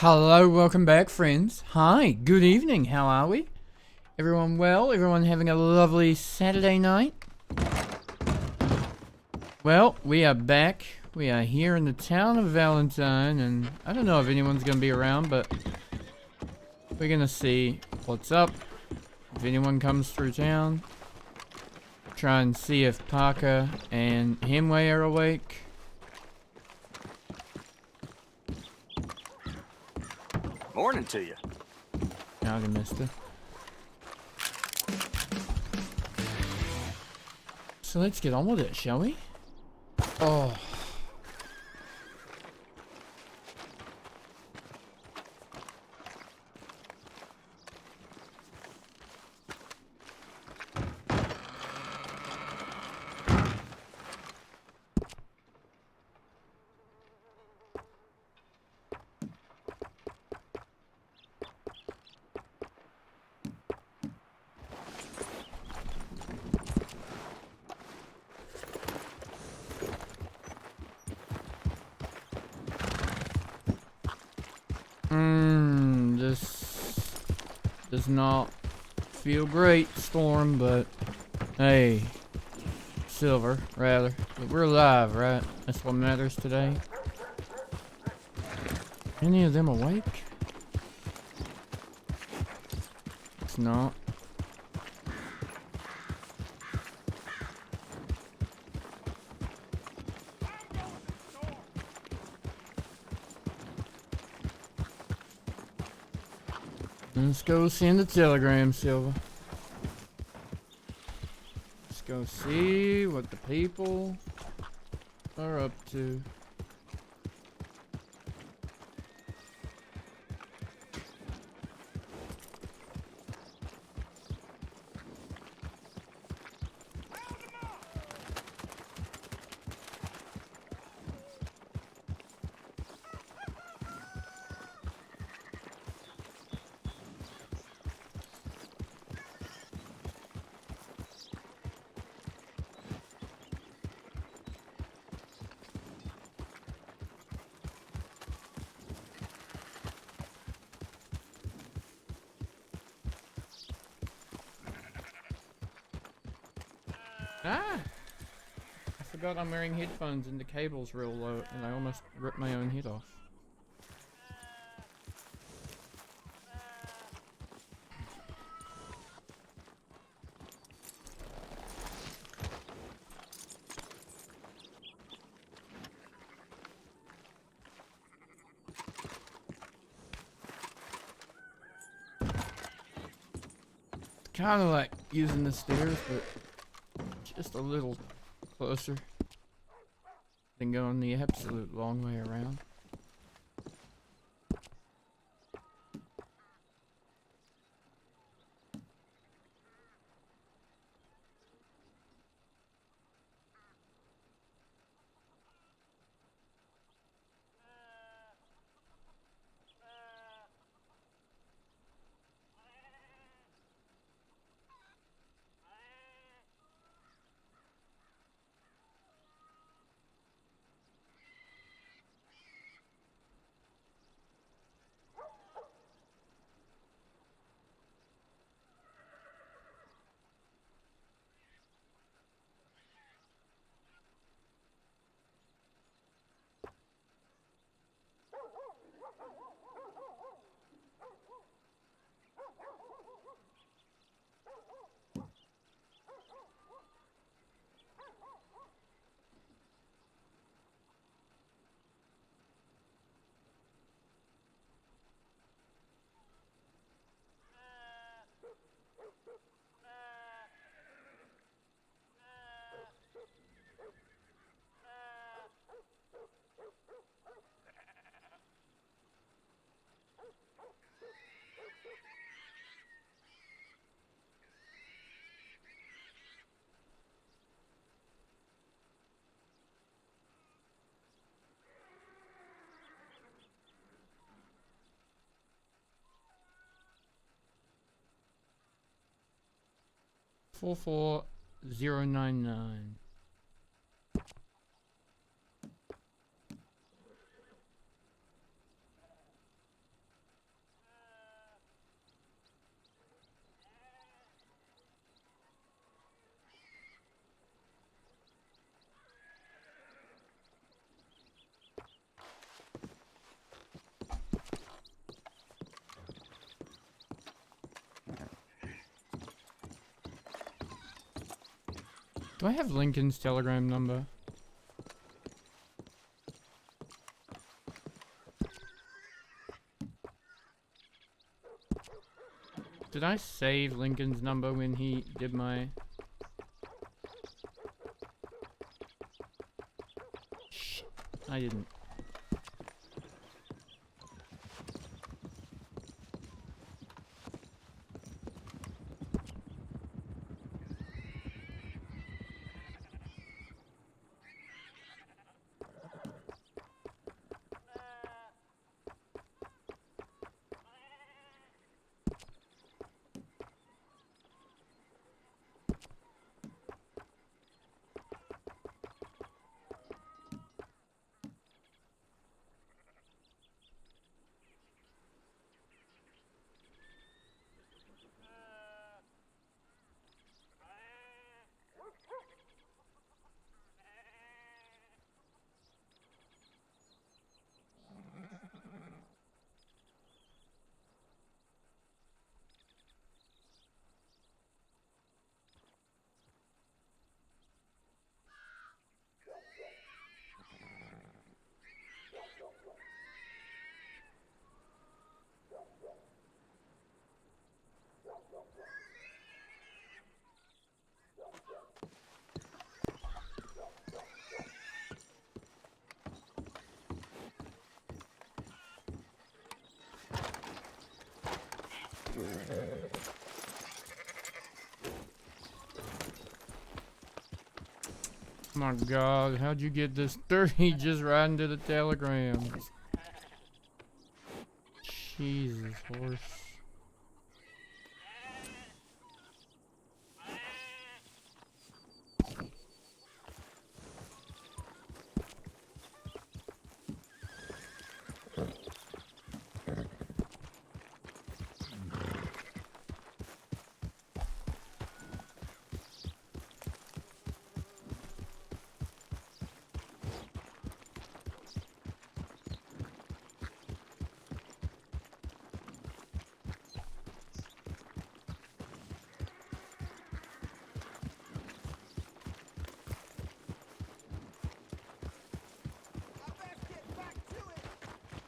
Hello, welcome back, friends. Hi, good evening. How are we? Everyone well? Everyone having a lovely Saturday night? Well, we are back. We are here in the town of Valentine, and I don't know if anyone's going to be around, but we're going to see what's up. If anyone comes through town, try and see if Parker and Hemway are awake. Morning to you. Howdy, mister. So let's get on with it, shall we? Oh. This does not feel great, Storm, but hey, Silver, rather. But we're alive, right? That's what matters today. Any of them awake? It's not. Let's go send a telegram, Silver. Let's go see what the people are up to. Ah! I forgot I'm wearing headphones and the cable's real low and I almost ripped my own head off. Kinda like using the stairs, but just a little closer than going the absolute long way around. Four 44099. Do I have Lincoln's telegram number? Did I save Lincoln's number when he did my... Shit, I didn't. My God, how'd you get this 30 just right into the telegrams? Jesus, horse.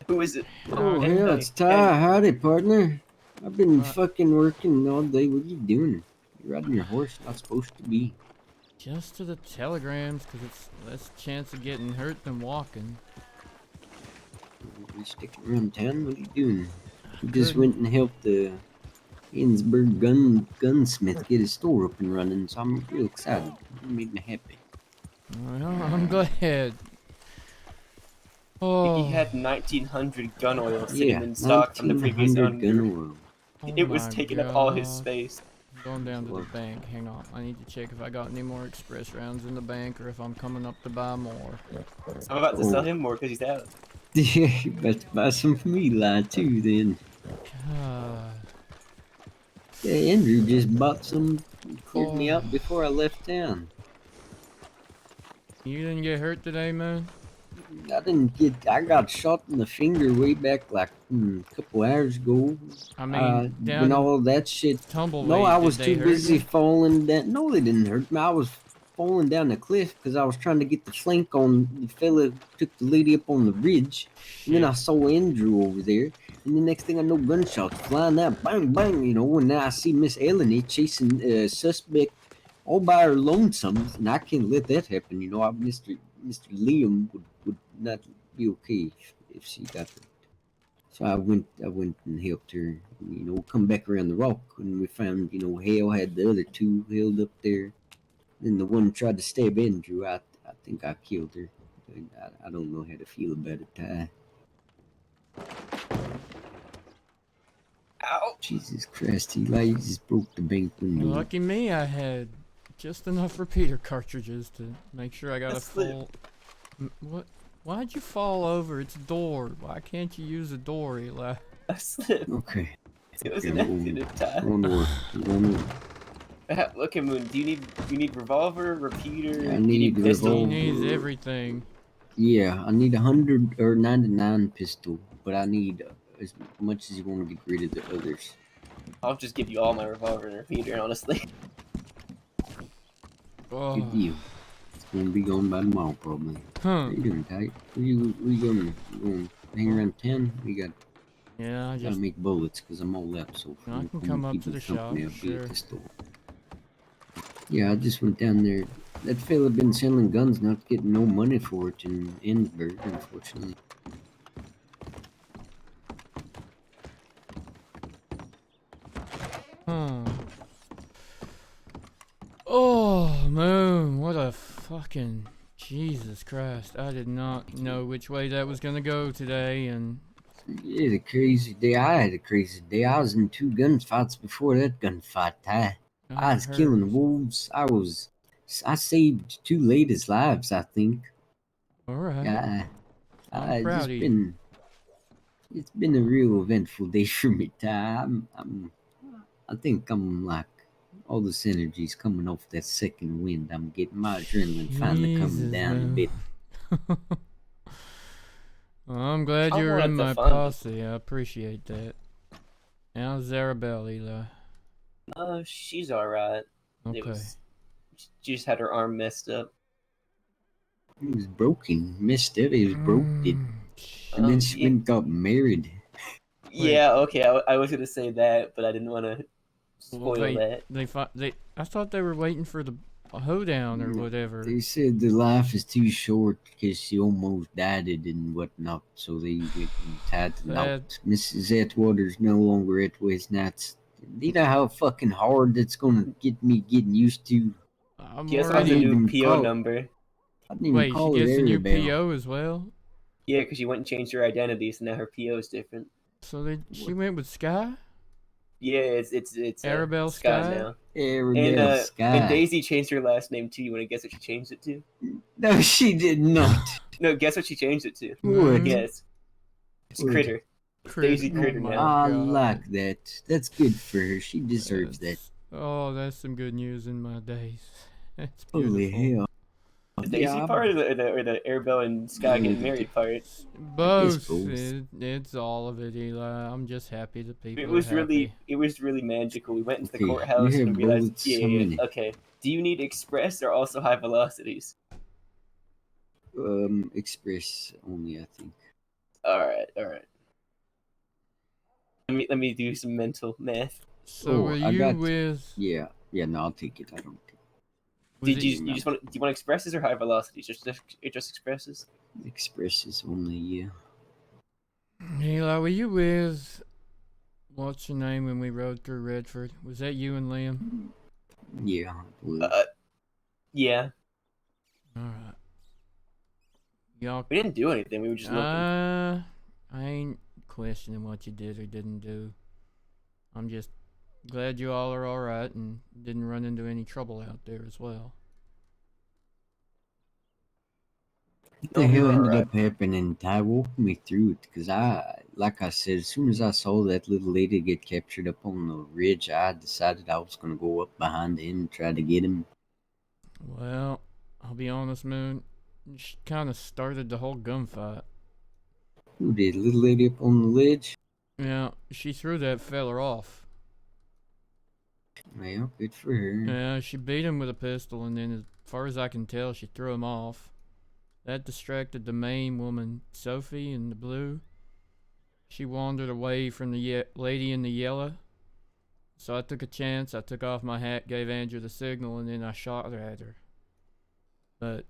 Who is it? Oh, Howdy. hell, it's Ty. Howdy, partner. I've been What? fucking working all day. What are you doing? You're riding your horse. Not supposed to be. Just to the telegrams, because it's less chance of getting hurt than walking. You sticking around town? What are you doing? We just Couldn't- went and helped the Innsburg gunsmith get his store up and running, so I'm real excited. It made me happy. Well, I'm glad. He Oh, had 1900 gun oil sitting Yeah, in stock from the previous 1900 owner. gun oil. oh It was my taking up all his gosh. space. I'm going down to the Well- bank. Hang on. I need to check if I got any more express rounds in the bank or if I'm coming up to buy more. So I'm about to sell Oh. him more because he's out. Yeah, you better buy some for me, Eli, too, then. God. Yeah, Andrew just bought some, cleared me Oh. out before I left town. You didn't get hurt today, man? I got shot in the finger way back like a couple hours ago. I mean, down when in all that shit. Tumbleweed, No, I did was they too hurt busy you? falling down. No, they didn't hurt me. I was falling down the cliff because I was trying to get the flank on the fella who took the lady up on the ridge. And then I Shit. saw Andrew over there. And the next thing I know, gunshots flying out. Bang, bang, And now I see Miss Eleni chasing a suspect all by her lonesome. And I can't let that happen. Mr. Liam would not be okay if she got hurt. So I went and helped her, come back around the rock, and we found, Hale had the other two held up there. Then the one tried to stab Andrew. I think I killed her. I don't know how to feel about it, Ty. Ow! Jesus Christ, Eli, you just broke the bank window. Lucky me, I had just enough repeater cartridges to make sure I got A a slip. full... What? Why'd you fall over? It's a door. Why can't you use a door, Eli? I slipped. Okay. It was Okay, an accident, Ty. One more. Look at Moon. Do you need revolver, repeater? I do you need pistol? He revolver. needs everything. Yeah, I need 100 or 99 pistol, but I need as much as you want to get rid of the others. I'll just give you all my revolver and repeater, honestly. Oh. Good deal. It's gonna be gone by tomorrow, probably. Huh. How you doing, Ty? Where you going? You going to hang around town? We Yeah, I gotta just make bullets because I'm all out. So if I you can come come and up keep to me the shop, company, I'll be sure. at the store. Yeah, I just went down there. That fella been selling guns, not getting no money for it in Ennsburg, unfortunately. Huh. Oh, Moon, what a fucking Jesus Christ. I did not know which way that was gonna go today, and Yeah, a crazy day. I had a crazy day. I was in 2 gunfights before that gunfight, Ty. I I was killing heard. wolves. I saved 2 ladies' lives, I think. Alright. Yeah, I'm I proud just of you. it's been a real eventful day for me, Ty. I think I'm like all this energy's coming off that second wind. I'm getting my adrenaline finally coming Jesus, down a Moon. bit. Well, I'm glad I you're in wanted to my fund. posse. I appreciate that. How's Zarabelle, Eli? She's alright. It Okay. was. She just had her arm messed up. It was broken, messed up. It was broke, it. And then she Yeah, went and got married. Wait, yeah. Okay, I was gonna say that, but I didn't want to well, spoil that. I thought they were waiting for the hoedown or whatever. They said the life is too short because she almost died it and whatnot, so they went and tied the That, knot. Mrs. Atwater's no longer at West Nights. Do you know how fucking hard that's gonna get me getting used to? I'm She also I has a didn't already. new even PO call. number. I didn't even Wait, she call her gets a new Arabelle. PO as well? Yeah, because she went and changed her identity, so now her PO is different. So she went with Sky? Yeah, it's Arabelle Sky Sky? now. And Arabelle and Sky. Daisy changed her last name too. You want to guess what she changed it to? No, she did not. No, guess what she changed it to. What? Guess. It's What? Critter. It's Daisy Oh Critter my now. I god. like that. That's good for her. She deserves that. That's some good news in my days. That's Holy beautiful. hell. The Daisy Yeah, part or the Arabelle and Sky getting married part? Both. both. It's all of it, Eli. I'm just happy that It people are was happy. really magical. We went into the Okay, you courthouse and have we realized, bullets. How many? okay. Do you need express or also high velocities? Express only, I think. All right. Let me do some mental math. So were I you got. with? Yeah, no, I'll take it. I don't take Was Did it you just want do you want expresses or high velocities? Just expresses. expresses only. Yeah. Eli? Were you with? What's your name when we rode through Redford? Was that you and Liam? Yeah. Well, Yeah. All right. Y'all. We didn't do anything. We were just looking. I ain't questioning what you did or didn't do. I'm just glad you all are all right and didn't run into any trouble out there as well. what the No, we hell were ended alright. up happening? Ty walked me through it because like I said, as soon as I saw that little lady get captured up on the ridge, I decided I was gonna go up behind him and try to get him. Well, I'll be honest, Moon. She kind of started the whole gunfight. Who did? Little lady up on the ledge? Yeah, she threw that feller off. Well, good for her. Yeah, she beat him with a pistol, and then, as far as I can tell, she threw him off. That distracted the main woman, Sophie, in the blue. She wandered away from the lady in the yellow. So I took a chance. I took off my hat, gave Andrew the signal, and then I shot at her. But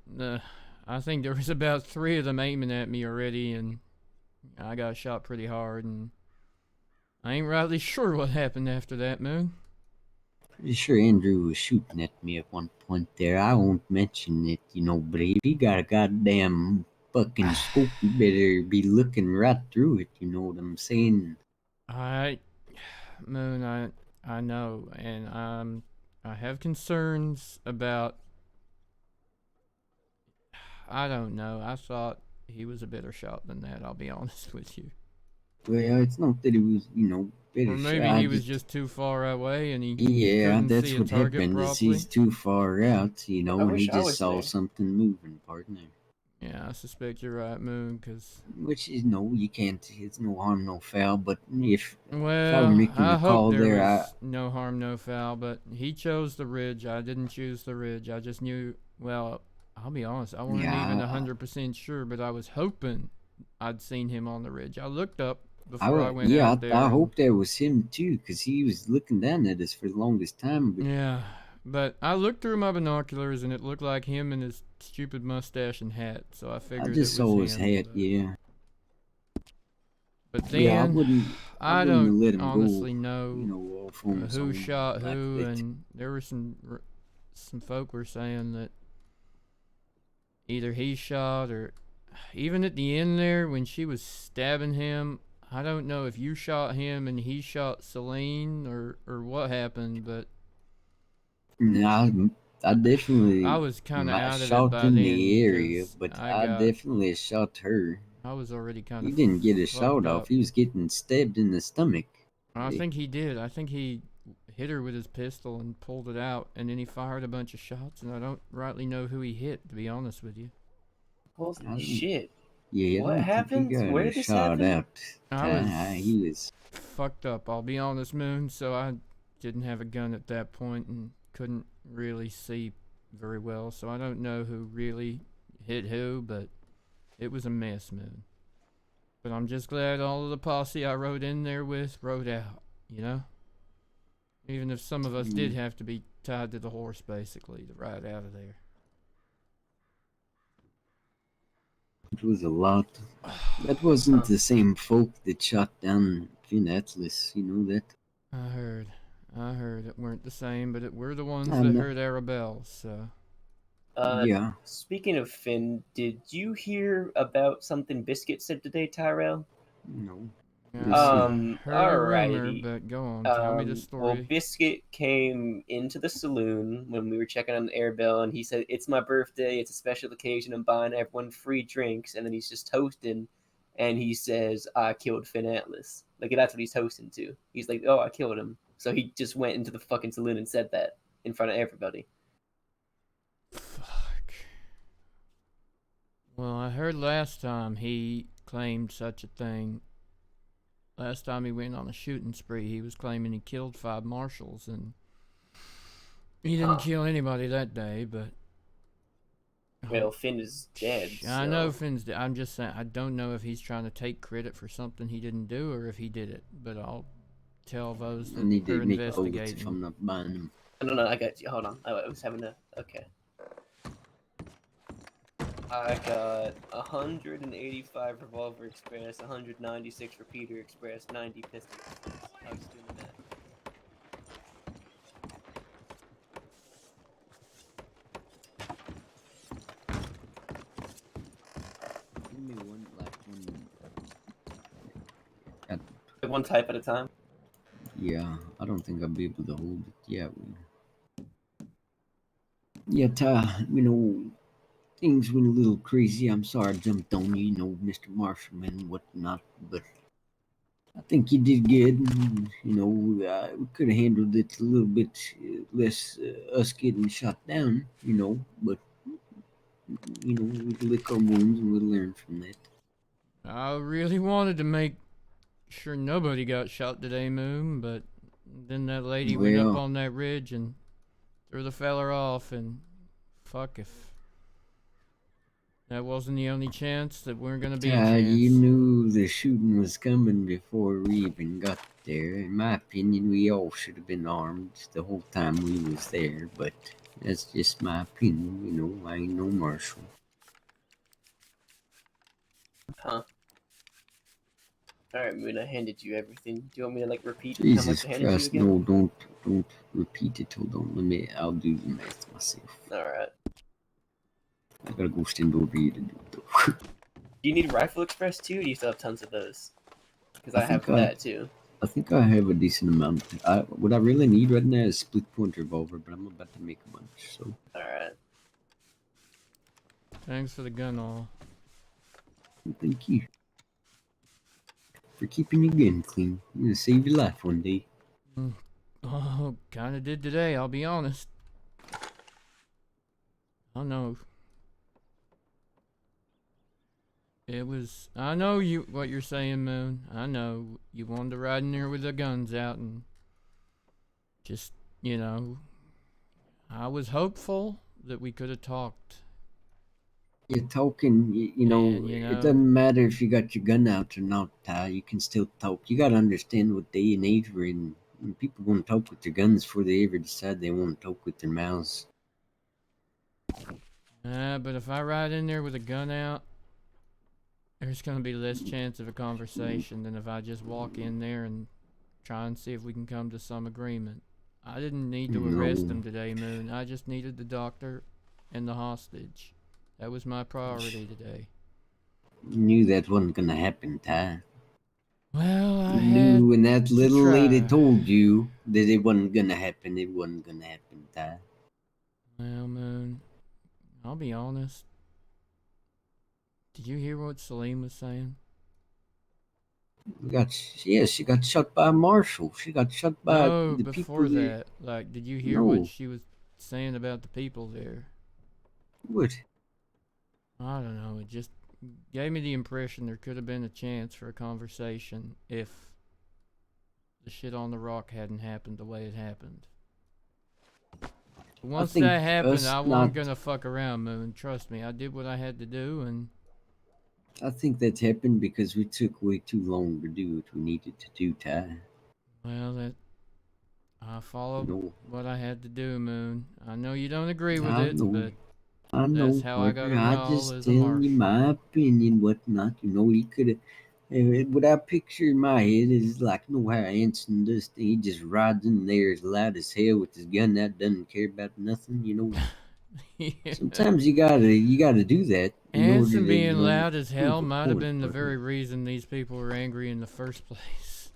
I think there was about 3 of them aiming at me already, and I got shot pretty hard, and I ain't rightly sure what happened after that, Moon. Pretty sure Andrew was shooting at me at one point there. I won't mention it, but if he got a goddamn fucking scope, you better be looking right through it, you know what I'm saying? Moon, I know, and I have concerns about. I don't know. I thought he was a better shot than that. I'll be honest with you. Well, it's not that he was, better Or shot. maybe he was just too far away and he Yeah, couldn't that's see a what target happened. Is properly. he's too far out, and he wish I just was saw there. something moving, partner. Yeah, I suspect you're right, Moon, because... Which is no, you can't. It's no harm, no foul. But if I were Well, making I the hope call there there, was no harm, no foul, but he chose the ridge. I didn't choose the ridge. I just knew, well, I'll be honest, I wasn't even yeah, 100% sure, but I was hoping I'd seen him on the ridge. I looked up I before I would, went yeah, out I there, and hope that was him too, cause he was looking down at us for the longest time. But yeah, but I looked through my binoculars, and it looked like him and his stupid mustache and hat, so I I figured it just was saw his him. hat. Yeah, But yeah, then, I I wouldn't have don't let him go. honestly know Off on his who own shot like who, that. and there were some folk were saying that either he shot or even at the end there when she was stabbing him. I don't know if you shot him and he shot Celine or what happened, but Nah, I I definitely was kind of out of it shot by in then the area, because but I definitely shot her. I was already kind He of didn't get a fucked shot off. up. He was getting stabbed in the stomach. I think he did. I think he hit her with his pistol and pulled it out, and then he fired a bunch of shots, and I don't rightly know who he hit, to be honest with you. Holy shit. Yeah, I What don't think he happened? got Where a did this shot happen? out. I was He was. fucked up, I'll be honest, Moon, so I didn't have a gun at that point and couldn't really see very well, so I don't know who really hit who, but it was a mess, Moon. But I'm just glad all of the posse I rode in there with rode out, you know? Even if some of us did have to be tied to the horse, basically, to ride out of there. It was a lot. That wasn't the same folk that shot down Finn Atlas. You know that? I heard. It weren't the same, but it were the ones I'm that not. heard Arabelle, so... Yeah. Speaking of Finn, did you hear about something Biscuit said today, Tyrell? No. Let's see. I heard a rumor, Alrighty. but go on, tell me the Well, story. Biscuit came into the saloon when we were checking on the air bill, and he said, "It's my birthday. It's a special occasion. I'm buying everyone free drinks." And then he's just toasting, and he says, "I killed Finn Atlas." Like that's what he's toasting to. He's like, "Oh, I killed him." So he just went into the fucking saloon and said that in front of everybody. Fuck. Well, I heard last time he claimed such a thing. Last time he went on a shooting spree, he was claiming he killed 5 marshals, and he didn't kill anybody that day, but... Well, Finn is dead. I know Finn's dead. I'm just saying, I don't know if he's trying to take credit for something he didn't do or if he did it, but I'll tell those I that need are to make bullets if I'm investigating. not buying them. No, I got you. Hold on. I was having a... Okay. I got 185 Revolver Express, 196 Repeater Express, 90 Pistol Express. I was doing that. Give me one, One type at a time. Yeah, I don't think I'll be able to hold it. Yeah, yeah, Ty, things went a little crazy. I'm sorry I jumped on you, Mr. Marshall and whatnot, but I think you did good. We could have handled it a little bit less us getting shot down, but, we'd lick our wounds and we'll learn from that. I really wanted to make sure nobody got shot today, Moon, but then that lady went up Well, on that ridge and threw the feller off, and fuck if that wasn't the only chance, that weren't gonna be a Ty, you chance. knew the shooting was coming before we even got there. In my opinion, we all should have been armed the whole time we was there, but that's just my opinion, I ain't no marshal. Huh. Alright, Moon, I handed you everything. Do you want me to, repeat how Jesus much I handed Christ, you again? no, don't repeat it. Hold on, I'll do the math myself. Alright. I gotta go stand over here to do it though. Do you need Rifle Express too, or do you still have tons of those? Because I I have think that too. I think I have a decent amount. What I really need right now is split point revolver, but I'm about to make a bunch, so. Alright. Thanks for the gun, all. Thank you for keeping your gun clean. I'm gonna save your life one day. Oh, kinda did today, I'll be honest. Oh no. It was. I know what you're saying, Moon. I know you wanted to ride in there with the guns out and just, you know, I was hopeful that we could have talked. You're talking, And, it doesn't matter if you got your gun out or not, Ty. You can still talk. You got to understand what day and age we're in. And people want to talk with their guns before they ever decide they want to talk with their mouths. but if I ride in there with a gun out, there's going to be less chance of a conversation than if I just walk in there and try and see if we can come to some agreement. I didn't need to arrest No, him today, Moon. I just needed the doctor and the hostage. That was my priority today. you knew that wasn't going to happen, Ty. Well, I You had knew when that to little lady try. told you that it wasn't going to happen, it wasn't going to happen, Ty. Well, Moon, I'll be honest. Did you hear what Celine was saying? She got shot by Marshal. She got shot by No, the people before there. that. Like, did you hear what No, she was saying about the people there? what? I don't know. It just gave me the impression there could have been a chance for a conversation if the shit on the rock hadn't happened the way it happened. But I once think that happened, us I wasn't not. gonna fuck around, Moon. Trust me, I did what I had to do, and I think that's happened because we took way too long to do what we needed to do, Ty. well, that I You followed know, what I had to do, Moon. I know you don't agree with I it, know, but I that's know, how I partner. gotta I roll just as a telling you marshal. my opinion, whatnot. He could have. What I picture in my head is like, how Anson does thing. He just rides in there as loud as hell with his gun that doesn't care about nothing. Yeah. Sometimes you gotta do that in order Anson to, being loud as hell prove a might have point, been the partner. very reason these people were angry in the first place.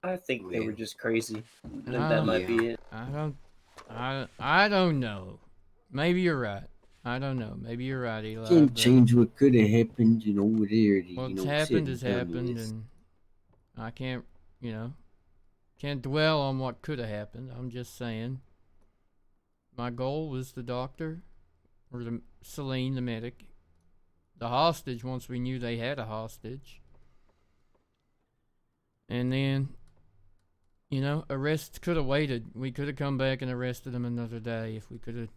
I think they were Well, just crazy. That I, might yeah. be it. I don't, I don't know. Maybe you're right. I don't know. Maybe you're right, Eli. Can't But change what could have happened, what they already, what's said happened and has done happened, with. and I can't, you know, can't dwell on what could have happened. I'm just saying. My goal was the doctor, or the Celine, the medic, the hostage. Once we knew they had a hostage, and then arrests could have waited. We could have come back and arrested them another day if we could have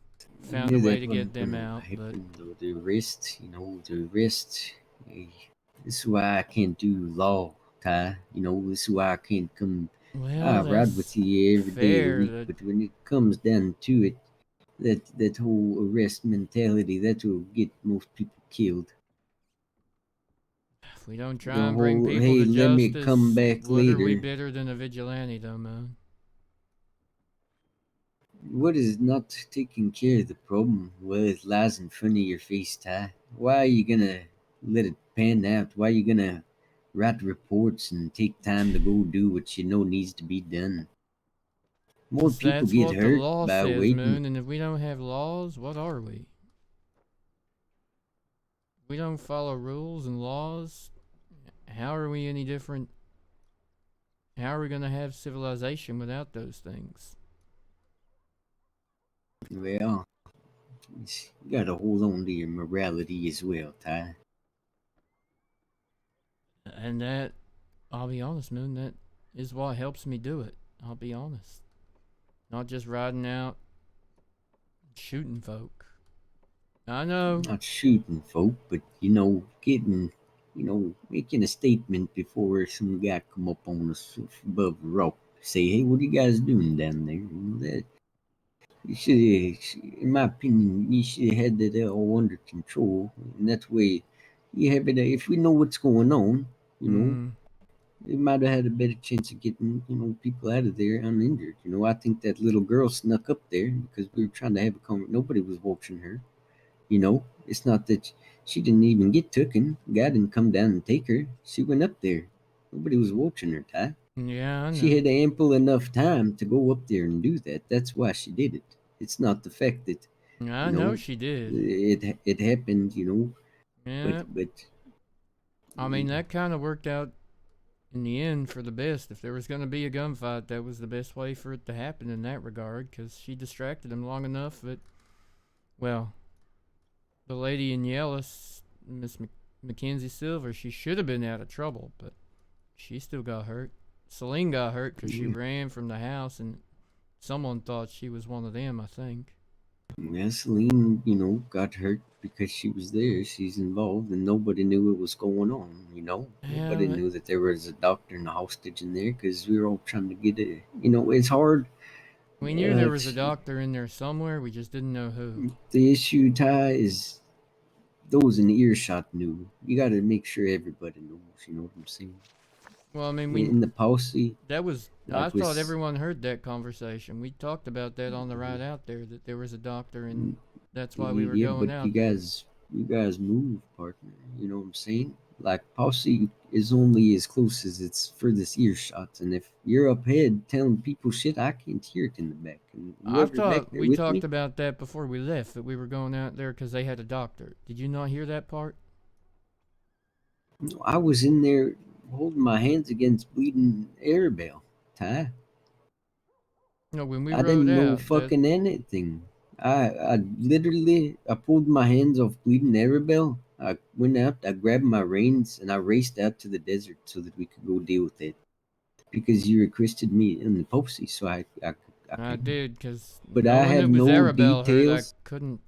I found a knew way that to get wasn't them gonna out. But happen though. The wrist. eh, This is why I can't do law, Ty. This is why I can't come. I well, ride that's with you every day of the fair. week, That but when it comes down to it, that whole arrest mentality, that will get most people killed. if we don't The try and bring whole, people hey, to let me come justice, back what are we later. better than a vigilante, though, man? What is not taking care of the problem? Well, it lies in front of your face, Ty. Why are you gonna let it pan out? Why are you gonna write reports and take time to go do what you know needs to be done? More 'Cause people that's get what the hurt law by says, waiting. Moon. And if we don't have laws, what are we? We don't follow rules and laws. How are we any different? How are we gonna have civilization without those things? Well, you gotta hold on to your morality as well, Ty. And that, I'll be honest, Moon, that is what helps me do it. I'll be honest. Not just riding out, shooting folk. I know. Not shooting folk, but getting, making a statement before some guy come up on us above the rock. Say, hey, what are you guys doing down there? That you should, in my opinion, you should have had that all under control, and that way, you have it. If we know what's going on, you know, Mm, we might have had a better chance of getting, people out of there uninjured. I think that little girl snuck up there because we were trying to have a conversation. Nobody was watching her. It's not that she didn't even get taken. God didn't come down and take her. She went up there. Nobody was watching her, Ty. yeah, I She know. had ample enough time to go up there and do that. That's why she did it. It's not the fact that I you know know she did. it happened. But Yeah. but I mean, that kind of worked out in the end for the best. If there was going to be a gunfight, that was the best way for it to happen in that regard, because she distracted him long enough that, well, The lady in yellow, Miss Mackenzie Silver, she should have been out of trouble, but she still got hurt. Celine got hurt because she Yeah. ran from the house, and someone thought she was one of them, I think. Celine, got hurt because she was there. She's involved, and nobody knew what was going on. Yeah, Nobody knew that there was a doctor and a hostage in there because we were all trying to get it. It's hard. we knew there was a It's, doctor in there somewhere, we just didn't know who. the issue, Ty, is those in earshot knew. You got to make sure everybody knows. You know what I'm saying? Well, I mean, In the posse, that was, I like thought with everyone heard that conversation. We talked about that on the ride out there, that there was a doctor, and that's why we were yeah, going but out there. you guys move, partner. You know what I'm saying? Like posse is only as close as its furthest earshot, and if you're up ahead telling people shit, I can't hear it in the back. And I whoever back thought there we with talked me, about that before we left, that we were going out there because they had a doctor. Did you not hear that part? I was in there holding my hands against bleeding Arabelle. Ty, No, when we I rode didn't know out, that fucking anything. I literally I pulled my hands off bleeding Arabelle. I went out, I grabbed my reins, and I raced out to the desert so that we could go deal with it. Because you requested me in the posse, so I I could. did, because But I knowing had it was no Arabelle hurt, I details. couldn't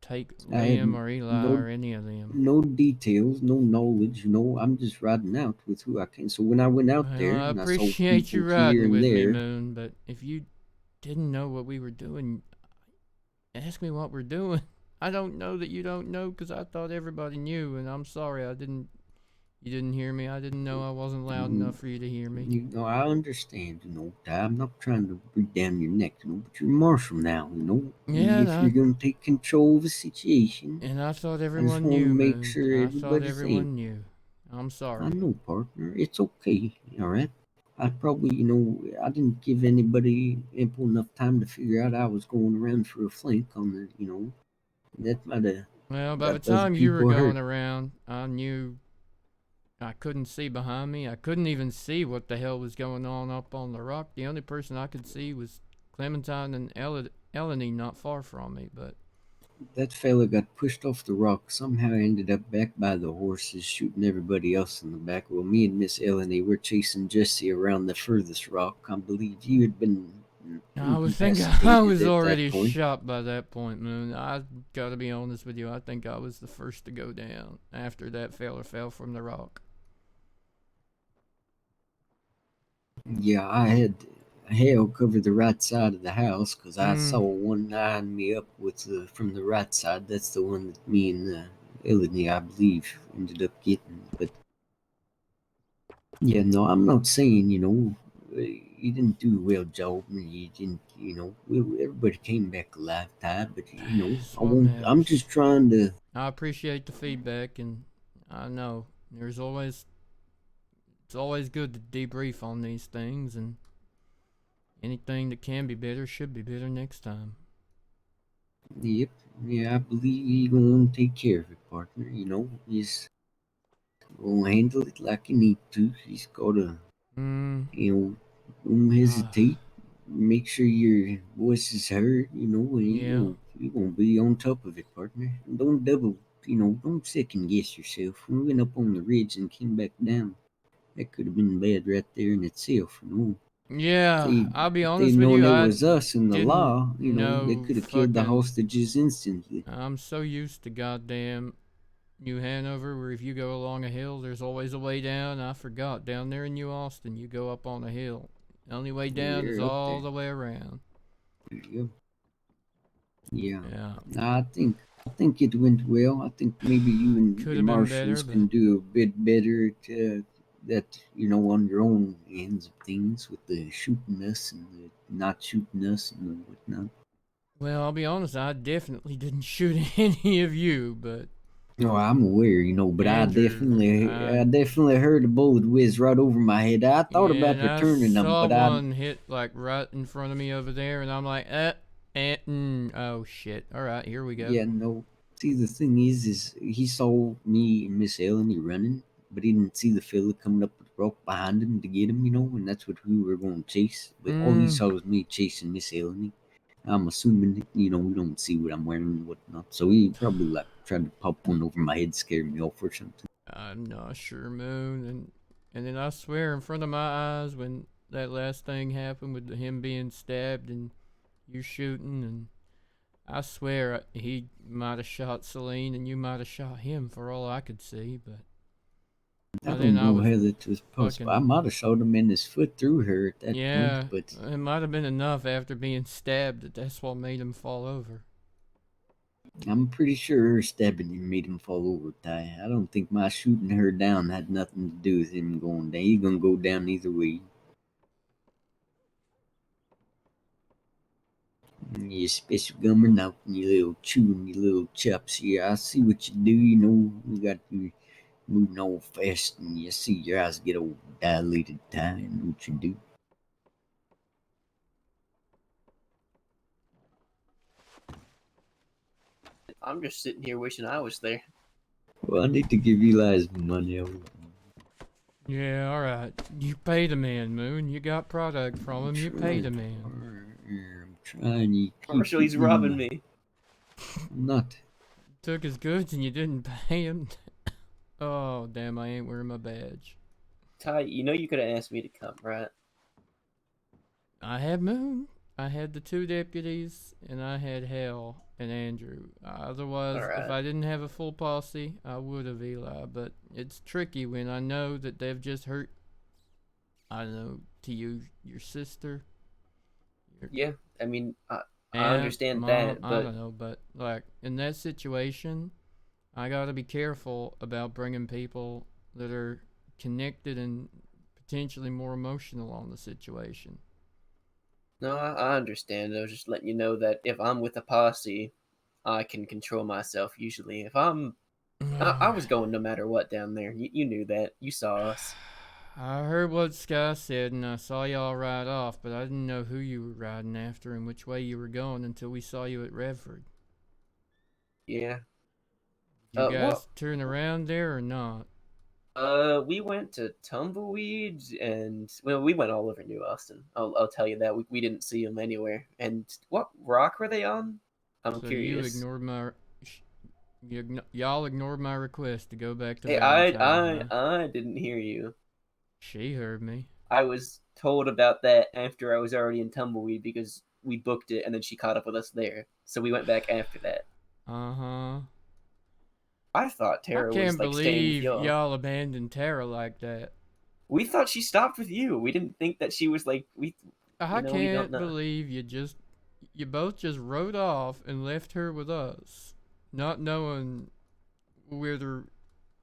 take I had Liam or Eli no or any of them. no details, no knowledge. I'm just riding out with who I can. So when I went out Well, there I and I saw appreciate you people here riding and with me, there, Moon, but if you didn't know what we were doing, ask me what we're doing. I don't know that you don't know, because I thought everybody knew, and I'm sorry I didn't. You didn't hear me. I didn't know I wasn't loud mm, enough for you to hear me. I understand. I'm not trying to breathe down your neck. But you're Marshal now. Yeah, If you're gonna take control of the situation, and I thought I just everyone want to knew, make Moon. sure I thought everybody's safe. everyone knew. I'm I sorry. know, partner. It's okay. All right. I probably, I didn't give anybody ample enough time to figure out I was going around for a flank on that might have Well, by the got other time you were people going hurt. around, I knew I couldn't see behind me. I couldn't even see what the hell was going on up on the rock. The only person I could see was Clementine and Eleni not far from me, but That fella got pushed off the rock, somehow ended up back by the horses, shooting everybody else in the back. Well, me and Miss Eleni were chasing Jesse around the furthest rock. I believe you had been I was thinking I incapacitated was at that already point. shot by that point, Moon. I gotta be honest with you. I think I was the first to go down after that fella fell from the rock. Yeah, I had hail cover the right side of the house because I Hmm. saw one eyeing me up with from the right side. That's the one that me and Eleni, I believe, ended up getting. But yeah, no, I'm not saying you didn't do a well job, and you didn't. Everybody came back alive, Ty. But It's I what won't. I'm matters. just trying to. I appreciate the feedback, and I know there's always it's always good to debrief on these things, and anything that can be better should be better next time. Yep. Yeah, I believe you gonna take care of it, partner. He's gonna handle it like you need to. He's gotta Hmm. don't Ah, hesitate. Make sure your voice is heard, and yeah. you gonna be on top of it, partner. Don't double, don't second guess yourself. When we went up on the ridge and came back down, that could have been bad right there in itself. Yeah, They I'll be if they'd honest with known you, it I was us and the didn't law, they know could have killed the fucking. hostages instantly. I'm so used to goddamn New Hanover, where if you go along a hill, there's always a way down. I forgot. Down there in New Austin, you go up on a hill. The only way down is You're up all there. the way around. Yep. Yeah. Yeah. I think it went well. I think maybe you and Could your have been better, marshals can but do a bit better to that, on your own ends of things with the shooting us and the not shooting us and the whatnot. well, I'll be honest, I definitely didn't shoot any of you, but No, I'm aware, but I Andrew, definitely, I definitely heard a bullet whiz right over my head. I thought yeah, about and I returning them, saw but I, one hit like right in front of me over there, and I'm like, oh shit. All right, here we go. yeah, no. See, the thing is he saw me and Miss Eleni running, but he didn't see the fella coming up with the rope behind him to get him, and that's what we were going to chase. But all he Hmm. saw was me chasing Miss Eleni. I'm assuming, you know, we don't see what I'm wearing and whatnot. So he probably like tried to pop one over my head, scare me off or something. I'm not sure, Moon. And then I swear in front of my eyes when that last thing happened with him being stabbed and you shooting, and I swear he might have shot Celine and you might have shot him for all I could see, but I then don't I know was how that was possible. I fucking, might have shot him in his foot through her at that point, yeah, but it might have been enough after being stabbed that that's what made him fall over. I'm pretty sure her stabbing him made him fall over, Ty. I don't think my shooting her down had nothing to do with him going down. He's gonna go down either way. You special gummer now, you little chewing, you little chops. Yeah, I see what you do. You know, you got you moving all fast, and you see your eyes get all dilated. Ty, I know what you do. I'm just sitting here wishing I was there. Well, I need to give Eli his money. Yeah, alright. You paid a man, Moon. You got product from him. You paid a man. I'm trying. You keep Marshal, he's getting robbing me. I'm not. Took his goods and you didn't pay him. Oh, damn, I ain't wearing my badge. Ty, you know you could have asked me to come, right? I had Moon. I had the two deputies, and I had Hal and Andrew. Otherwise, if Alright. I didn't have a full posse, I would have Eli. But it's tricky when I know that they've just hurt, I don't know, to you, your sister. Yeah, I mean, I Aunt, understand mom, that, I but don't know. But, like, in that situation, I gotta be careful about bringing people that are connected and potentially more emotional on the situation. no, I understand. I was just letting you know that if I'm with a posse, I can control myself usually. If I was going no matter what down there. You knew that. You saw us. I heard what Sky said and I saw y'all ride off, but I didn't know who you were riding after and which way you were going until we saw you at Redford. Yeah. You What? guys turn around there or not? We went to Tumbleweed, and well, we went all over New Austin. I'll tell you that we didn't see them anywhere. And what rock were they on? I'm So you curious. ignored my... y'all ignored my request to go back to Hey, Valentine, huh? I didn't hear you. She heard me. I was told about that after I was already in Tumbleweed because we booked it, and then she caught up with us there. So we went back after that. Uh-huh. I thought I Tara was can't like staying with believe y'all. y'all abandoned Tara like that. We thought she stopped with you. We didn't think that she was like we. I We don't can't know. believe you both just rode off and left her with us, not knowing whether,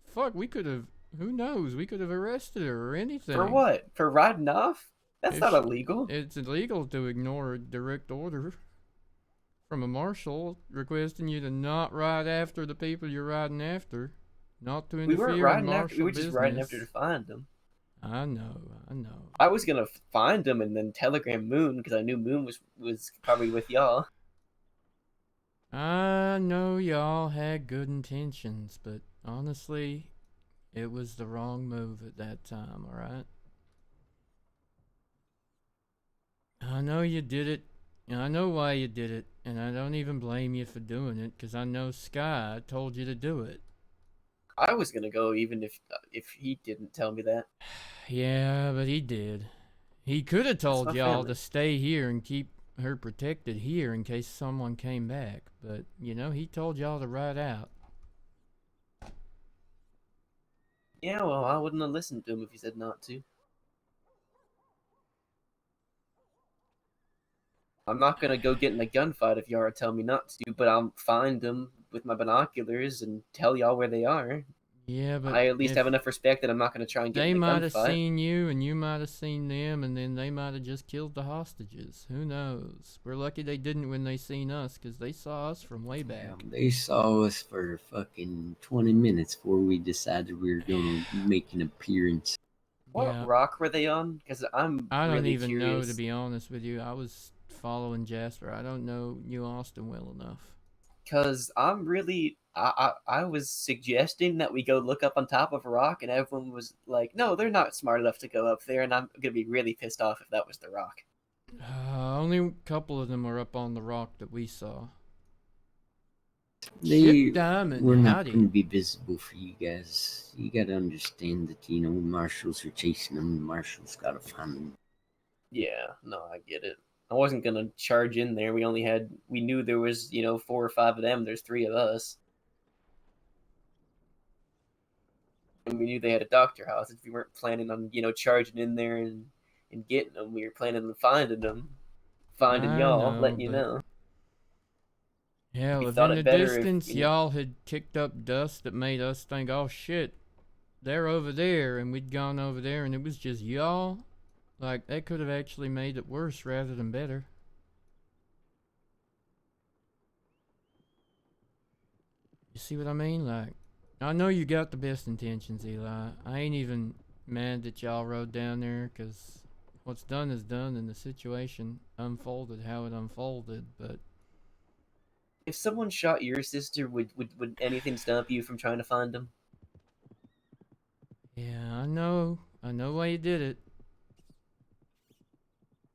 fuck, we could have, who knows, we could have arrested her or anything. For what? For riding off? That's If not illegal. it's illegal to ignore a direct order from a marshal requesting you to not ride after the people you're riding after, not to We weren't interfere in riding after. We marshal were just riding after to business. find them. I know. I was gonna find them and then telegram Moon because I knew Moon was probably with y'all. I know y'all had good intentions, but honestly, it was the wrong move at that time, alright? I know you did it, and I know why you did it, and I don't even blame you for doing it, because I know Sky told you to do it. I was gonna go even if he didn't tell me that. Yeah, but he did. He could have That's told my y'all family. to stay here and keep her protected here in case someone came back, but, you know, he told y'all to ride out. Yeah, well, I wouldn't have listened to him if he said not to. I'm not gonna go get in a gunfight if y'all tell me not to, but I'll find them with my binoculars and tell y'all where they are. Yeah, but I at least have if enough respect that I'm not gonna try and get they in a might have gunfight. seen you and you might have seen them, and then they might have just killed the hostages. Who knows? We're lucky they didn't when they seen us, because they saw us from way back. They saw us for fucking 20 minutes before we decided we were gonna make an appearance. What Yeah, rock were they on? Because I'm I don't really even know, to curious. be honest with you. I was following Jasper. I don't know New Austin well enough. Because I'm really, I was suggesting that we go look up on top of a rock, and everyone was like, "No, they're not smart enough to go up there," and I'm gonna be really pissed off if that was the rock. Only a couple of them were up on the rock that we saw. They Ship Diamond, were not howdy. going to be visible for you guys. You got to understand that, you know, marshals are chasing them. The marshals got to find them. Yeah, no, I get it. I wasn't gonna charge in there. We knew there was, 4 or 5 of them. There's 3 of us. And we knew they had a doctor house. If we weren't planning on, charging in there and getting them, we were planning on finding them, finding I y'all, know, letting you but know. hell, We if thought in the it better if, distance y'all had kicked up dust that made us think, oh shit, they're over there, and we'd gone over there and it was just y'all, like, that could have actually made it worse rather than better. You see what I mean? Like, I know you got the best intentions, Eli. I ain't even mad that y'all rode down there, because what's done is done, and the situation unfolded how it unfolded, but if someone shot your sister, would anything stop you from trying to find them? yeah, I know why you did it.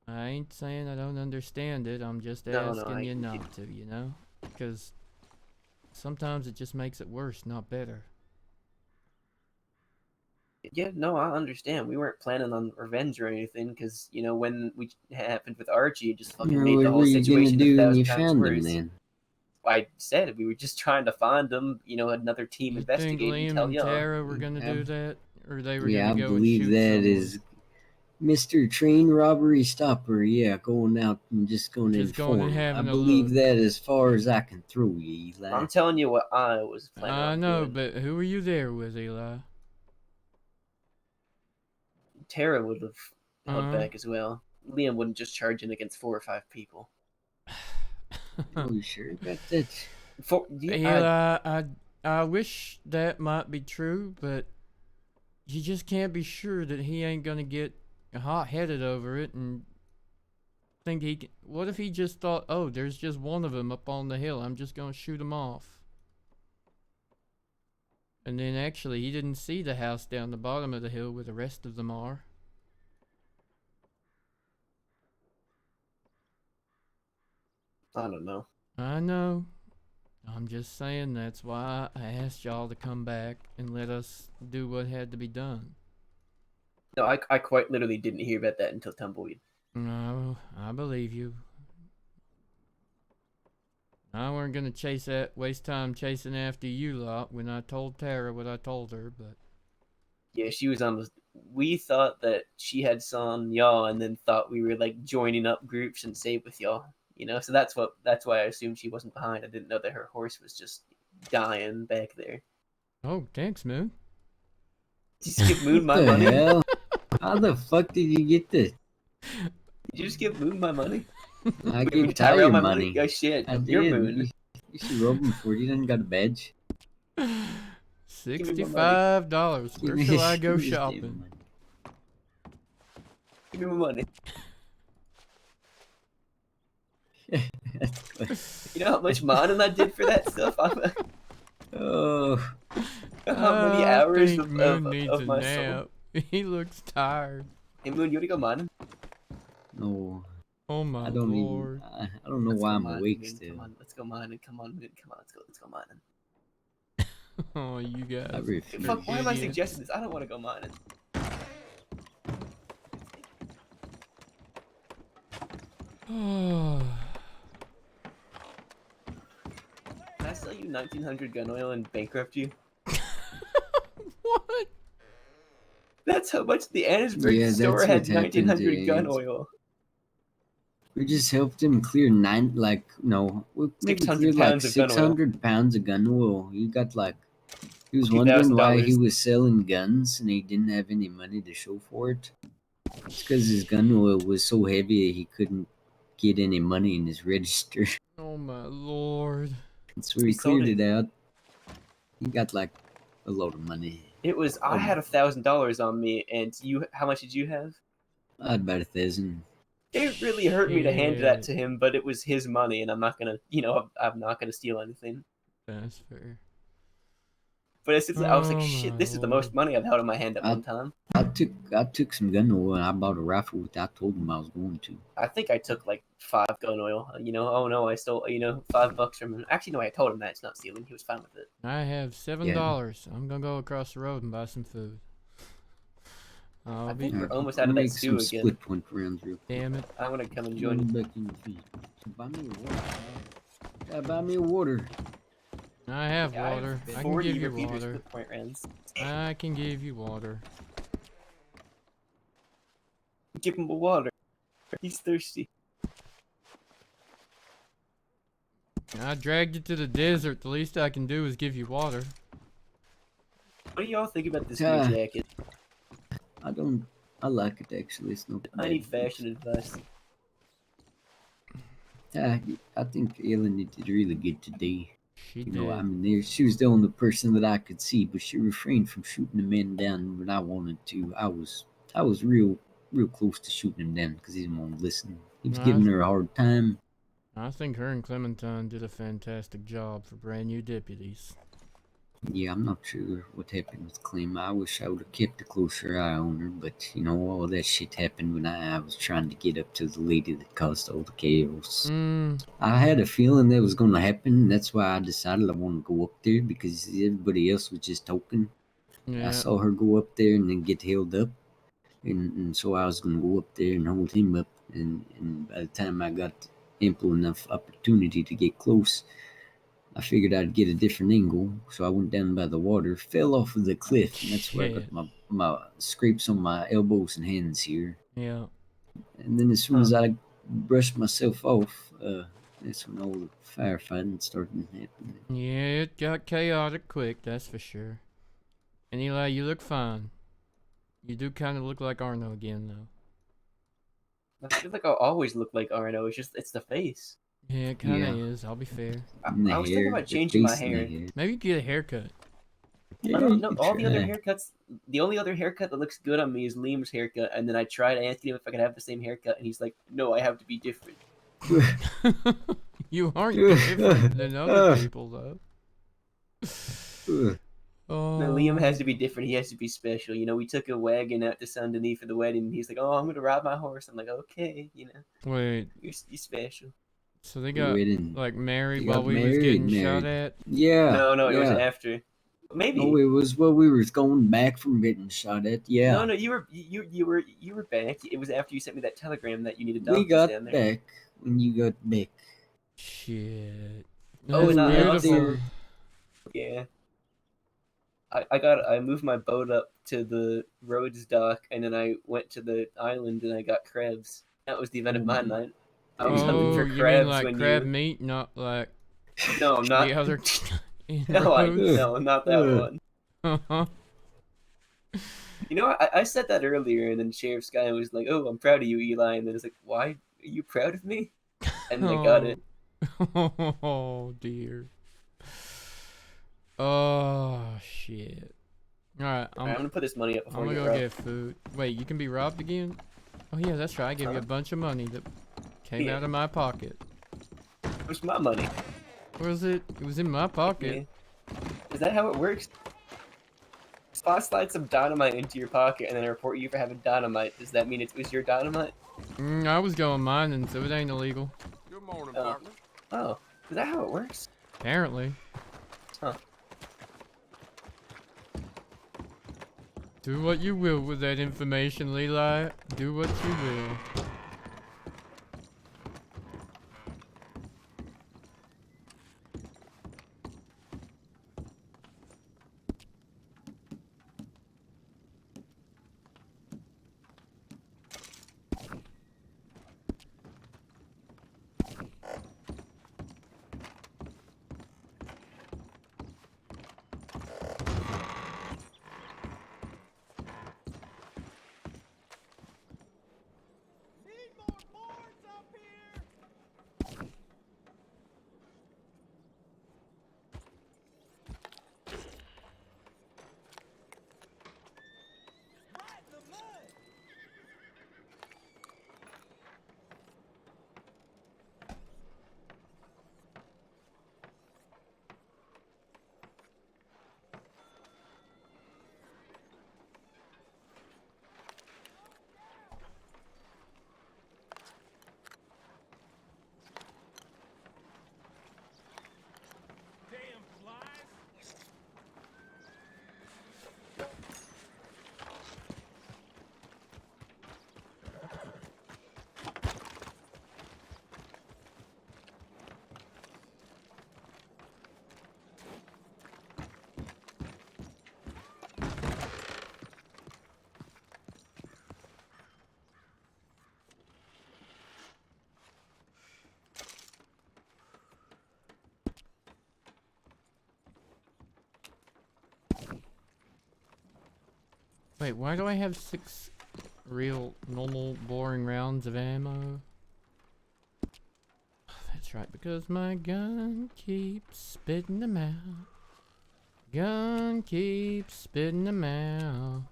I ain't saying I don't understand it, I'm just No, asking you we get not to, you know? Because sometimes it just makes it worse, not better. Yeah, no, I understand. We weren't planning on revenge or anything because, when we happened with Archie, it just fucking made the What whole were you going to situation a do when thousand you times found them worse. then? I said we were just trying to find them, another team You think investigating and Liam tell and y'all. Tara were gonna Yeah, do that? Or they were yeah, gonna I go and believe shoot that someone? is Mr. Train Robbery Stopper. Yeah, going out and just going to Just going and inform. I having a believe look. that as far as I can throw you, Eli. I'm telling you what I was planning I on know, doing. but who were you there with, Eli? Tara would have held Uh-huh. back as well. Liam wouldn't just charge in against 4 or 5 people. Oh, you sure about that? Eli, I wish that might be true, but you just can't be sure that he ain't gonna get hot-headed over it and think he can. What if he just thought, oh, there's just one of them up on the hill, I'm just gonna shoot him off? And then actually he didn't see the house down the bottom of the hill where the rest of them are. I don't know. I know. I'm just saying that's why I asked y'all to come back and let us do what had to be done. No, I quite literally didn't hear about that until Tumbleweed. No, I believe you. I weren't gonna waste time chasing after you lot when I told Tara what I told her, but Yeah, she was on the. We thought that she had saw y'all, and then thought we were like joining up groups and save with y'all. So that's why I assumed she wasn't behind. I didn't know that her horse was just dying back there. oh, thanks, Moon. Did you just give Moon What my the money? hell? How the fuck did you get this? Did you just give Moon my money? I Give gave Ty Tyrell your my money. Oh shit, I you're did. Moon. You should rob him for it. You done got a badge. Give me my money. $65. Where shall I go Give me this damn shopping? money. Give me my money. That's good. You know how much mining I did for that stuff? Oh, How many I hours think of, Moon of, needs of a my soul? nap. He looks tired. Hey Moon, you wanna go mining? no. Oh my I don't even. lord. I don't know Let's why go I'm mining, awake Moon. still. Come on, let's go mining. Come on, Moon. Come on, let's go mining. Oh, you I guys. refuse. Fuck, why am I Idiots. suggesting this? I don't want to go mining. Oh. Can I sell you 1900 gun oil and bankrupt you? What? That's how much the Annisburg Yeah, store that's had what happened 1900 gun to oil. We just helped him clear we maybe 600 cleared like pounds of gun oil. 600 pounds of gun oil. He was wondering why $2,000. he was selling guns and he didn't have any money to show for it. It's because his gun oil was so heavy he couldn't get any money in his register. Oh my lord. So he He sold cleared it. it out. He got like a lot of money. It was. I had $1,000 on me, and you. How much did you have? I had about 1,000. It really hurt me to hand that Shit. to him, but it was his money, and I'm not gonna. I'm not gonna steal anything. That's fair. But as soon as I was like, Oh shit, my this is the lord. most money I've held in my hand at one time. I took some gun oil and I bought a rifle with. I told him I was going to. I think I took like 5 gun oil. Oh no, I stole $5 from him. Actually, no, I told him that it's not stealing. He was fine with it. I have $7. I'm gonna go across the road and buy some food. I'll I be. think we're almost I'll out of that make stew some again. split point rounds real quick. Damn it. I'm gonna come and join you. Back in the feed. Buy me a water. Buy me a water. I have Yeah, I water. have I can 40 give you repeater water. split point rounds. I can give you water. Give him a water. He's thirsty. I dragged you to the desert. The least I can do is give you water. What do y'all think about this Ah. new jacket? I like it actually. It's not I bad. need fashion advice. I think Ellen did really good today. She You did. know, I mean, she was the only person that I could see, but she refrained from shooting the men down when I wanted to. I was real close to shooting him down because he didn't want to listen. He was giving her a hard time. I think her and Clementine did a fantastic job for brand new deputies. Yeah, I'm not sure what happened with Clem. I wish I would have kept a closer eye on her, but all that shit happened when I was trying to get up to the lady that caused all the chaos. I had a feeling that was going to happen. That's why I decided I wanted to go up there because everybody else was just talking. Yeah. I saw her go up there and then get held up, and so I was going to go up there and hold him up. And by the time I got ample enough opportunity to get close, I figured I'd get a different angle, so I went down by the water, fell off of the cliff, and that's where I got my scrapes on my elbows and hands here. Yeah. And then as soon as I brushed myself off, that's when all the firefighting started happening. Yeah, it got chaotic quick, that's for sure. And Eli, you look fine. You do kind of look like Arno again, though. I feel like I'll always look like Arno. It's the face. Yeah, it kind of is. I'll be fair. I was thinking about changing my hair. Maybe you get a haircut. Yeah, No, all the other haircuts. The only other haircut that looks good on me is Liam's haircut, and then I tried asking him if I could have the same haircut, and he's like, "No, I have to be different." You aren't different than other people, though. No, Liam has to be different. He has to be special. We took a wagon out to Saint Denis for the wedding. And he's like, "Oh, I'm gonna ride my horse." I'm like, "Okay, Wait. you're special." So they got married while we was getting shot at? Yeah. No, it was after. Maybe. Oh, it was while we were going back from getting shot at. Yeah. No, you were back. It was after you sent me that telegram that you needed. We got back when you got back. Shit. Oh, That's and beautiful. Yeah. I moved my boat up to the Rhodes dock, and then I went to the island and I got crabs. That was the event of my night. I was hunting for crabs. You mean like crab meat, not like no, not the other. no, not that one. Uh-huh. I said that earlier, and then Sheriff Sky was like, "Oh, I'm proud of you, Eli," and then it's like, "Why are you proud of me?" And then I got it. Oh dear. Oh shit. Alright, I'm gonna put this money up before I'm we gonna go get food. Wait, you can be robbed again? Oh yeah, that's right. I gave you a bunch of money that came out of my pocket. Where's my money? Where was it? It was in my pocket. Yeah. Is that how it works? If I slide some dynamite into your pocket and then I report you for having dynamite, does that mean it was your dynamite? I was going mining, so it ain't illegal. Good morning, partner. Oh, is that how it works? Apparently. Huh. Do what you will with that information, Levi. Do what you will. Wait, why do I have 6 real, normal, boring rounds of ammo? Oh, that's right, because my gun keeps spitting them out. Gun keeps spitting them out.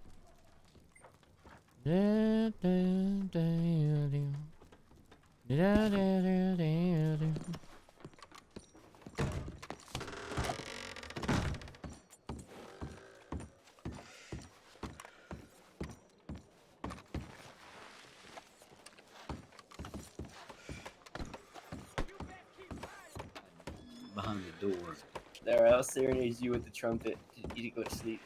Da, da, da, da. Da, da, da, da, da. Behind the door. Tyrell serenades you with the trumpet. You to go to sleep.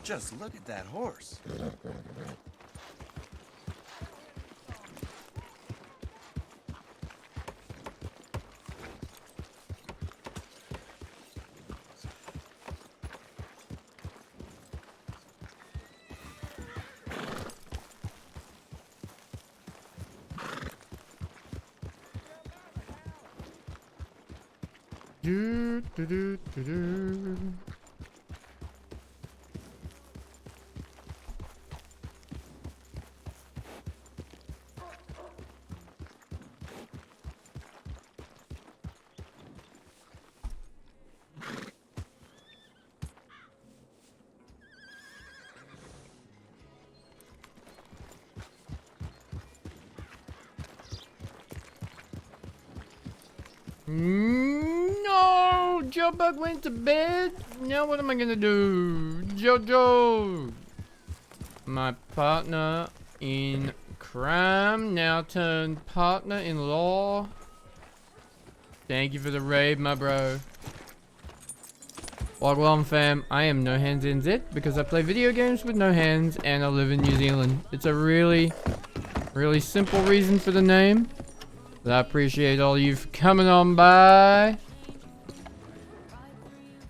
Just look at that horse. Do, do, do, do, do. No! Joe Bug went to bed? Now what am I gonna do? Jojo! My partner in crime, now turned partner in law. Thank you for the raid, my bro. Wagwan fam, I am No Hands NZ because I play video games with no hands and I live in New Zealand. It's a really simple reason for the name. But I appreciate all you for coming on by.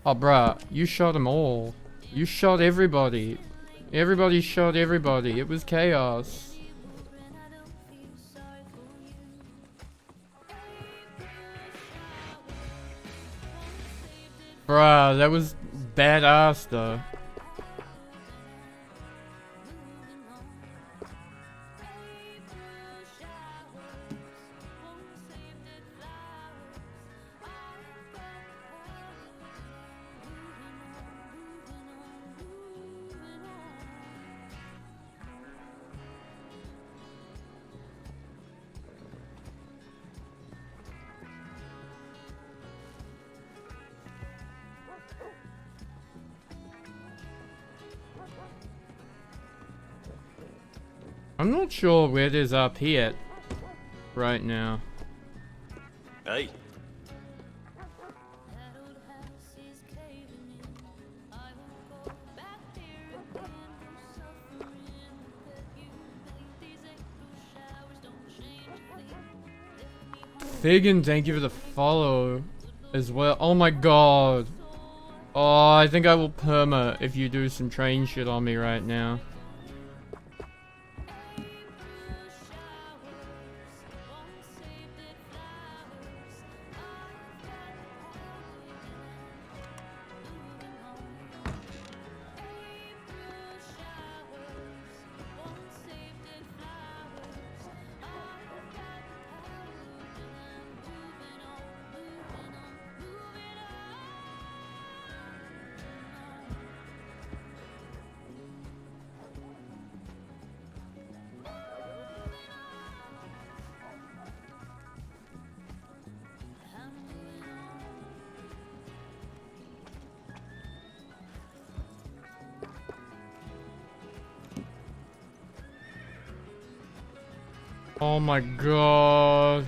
Oh, bruh, you shot them all. You shot everybody. Everybody shot everybody. It was chaos. Bruh, that was badass though. I'm not sure where there's RP at right now. Hey, Figgin, thank you for the follow as well. Oh my god. Oh, I think I will perma if you do some train shit on me right now. Oh my god.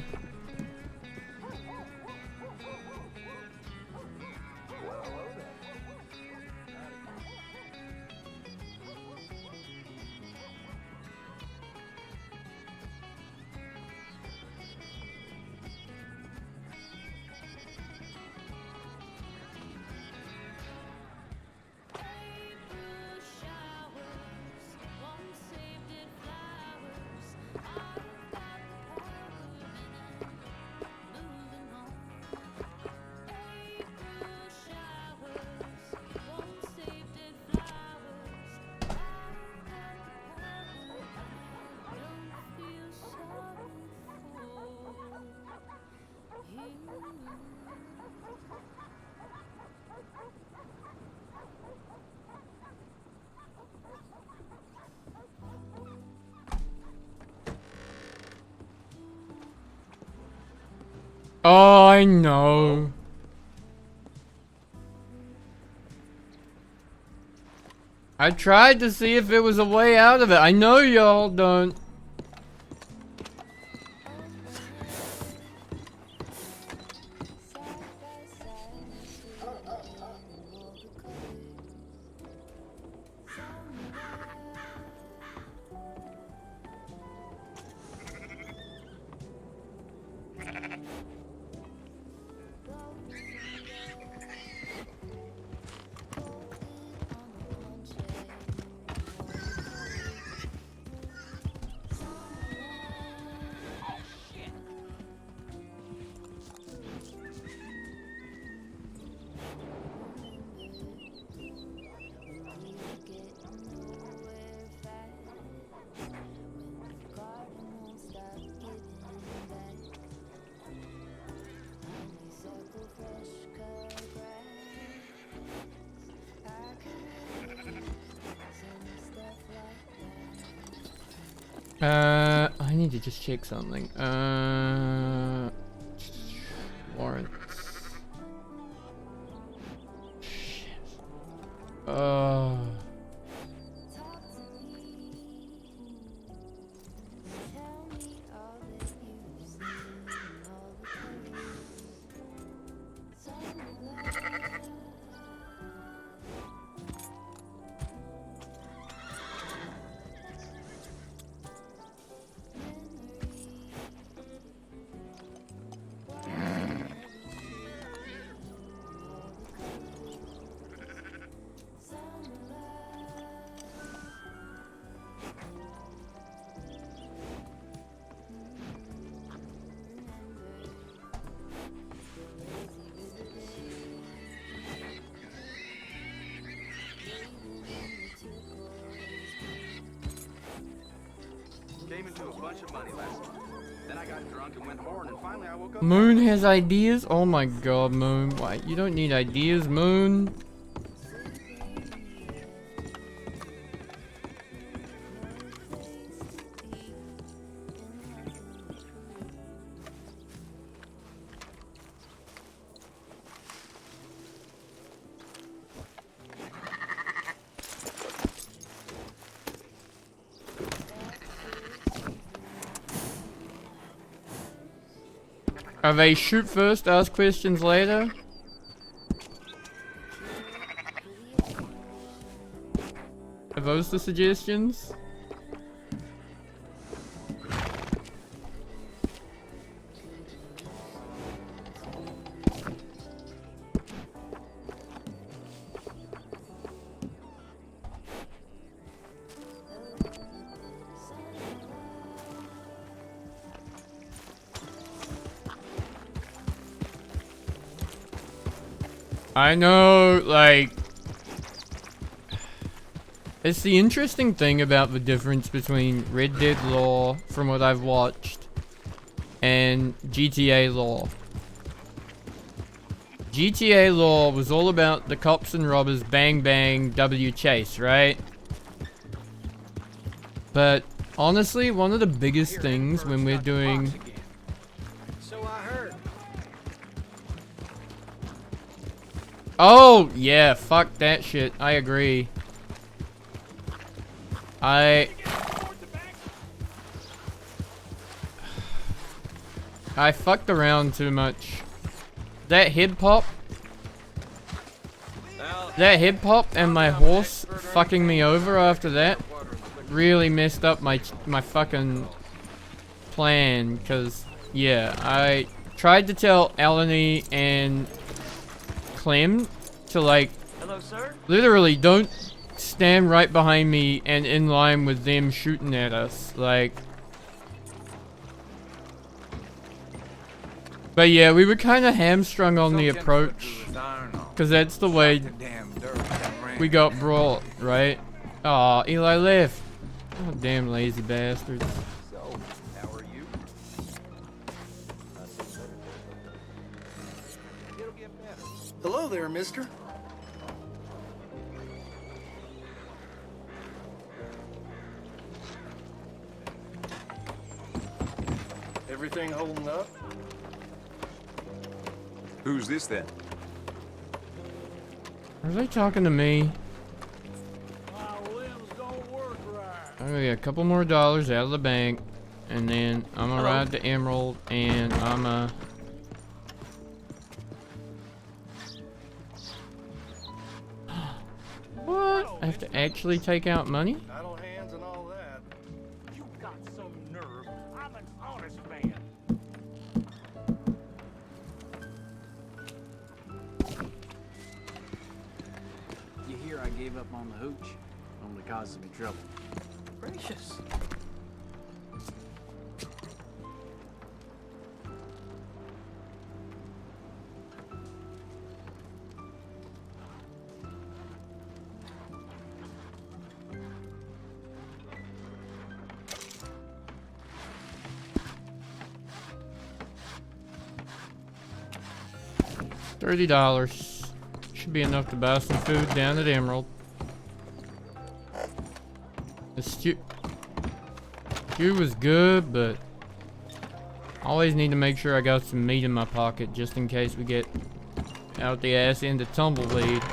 Oh, I know. I tried to see if it was a way out of it. I know y'all don't. I need to just check something. Warrants. Shit. Came into a bunch of money last month. Then I got drunk and went hard, and finally I woke up. Moon has ideas? Oh my god, Moon. Why? You don't need ideas, Moon. Are they shoot first, ask questions later? Are those the suggestions? I know, like, it's the interesting thing about the difference between Red Dead lore, from what I've watched, and GTA lore. GTA lore was all about the cops and robbers, bang bang, W chase, right? But honestly, one of the biggest things when we're doing... So I heard. Oh, yeah, fuck that shit. I agree. I fucked around too much. That head pop. That head pop and my horse fucking me over after that really messed up my fucking plan. Cause yeah, I tried to tell Eleni and Clem to like Hello, sir. literally don't stand right behind me and in line with them shooting at us. Like, but yeah, we were kind of hamstrung on the approach, cause that's the way we got brought, right? Aw, Eli left. Oh, damn lazy bastards. So, how are you? It'll get better. Hello there, mister. Everything holding up? Who's this then? Are they talking to me? I'm gonna get a couple more dollars out of the bank, and then I'm gonna ride to Emerald, and I'm What? I have to actually take out money? Idle hands and all that. You got some nerve. I'm an honest man. You hear I gave up on the hooch? Only causes me trouble. Gracious. $30. Should be enough to buy some food down at Emerald. The stew was good, but I always need to make sure I got some meat in my pocket just in case we get out the ass end of Tumbleweed.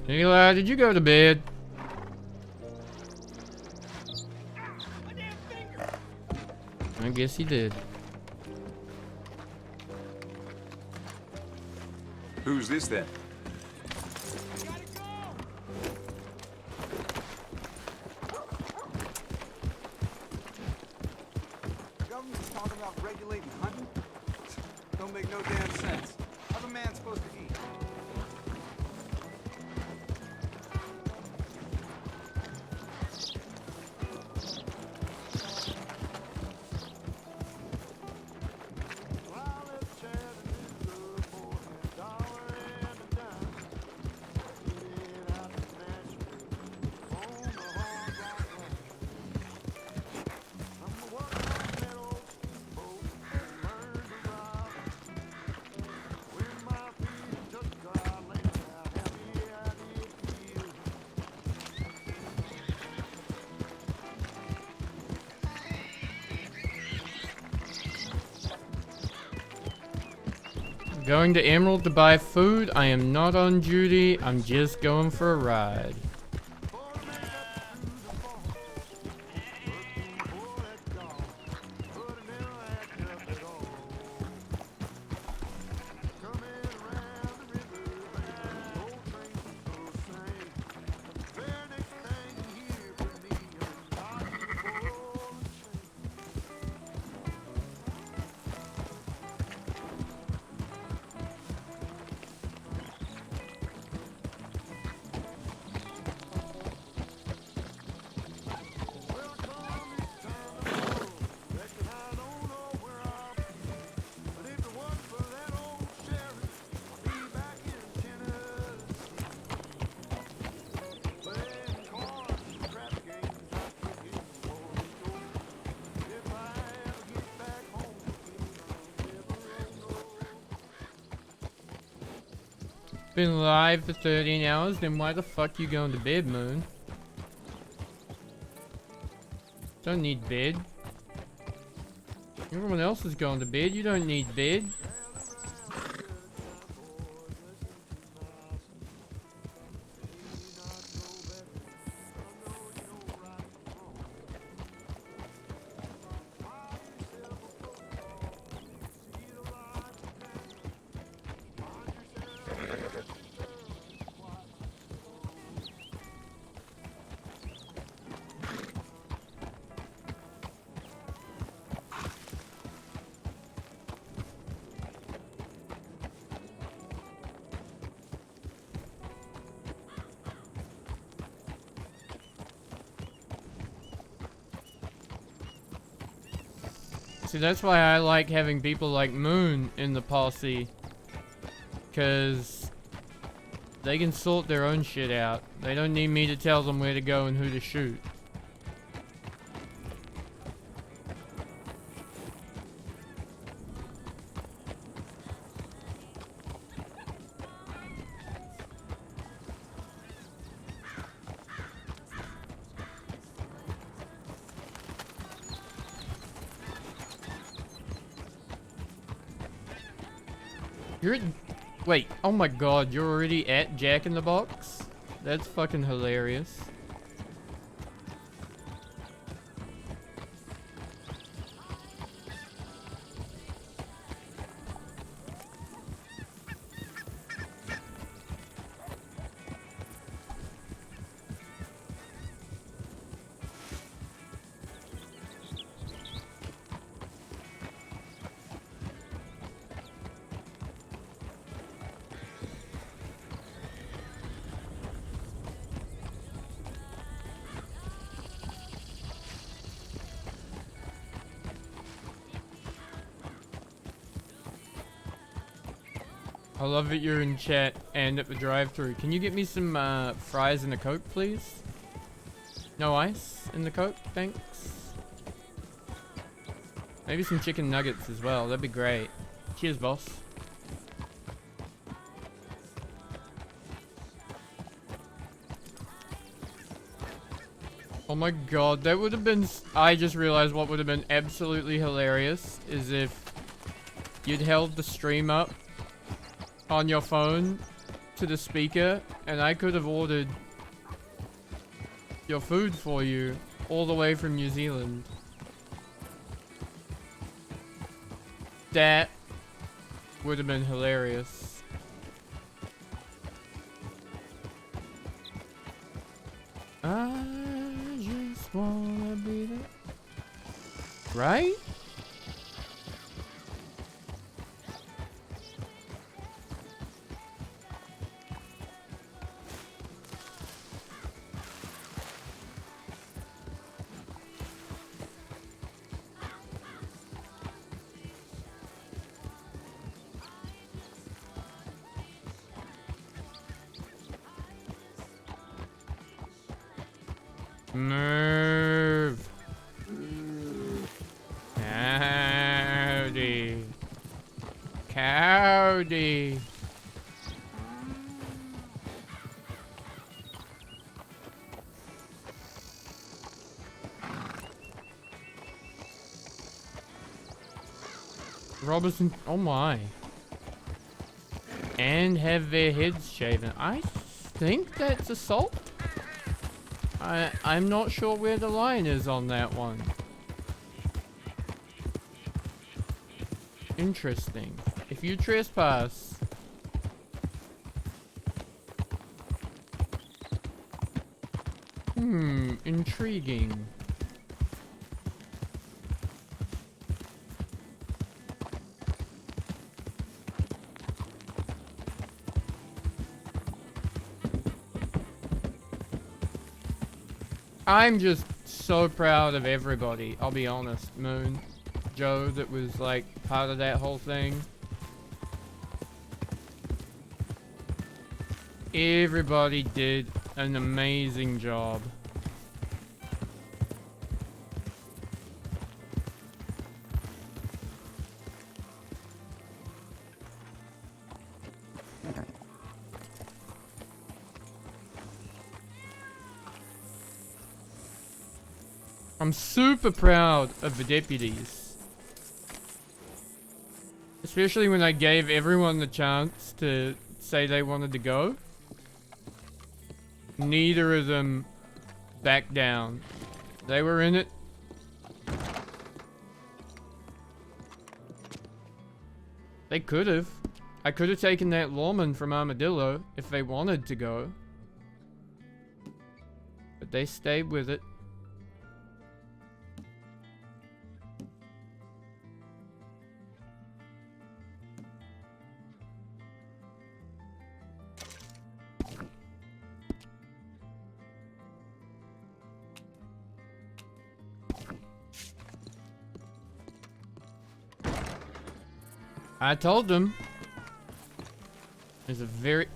Eli, did you go to bed? I guess he did. Who's this then? The government's talking about regulating hunting? Don't make no damn sense. How's a man supposed to eat? Going to Emerald to buy food. I am not on duty. I'm just going for a ride. Been live for 13 hours, then why the fuck you going to bed, Moon? Don't need bed. Everyone else is going to bed, you don't need bed. See, that's why I like having people like Moon in the posse. Because they can sort their own shit out. They don't need me to tell them where to go and who to shoot. You're... Wait, oh my god, you're already at Jack in the Box? That's fucking hilarious. I love that you're in chat and at the drive-thru. Can you get me some fries and a Coke, please? No ice in the Coke, thanks. Maybe some chicken nuggets as well. That'd be great. Cheers, boss. Oh my god, that would have been... I just realized what would have been absolutely hilarious is if you'd held the stream up on your phone to the speaker and I could have ordered your food for you all the way from New Zealand. That would have been hilarious. I just wanna be there. Right? Move. Howdy. Howdy. Robinson, oh my. And have their heads shaven. I think that's assault. I'm not sure where the line is on that one. Interesting. If you trespass... intriguing. I'm just so proud of everybody, I'll be honest. Moon, Joe, that was like part of that whole thing. Everybody did an amazing job. I'm super proud of the deputies. Especially when I gave everyone the chance to say they wanted to go. Neither of them backed down. They were in it. They could have. I could have taken that lawman from Armadillo if they wanted to go. But they stayed with it. I told them. There's a very...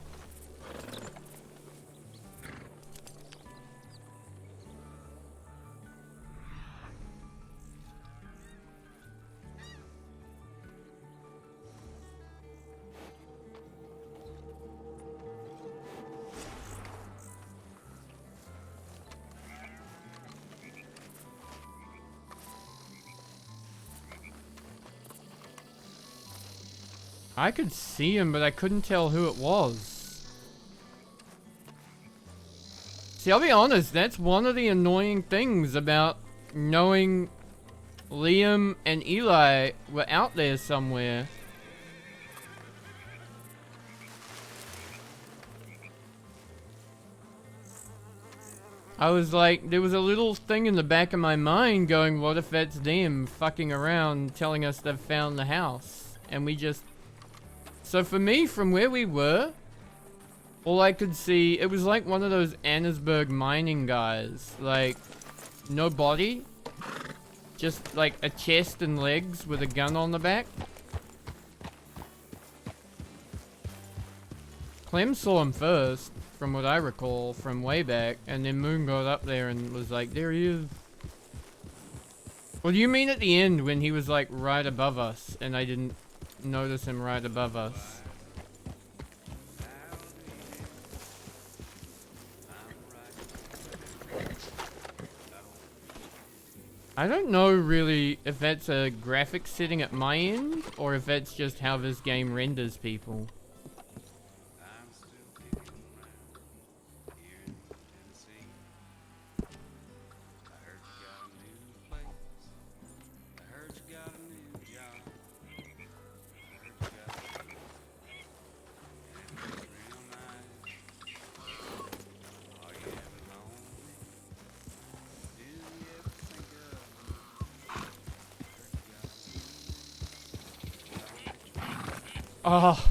I could see him, but I couldn't tell who it was. See, I'll be honest, that's one of the annoying things about knowing Liam and Eli were out there somewhere. I was like, there was a little thing in the back of my mind going, what if that's them fucking around telling us they've found the house? And we just... So for me, from where we were, all I could see, it was like one of those Annesburg mining guys. Like, no body, just like a chest and legs with a gun on the back. Clem saw him first, from what I recall, from way back, and then Moon got up there and was like, there he is. What do you mean at the end when he was like right above us and I didn't notice him right above us? I don't know really if that's a graphic setting at my end or if that's just how this game renders people. Oh,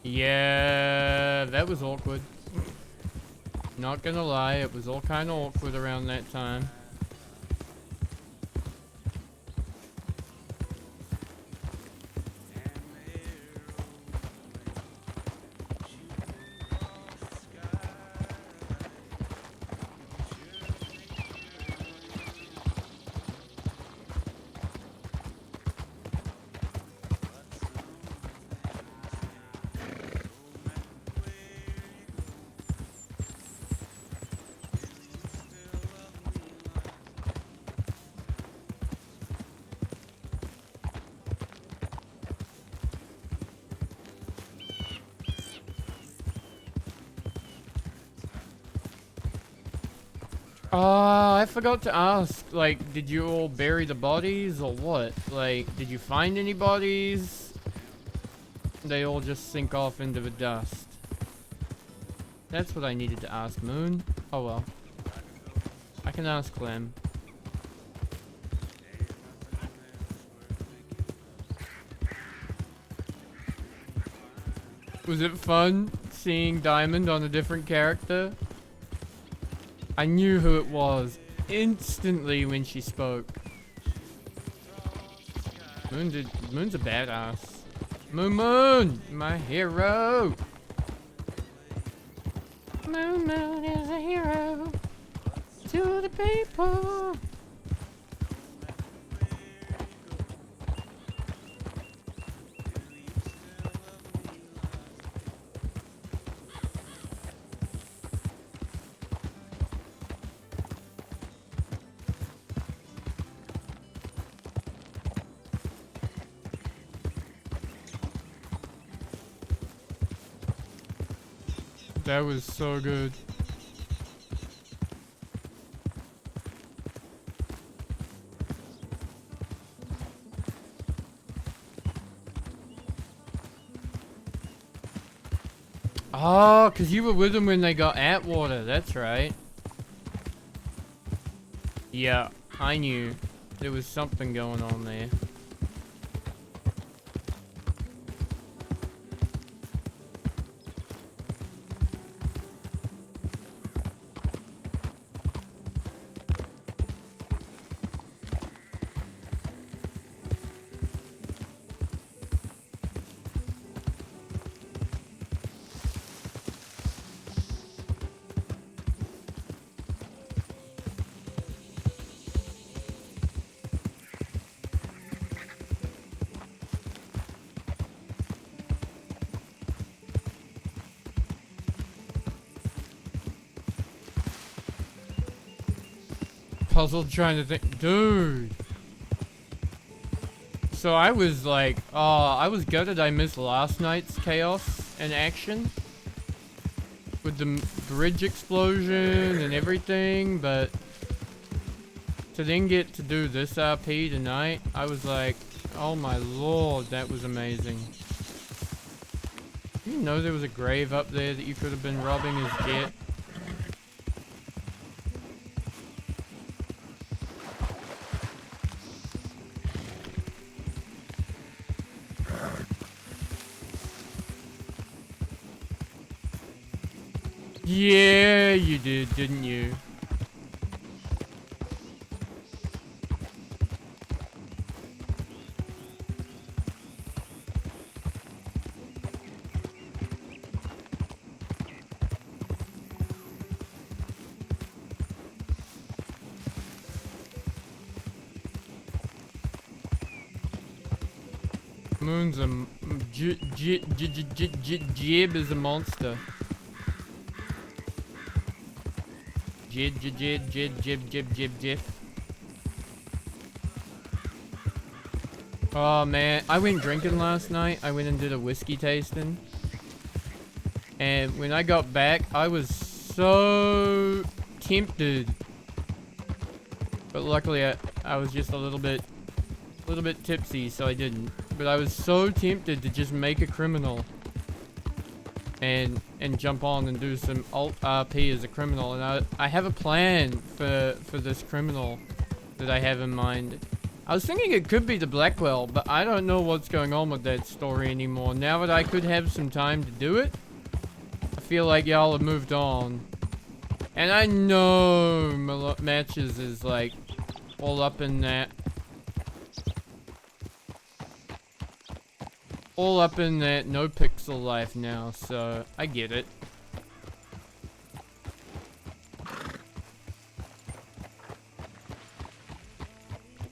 yeah, that was awkward. Not gonna lie, it was all kind of awkward around that time. I forgot to ask, like, did you all bury the bodies or what? Like, did you find any bodies? They all just sink off into the dust. That's what I needed to ask Moon. Oh well. I can ask Clem. Was it fun seeing Diamond on a different character? I knew who it was instantly when she spoke. Moon's a badass. Moon, my hero. Moon is a hero to the people. That was so good. Oh, because you were with them when they got Atwater. That's right. Yeah, I knew. There was something going on there. puzzled trying to think. Dude. So I was like, oh, I was gutted I missed last night's chaos and action. With the bridge explosion and everything, but to then get to do this RP tonight, I was like, oh my lord, that was amazing. You know there was a grave up there that you could have been robbing as jet? Yeah, you did, didn't you? Moon's a Jib is a monster. Jib. Oh man, I went drinking last night. I went and did a whiskey tasting. And when I got back, I was so tempted. But luckily I was just a little bit tipsy, so I didn't. But I was so tempted to just make a criminal. And jump on and do some alt RP as a criminal, and I have a plan for this criminal that I have in mind. I was thinking it could be the Blackwell, but I don't know what's going on with that story anymore. Now that I could have some time to do it, I feel like y'all have moved on. And I know Matches is like all up in that. All up in that no pixel life now, so I get it.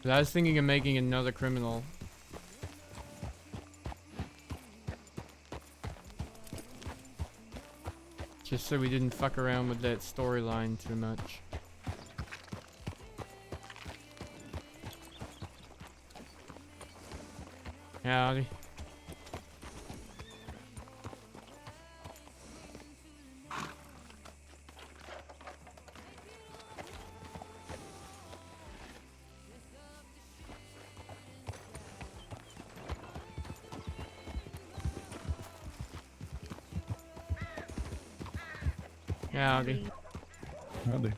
But I was thinking of making another criminal. Just so we didn't fuck around with that storyline too much. Howdy. Howdy. Howdy.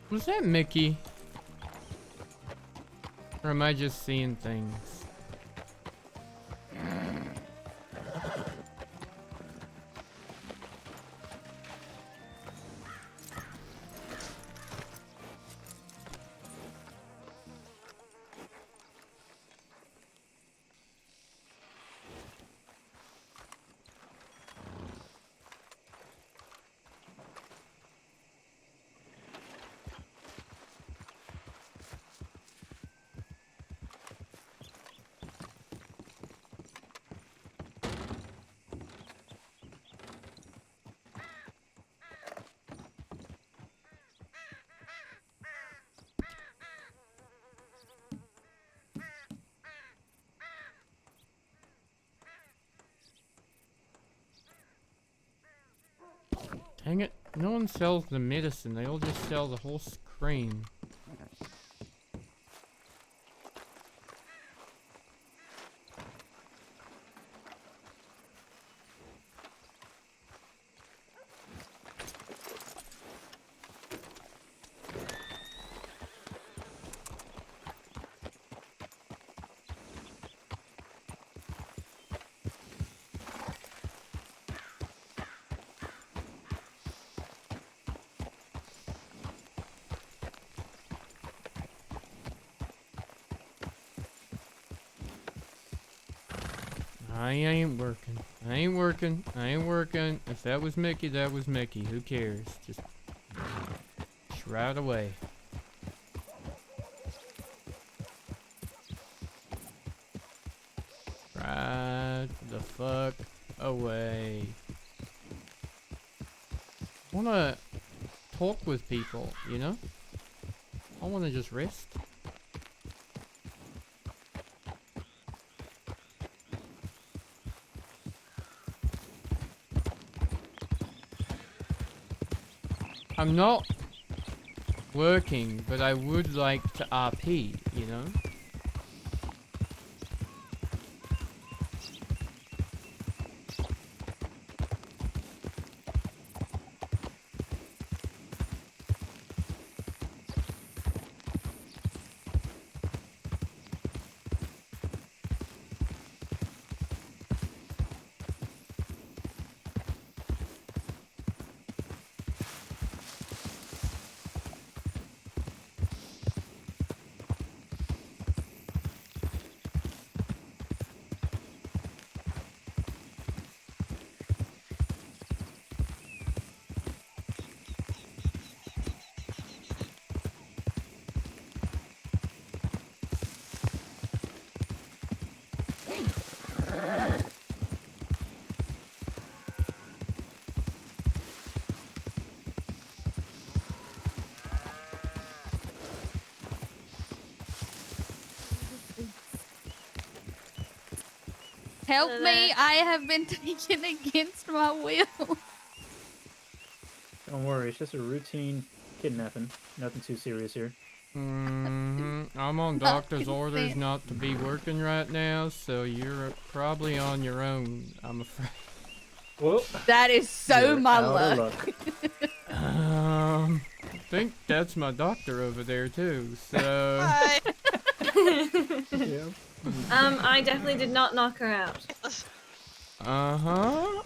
Was that Mickey? Or am I just seeing things? Dang it, no one sells the medicine, they all just sell the whole screen. I ain't working. I ain't working. I ain't working. If that was Mickey, that was Mickey. Who cares? Just right away. Right the fuck away. I wanna talk with people, you know? I wanna just rest. I'm not working, but I would like to RP, you know? Help me, I have been taken against my will. Don't worry, it's just a routine kidnapping. Nothing too serious here. I'm on doctor's orders not to be working right now, so you're probably on your own, I'm afraid. Well, that is so my luck. I think that's my doctor over there too, so... Hi. Yeah. I definitely did not knock her out. Uh-huh.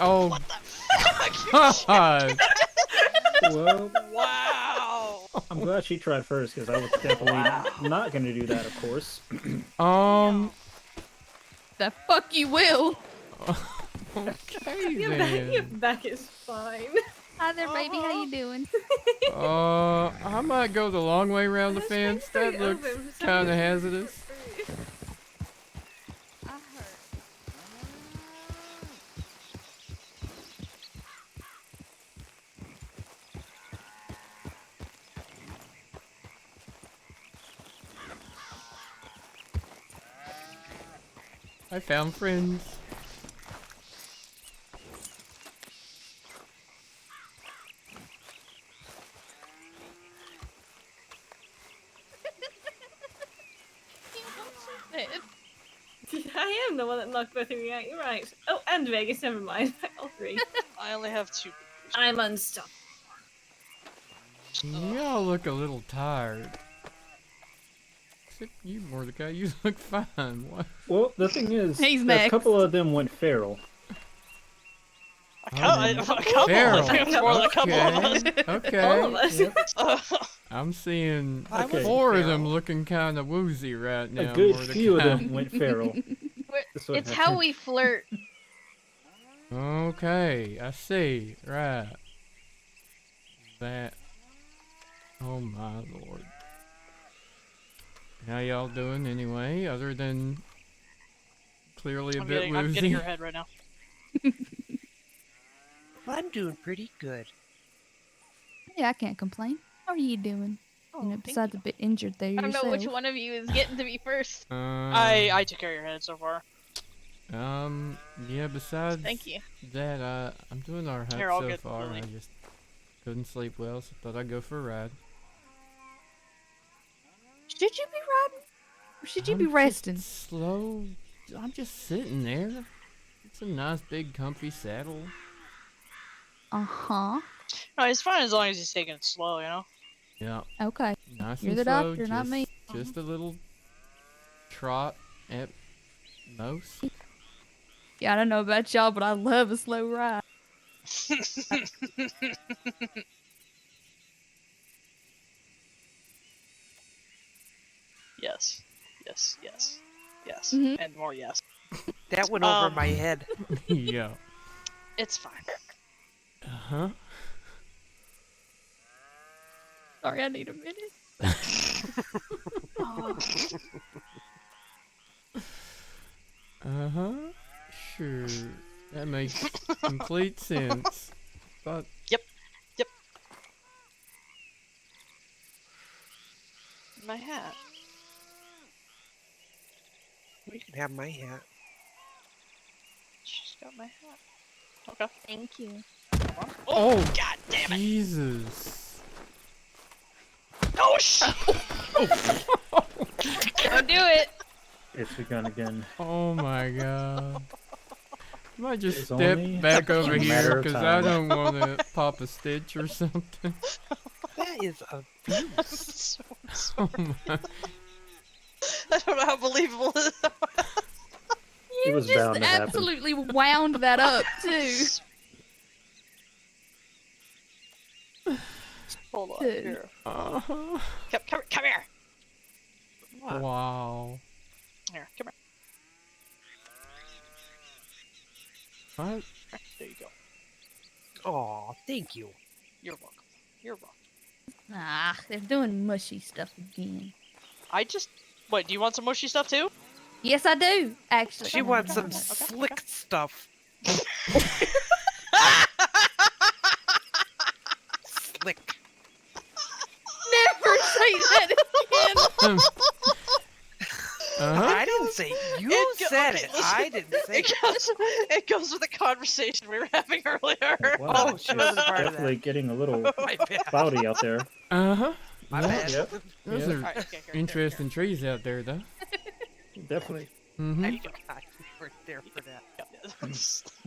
Oh, God. Well, Wow. I'm glad she tried first, because I was definitely not going to do that, of course. The fuck you will. Okay, Your back is fine. Hi there, baby. How you doing? I might go the long way around the fence. That looks kind of hazardous. I found friends. I am the one that knocked both of you out. You're right. Oh, and Vegas. Never mind. All three. I only have 2. I'm unstoppable. Y'all look a little tired. Except you, Mordecai, you look fine. What? Well, the thing is, He's a next. couple of them went feral. Feral. More than a couple of us. Okay. All of us. I'm seeing Okay. 4 of them looking kind of woozy right now. A good Mordecai. few of them went feral. That's what It's how happened. we flirt. Okay, I see. Right. That. Oh my lord. How y'all doing anyway? Other than clearly a bit woozy. I'm getting your head right now. I'm doing pretty good. Yeah, I can't complain. How are you doing? Besides a bit injured there I don't yourself. know which one of you is getting to me first. I took care of your head so far. Yeah, besides Thank you. that, I'm doing alright Here, I'll so get far. Lily. I just couldn't sleep well, so thought I'd go for a ride. Should you be riding? Or should you be I'm resting? just slow. I'm just sitting there. It's a nice big comfy saddle. Uh-huh. No, it's fine as long as he's taking it slow, you know? Yeah. Okay. Nice You're and the slow, doctor, not me. Just a little trot at most. Yeah, I don't know about y'all, but I love a slow ride. Yes. Yes, yes. Yes. Mhm. And more yes. That went over my head. Yeah. It's fine. Uh-huh. Sorry, I need a minute. Oh. Uh-huh. Sure. That makes complete sense. But Yep. My hat. You can have my hat. She's got my hat. Okay. Thank you. Oh, God damn it! Jesus. Oh shit! Don't do it. It's begun again. Oh my god. I might just It's step only back over a matter here of because I time. don't want to pop a stitch or something. That is abuse. Oh my. I don't know how believable it is. It You was just bound to happen. absolutely wound that up, too. Hold on. Dude. Here. Uh-huh. Come here. Wow. Here, come What? here. There you go. Aw, thank you. You're welcome. You're welcome. Ah, they're doing mushy stuff again. I just... Wait, do you want some mushy stuff too? Yes, I do, actually. She wants some slick stuff. Slick. Never say that again. Uh-huh. I didn't say you said it. I didn't say it. It goes with the conversation we were having earlier. Wow, Oh, she wasn't part of definitely that. getting a little My bad. cloudy out there. Uh-huh. My Yeah. bad. Yep. Those Yeah. are Alright, okay, here, interesting trees out there, though. Definitely. Mm-hmm. I forgot you weren't there for that.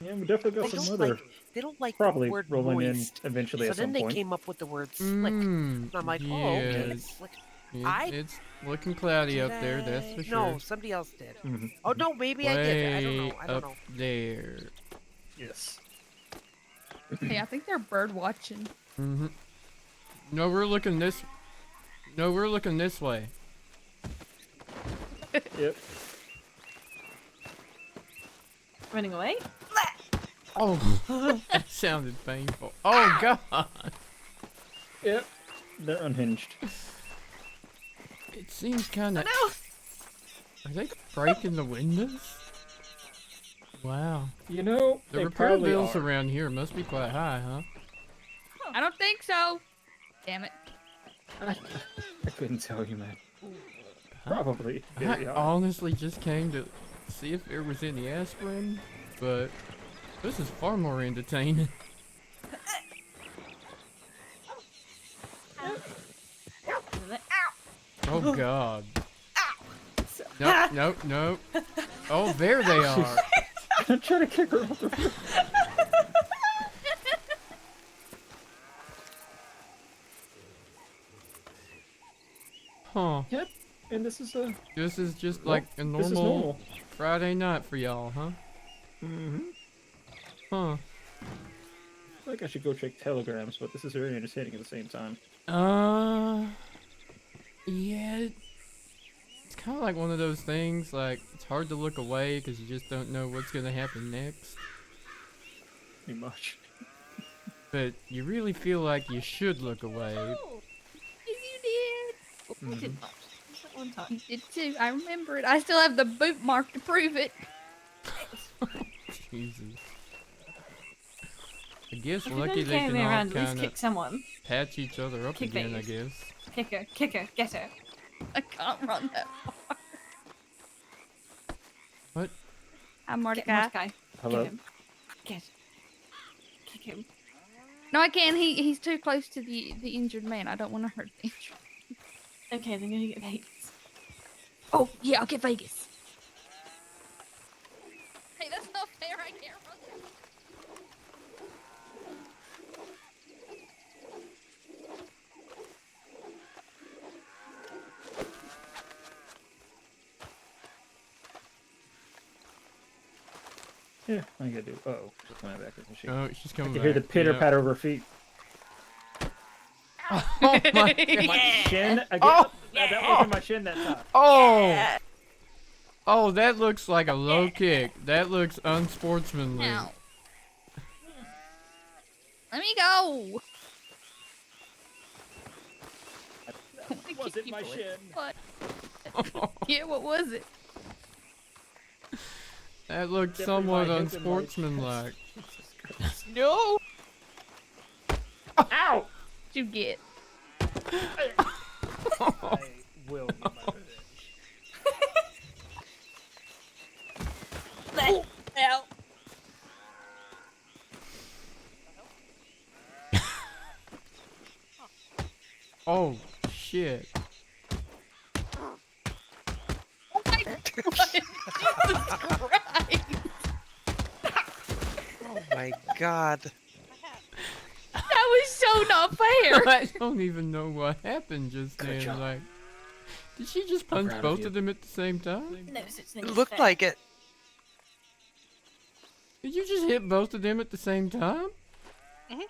Yeah, we definitely got They some don't other like. They don't like probably the word rolling moist. in eventually So at then some they point. came up with the word slick. And I'm like, oh, okay, yes. slick. It's looking cloudy Did up there, that's for I- sure. No, somebody else did. Mhm. Oh no, maybe I did. I don't know. Way I don't up know. there. Yes. Hey, I think they're bird watching. Mm-hmm. No, we're looking this. No, we're looking this way. Yep. Running away? Oh, that sounded painful. Oh God. Yep. They're unhinged. It seems kind of. No! Are they breaking the windows? Wow. You know, The they repair probably bills are. around here must be quite high, huh? I don't think so. Damn it. I couldn't tell you, man. Probably. I Very high. honestly just came to see if there was any aspirin, but this is far more entertaining. Oh God. Nope, nope, nope. Oh, there they are. I'm trying to kick her off the roof. Huh. Yep. And this is a. This is just Well, like a this is normal normal. Friday night for y'all, huh? Mm-hmm. Huh. I feel like I should go check telegrams, but this is very entertaining at the same time. Yeah. It's kind of like one of those things, like, it's hard to look away because you just don't know what's going to happen next. Pretty much. But you really feel like you should look away. Oh, yes, you did. I did Mhm. not. Just that one time. You did too. I remember it. I still have the boot mark to prove it. Jesus. I guess If you're lucky gonna they carry can me all around, at least kind kick of someone. patch each other up Kick again, I these. guess. Kick her, get her. I can't run that far. What? I'm Get Mordecai. Mordecai. Hello. Get him. Kick him. No, I can't. He's too close to the injured man. I don't want to hurt the injured. Okay, then you're gonna get Vegas. Oh yeah, I'll get Vegas. Hey, that's not fair. I can't run that. Yeah, I gotta do. Uh-oh. She's coming back with the machine. Oh, she's I coming can back. hear the pitter Yep. patter of her feet. Oh my My god. shin again. Oh! That wasn't my shin that time. Oh! Oh, that looks like a low kick. That looks unsportsmanly. Now, let me go. That wasn't my shin. What? Yeah, what was it? That looked Definitely somewhat my hip and my unsportsmanlike. Jesus Christ. No! Ow! What'd you get? I will get my revenge. Ow. Oh, shit. Oh my god. Jesus Christ. Oh my god. That was so not fair. I don't even know what happened just Good then. job. Like, did she just I'm punch proud of both you. of them at the same time? No such thing It as looked fair. like it. Did you just hit both of them at the same time? Mhm.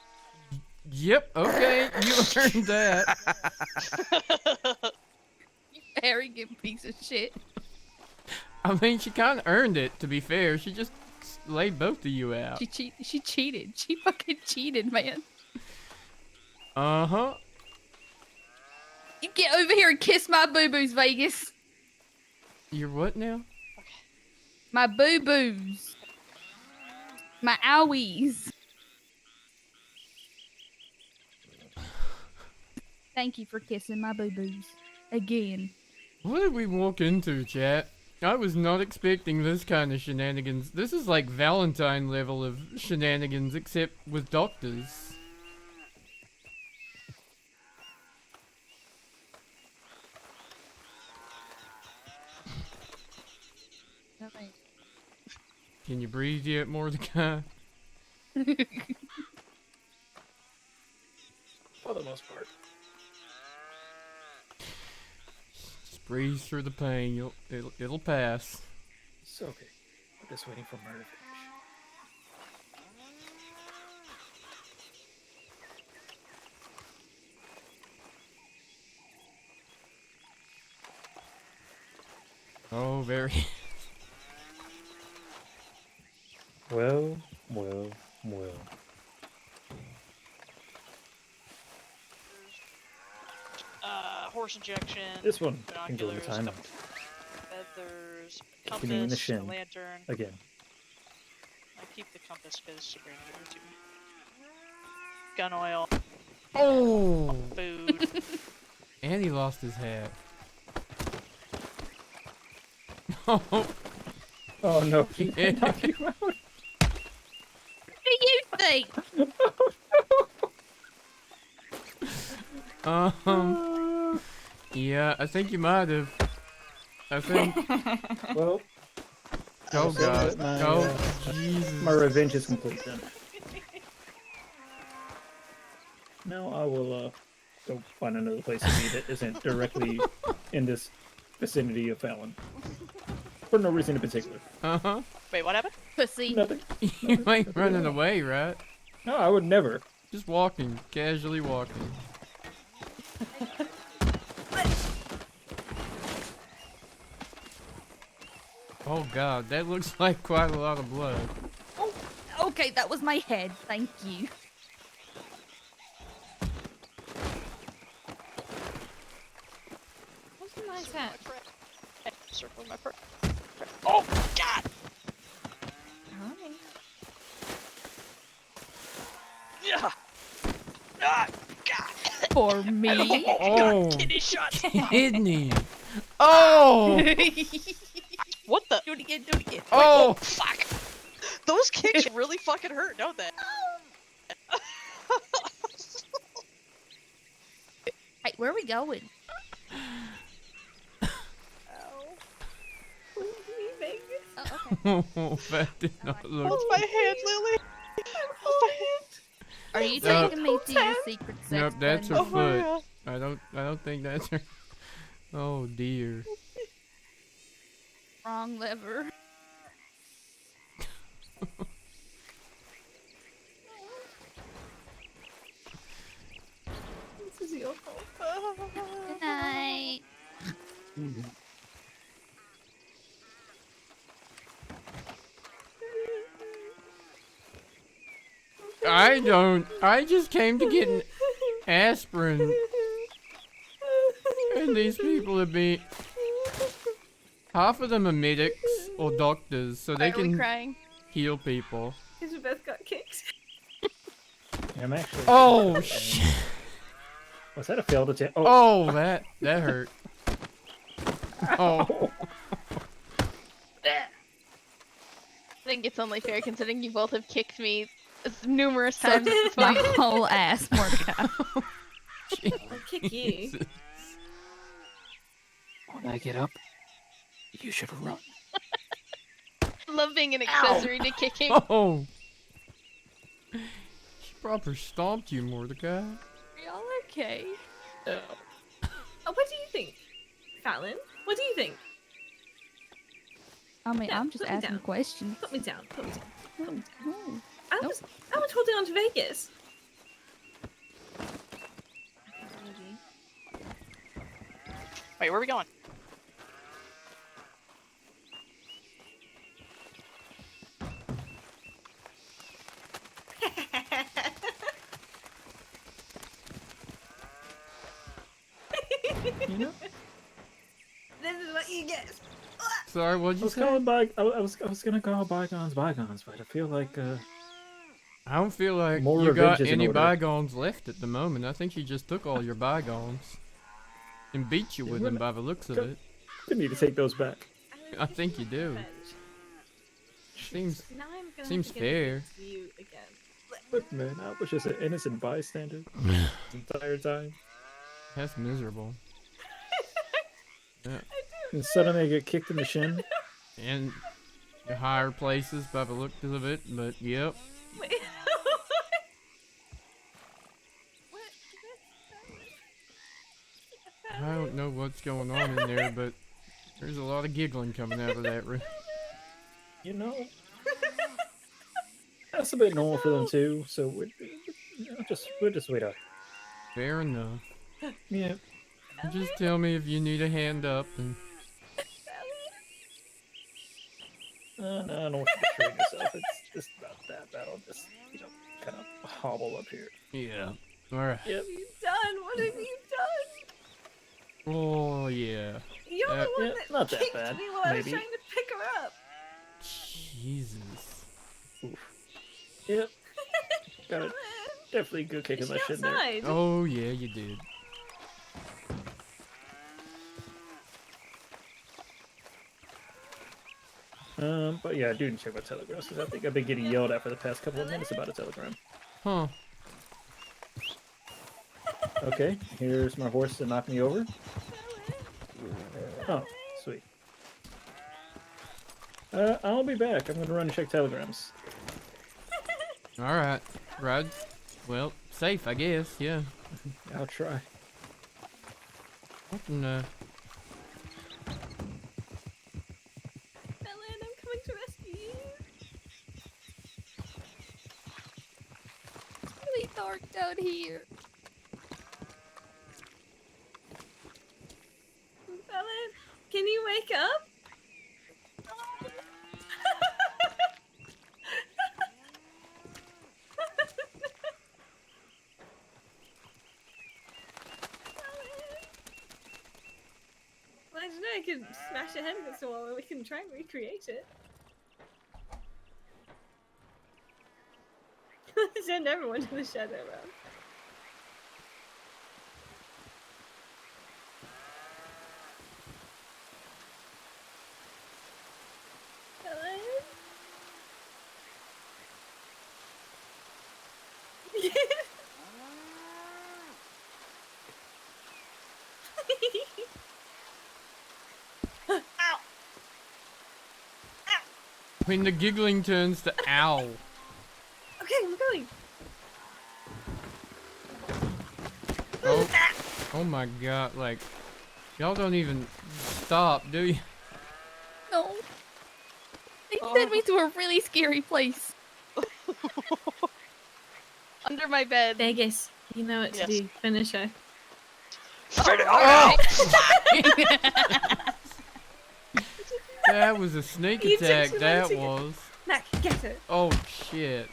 Yep, okay, you earned that. You arrogant piece of shit. I mean, she kind of earned it, to be fair. She just laid both of you out. She cheated. She fucking cheated, man. Uh-huh. You get over here and kiss my boo-boos, Vegas. You're what now? My boo-boos. My owies. Thank you for kissing my boo-boos. Again. What did we walk into, chat? I was not expecting this kind of shenanigans. This is like Valentine level of shenanigans, except with doctors. Can you breathe yet, Mordecai? For the most part. Just breathe through the pain. It'll pass. It's okay. I'm just waiting for my revenge. Oh, very. Well. Horse injection. This one can go in the binoculars, timeout. feathers, Give me the compass, a shin. lantern. Again. I keep the compass because Sabrina gave it to me. Gun oil, Oh! food. And he lost his hat. Oh, Oh no, he Yeah. knocked you out. What do you think? Yeah, I think you might have. I think. Well, Oh so god. my, Oh Jesus. my revenge is complete then. Now I will go find another place to be that isn't directly in this vicinity of Fallon. For no reason in particular. Uh-huh. Wait, what happened? Pussy. Nothing. You ain't running away, right? No, I would never. Just walking, casually walking. Oh god, that looks like quite a lot of blood. Oh, okay, that was my head. Thank you. What's a nice hat? Circling my friend. Oh god! Hi. Yeah. Ah, god. For me. Oh, Kidney shot. kidney. Oh. What the? Do it again, do it again. Oh. Fuck. Those kicks really fucking hurt, don't they? Hey, where are we going? Oh, okay. Oh, that did not look. Hold my hand, Lily. Hold my hand. Are you Nope. taking me to your secret sex? Nope, that's her dungeon? foot. God. I don't think that's her. Oh dear. Wrong lever. This is your fault. Good night. I just came to get an aspirin. And these people would be... Half of them are medics or doctors, so they Are we can crying? heal people. Because we both got kicked. Yeah, I'm actually. Oh, shit. Was that a failed attempt? Oh, that hurt. Oh. I think it's only fair considering you both have kicked me numerous times at this My point. whole ass, Mordecai. I'll kick you. When I get up, you should run. Love being an accessory to kicking. Oh. She proper stomped you, Mordecai. Are y'all okay? Oh, what do you think, Fallon? What do you think? I mean, Yeah, I'm just put me asking down. questions. Put me down. Put me down. Put me down. Oh. I was holding on to Vegas. Wait, where are we going? You know? This is what you get. Sorry, what'd I you was say? calling I was gonna call bygones bygones, but I feel like I don't feel like more you got revenge is in any order. bygones left at the moment. I think she just took all your bygones and beat you with them by the looks of it. I need to take those back. I think you do. Seems Now I'm gonna seems have to get fair. to you again. Look, man, I was just an innocent bystander the entire time. That's miserable. Yeah. And suddenly I get kicked in the shin. And the higher places by the looks of it, but yep. Wait. I don't know what's going on in there, but there's a lot of giggling coming out of that room. You know, that's a bit normal for them too. So we'll just wait out. Fair enough. Yeah. Just tell me if you need a hand up and No, I don't want you to strain yourself. It's just not that bad. I'll just, kind of hobble up here. yeah. Alright. Yep. What have you done? What have you done? Oh yeah. You're the one yeah, that not that kicked bad, me while I was maybe. trying to pick her up. Jesus. Yep. Got it. Definitely good kick in Is my she shin there. outside? Oh yeah, you did. But yeah, I do need to check my telegrams because I think I've been getting yelled at for the past couple of minutes about a telegram. Huh. Okay, here's my horse to knock me over. Oh, sweet. I'll be back. I'm gonna run and check telegrams. Alright. Ride. Well, safe, I guess, yeah. I'll try. What in the... Ellen, I'm coming to rescue you. It's really dark down here. Ellen, can you wake up? Well, I don't know, I could smash your head against the wall and we can try and recreate it. Send everyone to the shadow realm. Ellen? When the giggling turns to ow. Okay, I'm going. Oh. Oh my god, like... Y'all don't even stop, do you? No. They sent me to a really scary place. Under my bed. Vegas, you know what to do. Finish her. Oh! That was a sneak You took attack, too long that to get- was. Mac, get her. Oh shit.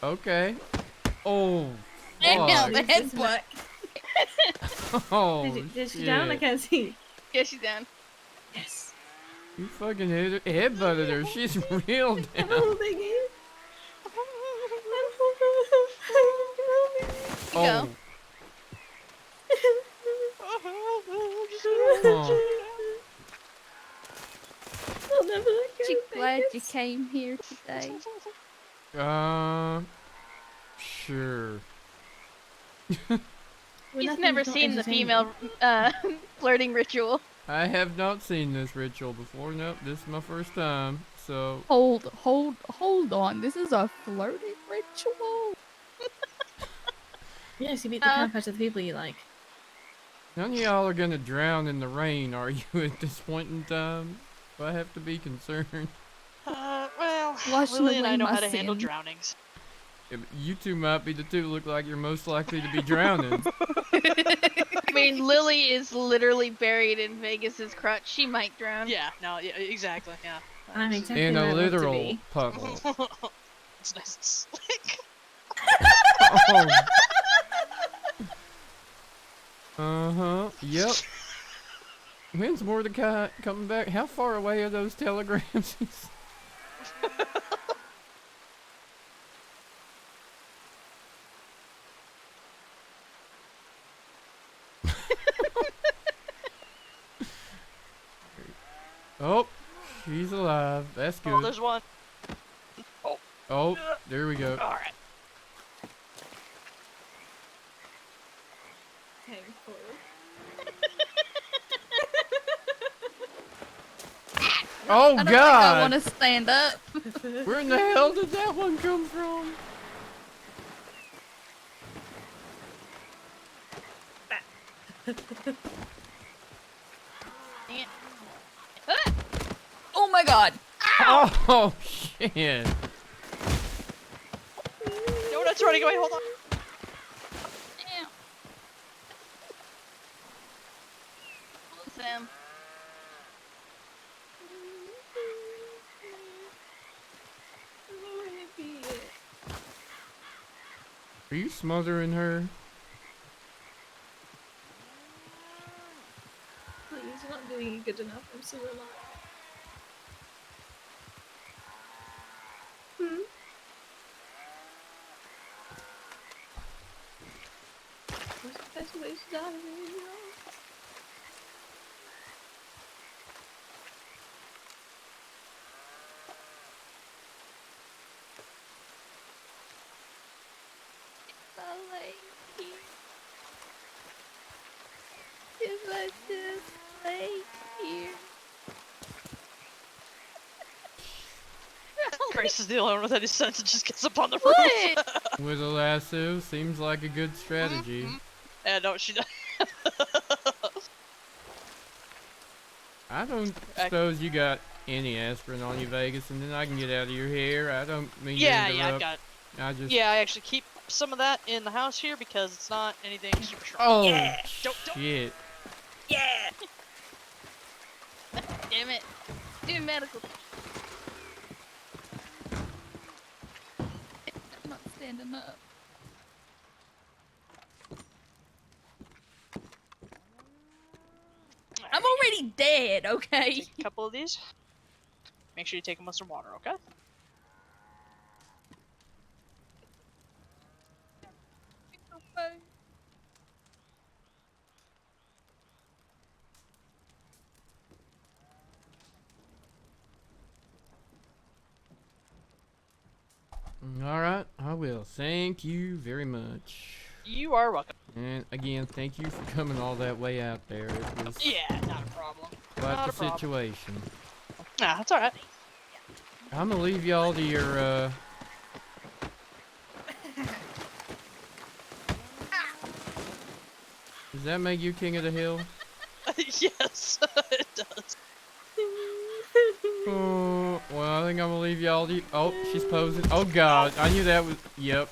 Okay. Oh. Yeah, the Fuck. head black. Oh Is she down? I shit. can't see. Yeah, she's down. Yes. You fucking headbutted her. She's real I'm down. holding it. Oh. I'll never let go. She glad you came here today. Sure. He's never seen the female flirting ritual. I have not seen this ritual before. Nope, this is my first time. So Hold on. This is a flirting ritual. Yes, you beat the crap out of the people you like. none of y'all are gonna drown in the rain, are you? At this point in time, do I have to be concerned? Well, Washing Lily and away I know my how to handle sin. drownings. Yeah, but you two might be the two who look like you're most likely to be drowning. I mean, Lily is literally buried in Vegas's crutch. She might drown. Yeah, no, yeah, exactly, yeah. I'm exactly In where I a want to literal be. puddle. It's nice and slick. Oh. Uh-huh. Yep. When's Mordecai coming back? How far away are those telegrams? Oh, she's alive. That's Oh, good. there's one. Oh. Oh, there we go. Alright. Okay, forward. Oh I don't God! think I want to stand up. Where in the hell did that one come from? Oh my God. Oh shit! No, that's running away. Hold on. Damn. Sam. Are you smothering her? Please, you're not doing it good enough. I'm still alive. Hmm? What's the best way to die? If I just lay here. Grace is the only one with any sense and just gets up on the What? roof. With a lasso, seems like a good strategy. Yeah, no, she does. I don't suppose you got any aspirin on you, Vegas, and then I can get out of your hair. I don't mean to Yeah, interrupt. I've got. I just. Yeah, I actually keep some of that in the house here because it's not anything super strong. Oh Yeah. shit! Yeah. Damn it. Do medical. I'm not standing up. I'm already dead, okay? Take a couple of these. Make sure you take them with some water, okay? All right, I will. Thank you very much. You are welcome. And again, thank you for coming all that way out there. It was Yeah, not a problem. quite Not the a problem. situation. Nah, that's alright. I'm gonna leave y'all to your Does that make you king of the hill? Yes, it does. Oh, well, I think I'm gonna leave y'all to. Oh, she's posing. Oh god, I knew that was. Yep.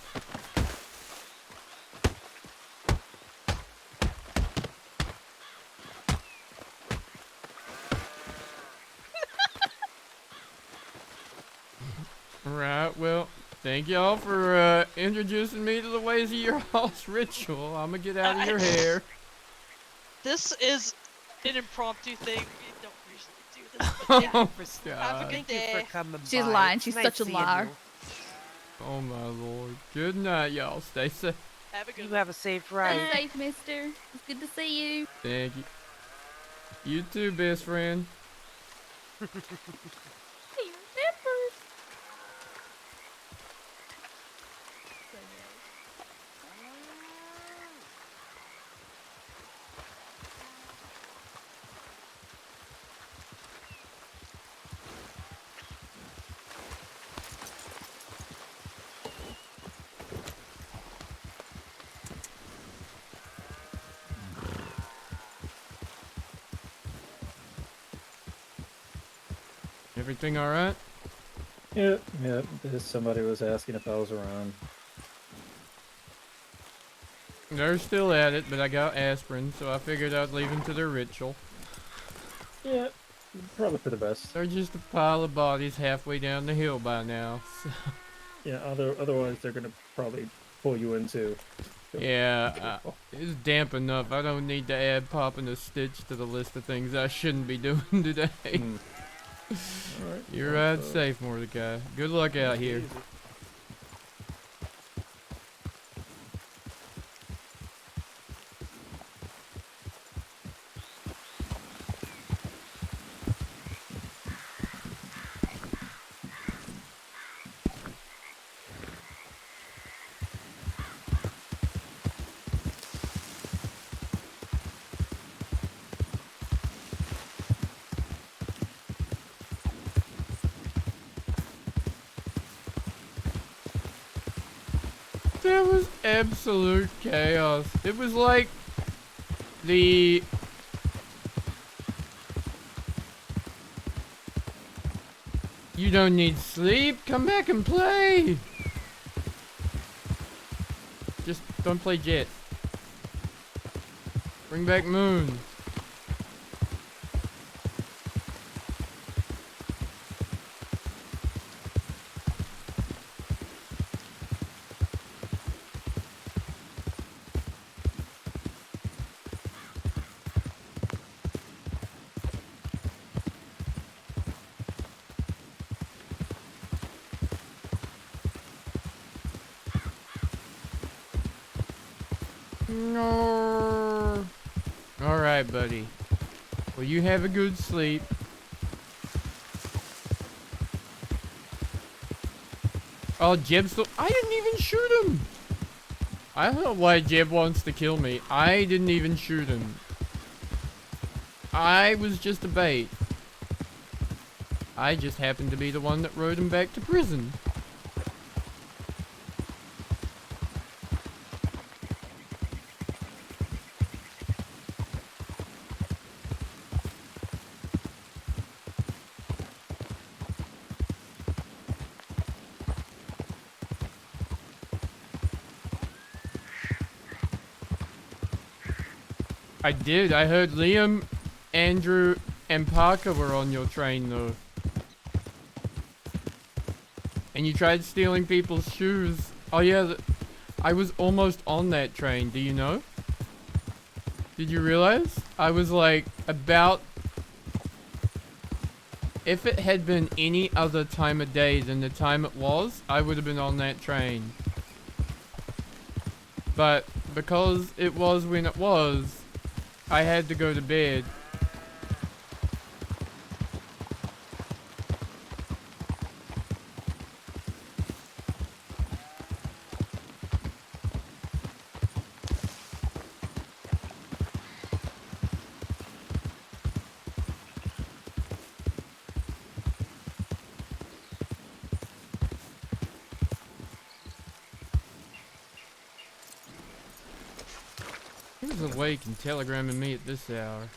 Right, well, thank y'all for introducing me to the ways of your all's ritual. I'm gonna get out of your hair. This is an impromptu thing. We don't usually do this. But yeah. Oh, Have a God. good day. She's lying. She's such a liar. Oh my lord. Good night, y'all. Stay safe. Have a good You have a safe ride. Stay safe, mister. It's good to see you. Thank you. You too, best friend. He remembers. Everything alright? Yeah, somebody was asking if I was around. They're still at it, but I got aspirin, so I figured I'd leave them to their ritual. Yeah, probably for the best. They're just a pile of bodies halfway down the hill by now. So. Yeah, otherwise they're gonna probably pull you into. Yeah, it's damp enough. I don't need to add popping a stitch to the list of things I shouldn't be doing today. Alright. You're right safe, Mordecai. Good luck out here. Easy. That was absolute chaos. It was like the... You don't need sleep? Come back and play! Just don't play Jet. Bring back Moon. No. Alright, buddy. Well, you have a good sleep. Oh, Jeb still... I didn't even shoot him! I don't know why Jeb wants to kill me. I didn't even shoot him. I was just a bait. I just happened to be the one that rode him back to prison. I did. I heard Liam, Andrew, and Parker were on your train though. And you tried stealing people's shoes. Oh yeah, I was almost on that train. Do you know? Did you realize? I was like about... If it had been any other time of day than the time it was, I would have been on that train. But because it was when it was, I had to go to bed. Who's awake and telegramming me at this hour?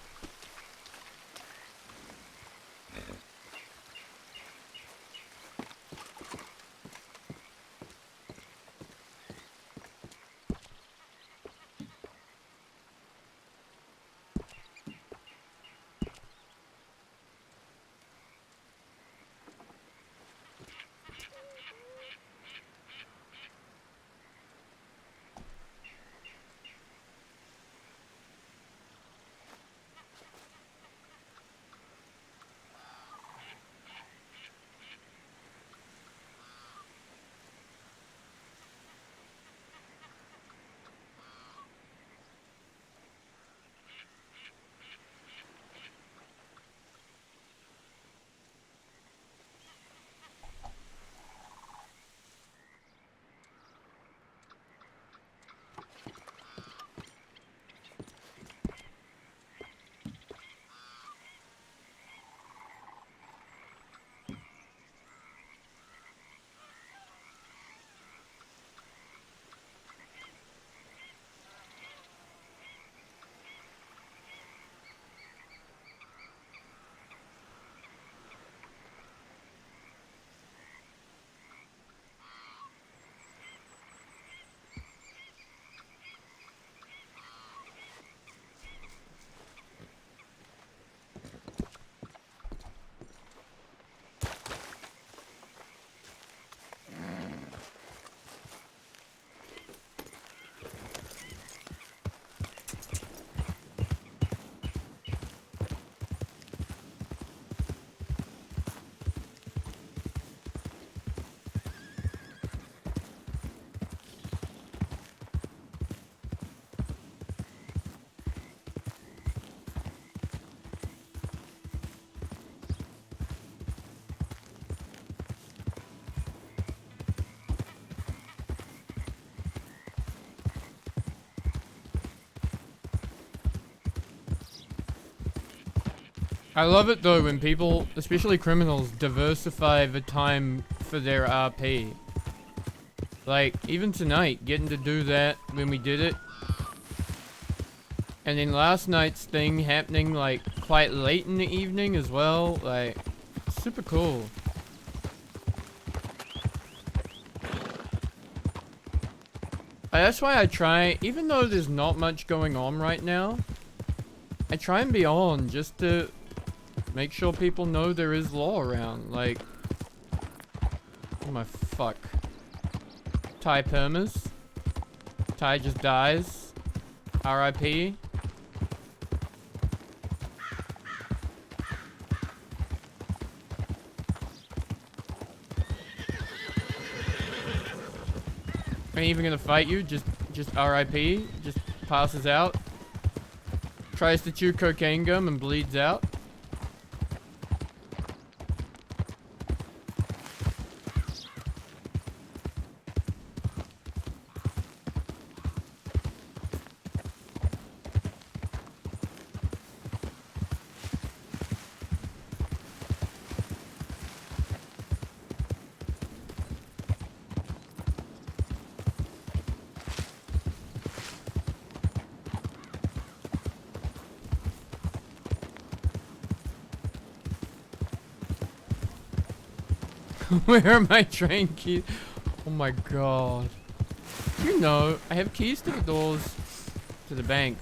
I love it though when people, especially criminals, diversify the time for their RP. Like, even tonight, getting to do that when we did it. And then last night's thing happening like quite late in the evening as well. Like, super cool. That's why I try, even though there's not much going on right now, I try and be on just to make sure people know there is law around. Like, oh my fuck. Ty permas. Ty just dies. RIP. Ain't even gonna fight you, just RIP, just passes out. Tries to chew cocaine gum and bleeds out. Where are my train keys? Oh my god. You know, I have keys to the doors to the bank.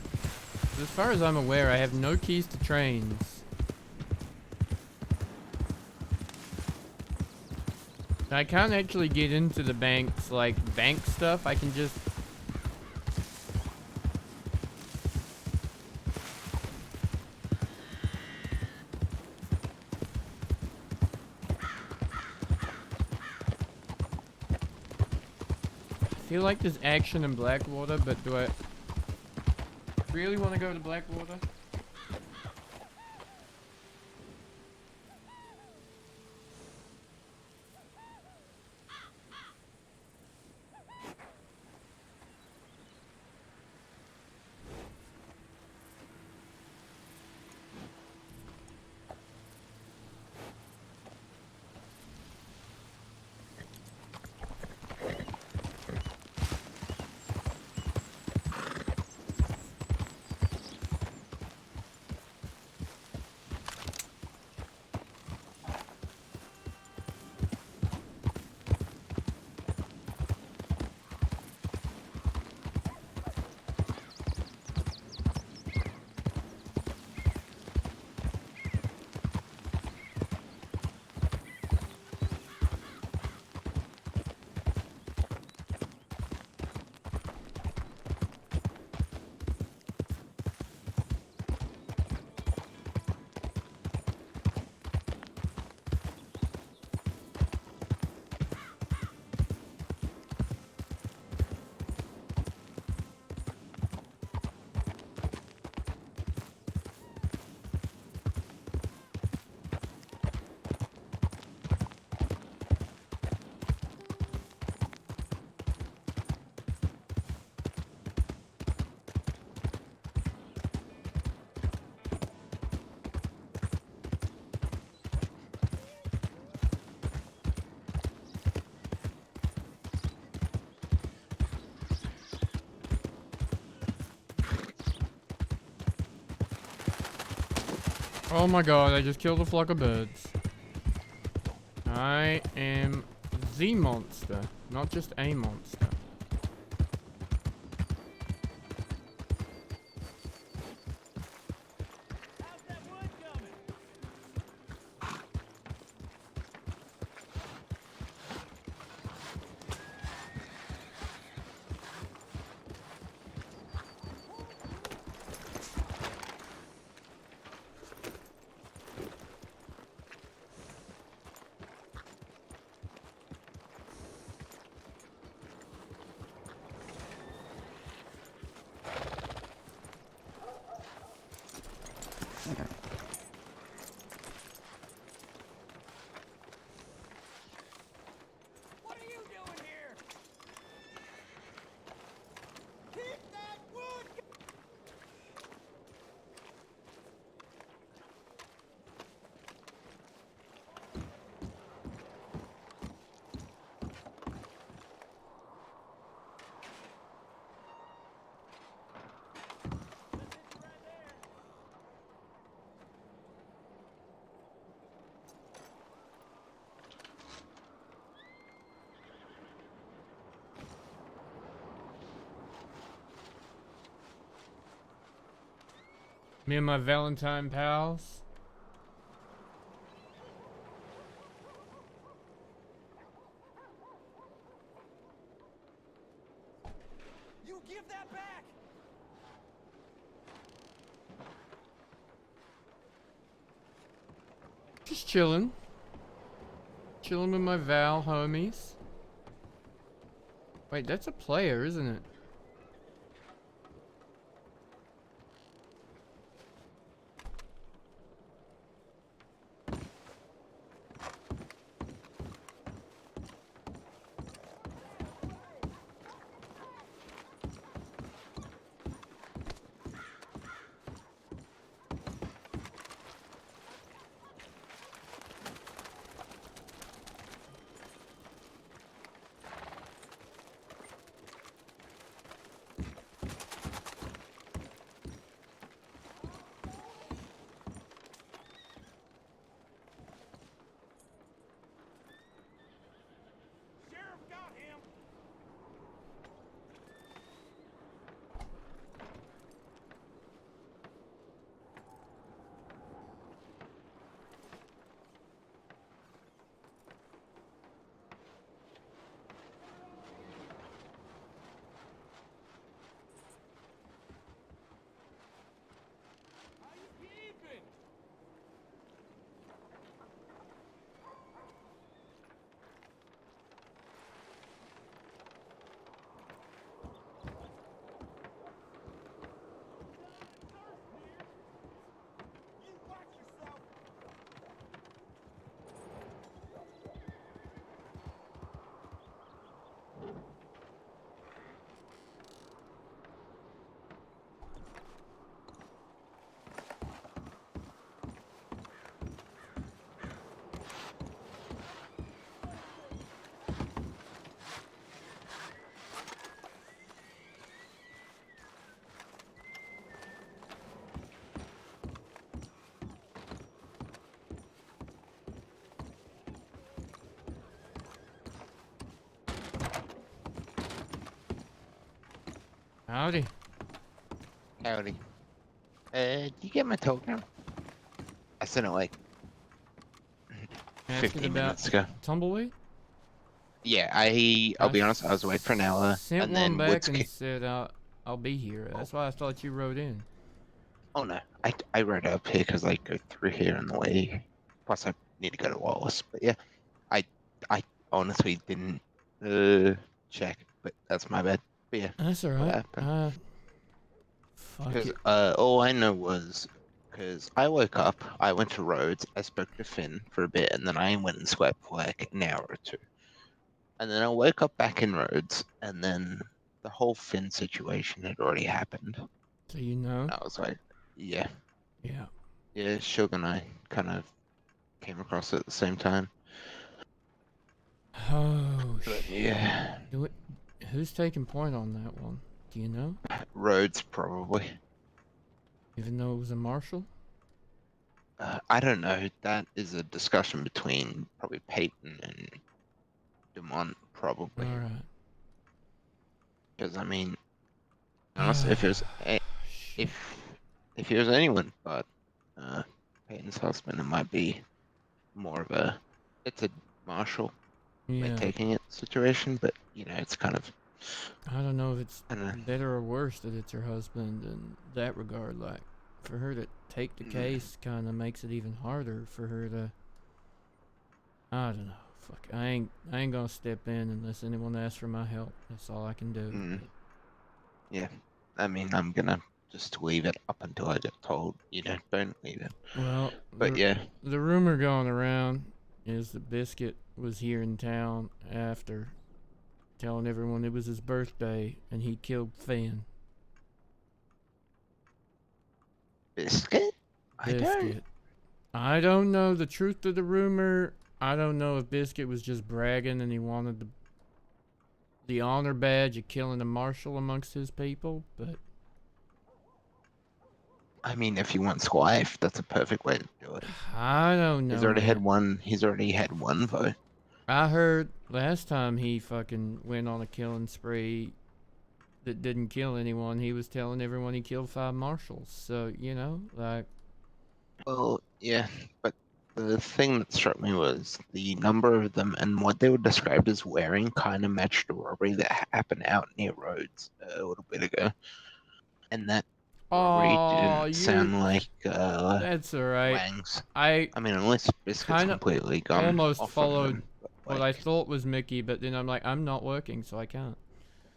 As far as I'm aware, I have no keys to trains. I can't actually get into the banks, like bank stuff. I can just... I feel like there's action in Blackwater, but do I really want to go to Blackwater? Oh my god, I just killed a flock of birds. I am the monster, not just a monster. Me and my Valentine pals. You give that back! Just chilling. Chilling with my Val homies. Wait, that's a player, isn't it? Howdy. Howdy. Did you get my token? I sent it like Asking 15 about minutes ago. Tumbleweed? Yeah, I'll be honest, I was away for an hour, Sent and one then back Woods and came. said I'll be here. That's why I thought you wrote in. Oh no, I rode up here because I go through here on the way. Plus, I need to go to Wallace. But yeah, I honestly didn't check, but that's my bad. But yeah, That's what alright. happened? Fuck Because it. all I know was because I woke up, I went to Rhodes, I spoke to Finn for a bit, and then I went and slept for like an hour or two. And then I woke up back in Rhodes, and then the whole Finn situation had already happened. So you know? And I was like, yeah. Yeah. Yeah, Shug and I kind of came across it at the same time. Oh, But yeah. Who's taking point on that one? Do you know? Rhodes, probably. Even though it was a Marshal? I don't know. That is a discussion between probably Peyton and Dumont, probably. Alright. Because I mean, honestly, if it was anyone but Peyton's husband, it might be more of it's a Marshal way Yeah. taking it situation. But you know, it's kind of. I don't know if it's better or worse that it's her husband in that regard. Like, for her to take the case kind of makes it even harder for her to. I don't know. Fuck. I ain't gonna step in unless anyone asks for my help. That's all I can do. Yeah, I mean, I'm gonna just leave it up until I get told. You know, don't leave it. Well, but yeah, the rumor going around is that Biscuit was here in town after telling everyone it was his birthday and he killed Finn. Biscuit? I don't know the truth of the rumor. I don't know if Biscuit was just bragging and he wanted the honor badge of killing a Marshal amongst his people, but I mean, if he wants wife, that's a perfect way to do it. I don't know. He's already had one. He's already had one vote. I heard last time he fucking went on a killing spree that didn't kill anyone, he was telling everyone he killed 5 Marshals. So, you know, like. Well, yeah, but the thing that struck me was the number of them and what they were described as wearing kind of matched a robbery that happened out near Rhodes a little bit ago. And that robbery didn't sound like that's alright. Wang's. I mean, unless Biscuit's completely gone almost off followed of them, what I thought was Mickey, but then I'm like, I'm not working, so I can't.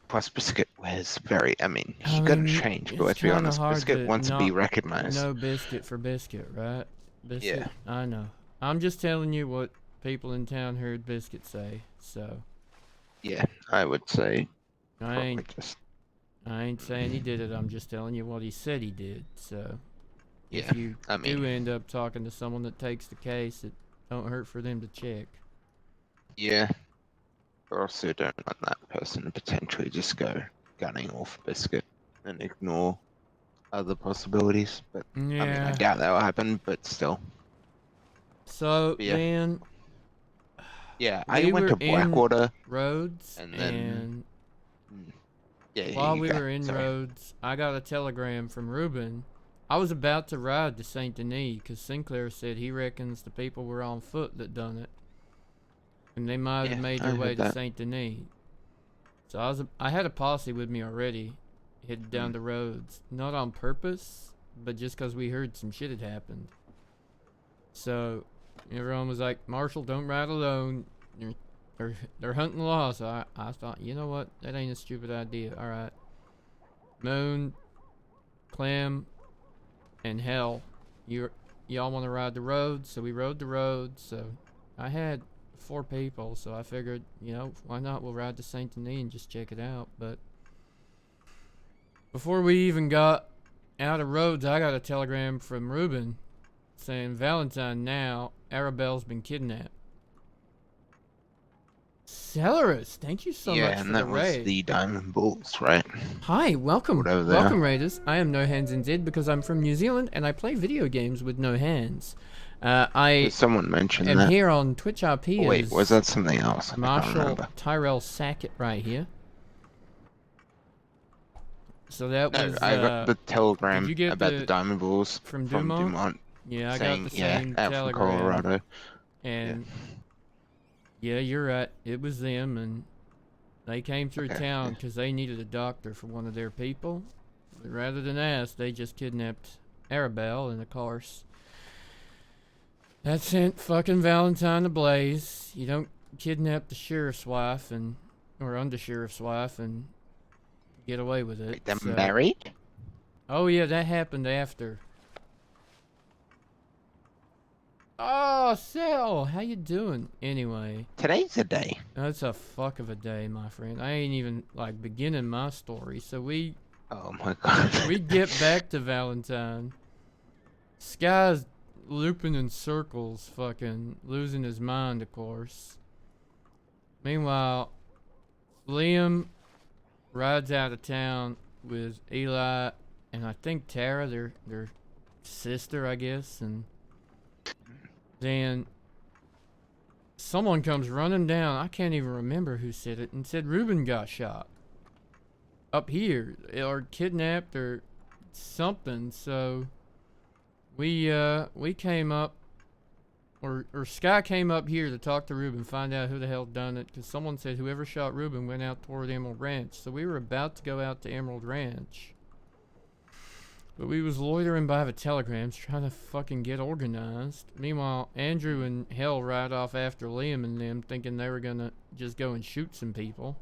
Plus, Biscuit wears very. I mean, he got to change, but let's be honest, Biscuit wants to be recognized. No Biscuit for Biscuit, right? Biscuit, Yeah. I know. I'm just telling you what people in town heard Biscuit say, so. Yeah, I would say. I ain't saying he did it, I'm just telling you what he said he did, so. Yeah, If you I mean, do end up talking to someone that takes the case, it don't hurt for them to check. Yeah. But also don't want that person to potentially just go gunning off Biscuit and ignore other possibilities. But I mean, I doubt that will happen, but still. So But yeah. then, yeah, I went to Blackwater. Rhodes, and then while we were in Rhodes, I got a telegram from Ruben. I was about to ride to Saint Denis because Sinclair said he reckons the people were on foot that done it, and they might have made their way to Saint Denis. So I had a posse with me already, headed down the Rhodes, not on purpose, but just because we heard some shit had happened. So everyone was like, Marshal, don't ride alone. They're hunting law. So I thought, you know what? That ain't a stupid idea. All right. Moon, Clem, and Hell, y'all want to ride the road? So we rode the road. So I had 4 people. So I figured, you know, why not? We'll ride to Saint Denis and just check it out. But before we even got out of Rhodes, I got a telegram from Ruben saying, Valentine now, Arabelle's been kidnapped. Celerus, thank you so much for the raid. Yeah, and that was the Diamond Bulls, right? Hi, welcome. Welcome, Raiders. I am No Hands Indeed because I'm from New Zealand and I play video games with no hands. Someone mentioned that. I'm here on Twitch RP. Oh, wait, was that something else? Marshal Tyrell Sackett right here. So that No, was. I got the Did telegram you get about the diamond balls from from Dumont? Dumont. Yeah, I got saying, the same out from telegram. Colorado. And yeah, you're right. It was them, and they came through town because they needed a doctor for one of their people. But rather than ask, they just kidnapped Arabelle, and of course, that sent fucking Valentine ablaze. You don't kidnap the sheriff's wife or under sheriff's wife and get away with it. Wait, they're so. married? Oh yeah, that happened after. Oh, Sal, how you doing? Anyway. Today's the day. That's a fuck of a day, my friend. I ain't even, like, beginning my story. So we... Oh my god. we get back to Valentine. Sky's looping in circles, fucking losing his mind, of course. Meanwhile, Liam rides out of town with Eli and I think Tara, their sister, I guess, and then someone comes running down. I can't even remember who said it, and said Ruben got shot up here or kidnapped or something. So we came up, or Sky came up here to talk to Ruben, find out who the hell done it, because someone said whoever shot Ruben went out toward Emerald Ranch. So we were about to go out to Emerald Ranch, but we was loitering by the telegrams trying to fucking get organized. Meanwhile, Andrew and Hell ride off after Liam and them, thinking they were gonna just go and shoot some people.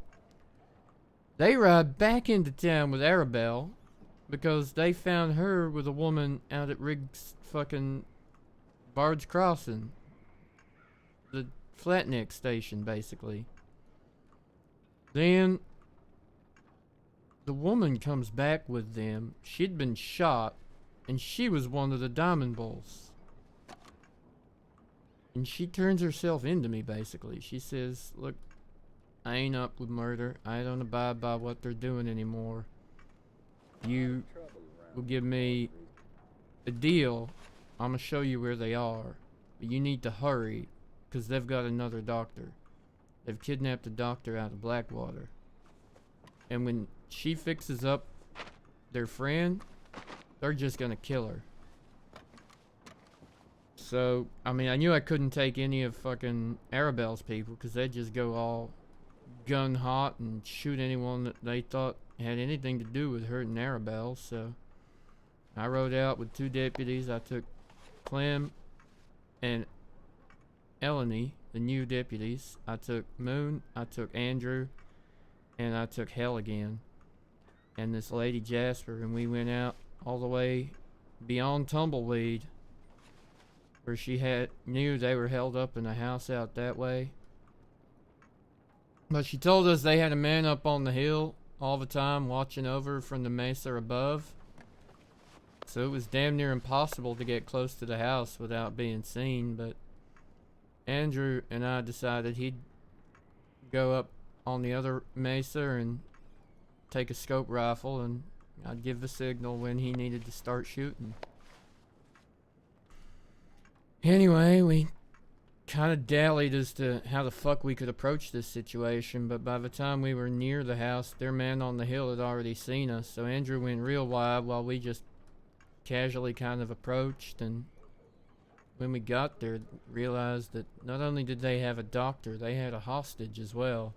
They ride back into town with Arabelle because they found her with a woman out at Riggs fucking Bard's Crossing. The Flatneck station, basically. Then the woman comes back with them. She'd been shot, and she was one of the Diamond Bulls. And she turns herself into me, basically. She says, look, I ain't up with murder. I don't abide by what they're doing anymore. You will give me a deal. I'm gonna show you where they are. But you need to hurry, because they've got another doctor. They've kidnapped a doctor out of Blackwater. And when she fixes up their friend, they're just gonna kill her. So, I mean, I knew I couldn't take any of fucking Arabelle's people, because they'd just go all gun hot and shoot anyone that they thought had anything to do with hurting Arabelle. So I rode out with 2 deputies. I took Clem and Eleni, the new deputies. I took Moon, I took Andrew, and I took Hell again, and this lady Jasper, and we went out all the way beyond Tumbleweed, where she knew they were held up in a house out that way. But she told us they had a man up on the hill all the time watching over from the mesa above. So it was damn near impossible to get close to the house without being seen. But Andrew and I decided he'd go up on the other mesa and take a scope rifle, and I'd give the signal when he needed to start shooting. Anyway, we kind of dallied as to how the fuck we could approach this situation, but by the time we were near the house, their man on the hill had already seen us. So Andrew went real wide while we just casually kind of approached, and when we got there, realized that not only did they have a doctor, they had a hostage as well.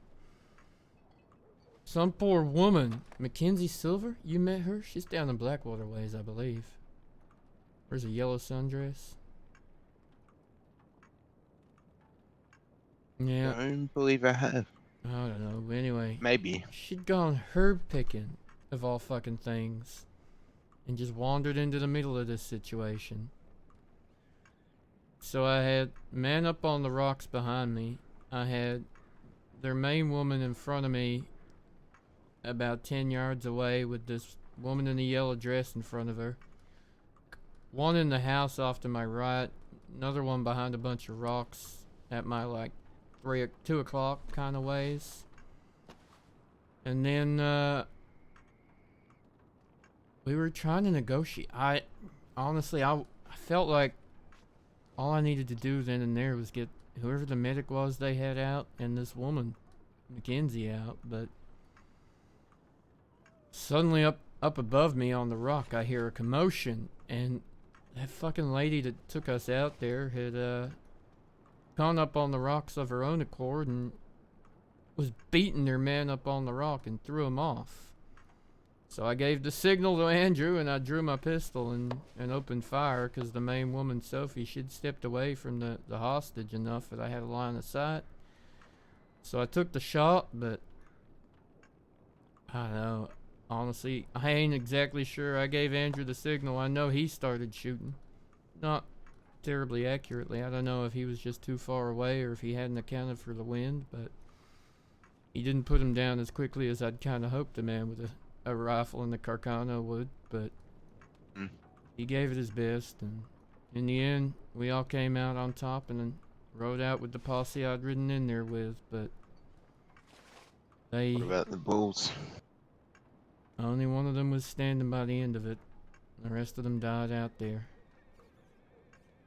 Some poor woman, Mackenzie Silver, you met her? She's down in Blackwater Ways, I believe. Where's a yellow sundress? Yeah. I don't believe I have. I don't know, but anyway. Maybe. She'd gone herb picking, of all fucking things, and just wandered into the middle of this situation. So I had man up on the rocks behind me. I had their main woman in front of me about 10 yards away with this woman in a yellow dress in front of her. One in the house off to my right, another one behind a bunch of rocks at my 2 o'clock kind of ways. And then we were trying to negotiate. Honestly, I felt like all I needed to do then and there was get whoever the medic was they had out and this woman, Mackenzie, out. But suddenly up up above me on the rock, I hear a commotion, and that fucking lady that took us out there had gone up on the rocks of her own accord and was beating their man up on the rock and threw him off. So I gave the signal to Andrew, and I drew my pistol and opened fire, because the main woman, Sophie, she'd stepped away from the hostage enough that I had a line of sight. So I took the shot, but I don't know. Honestly, I ain't exactly sure. I gave Andrew the signal. I know he started shooting. Not terribly accurately. I don't know if he was just too far away or if he hadn't accounted for the wind, but he didn't put him down as quickly as I'd kind of hoped a man with a rifle in the Carcano would, but he gave it his best, and in the end, we all came out on top and then rode out with the posse I'd ridden in there with, but they... What about the bulls? Only one of them was standing by the end of it. The rest of them died out there.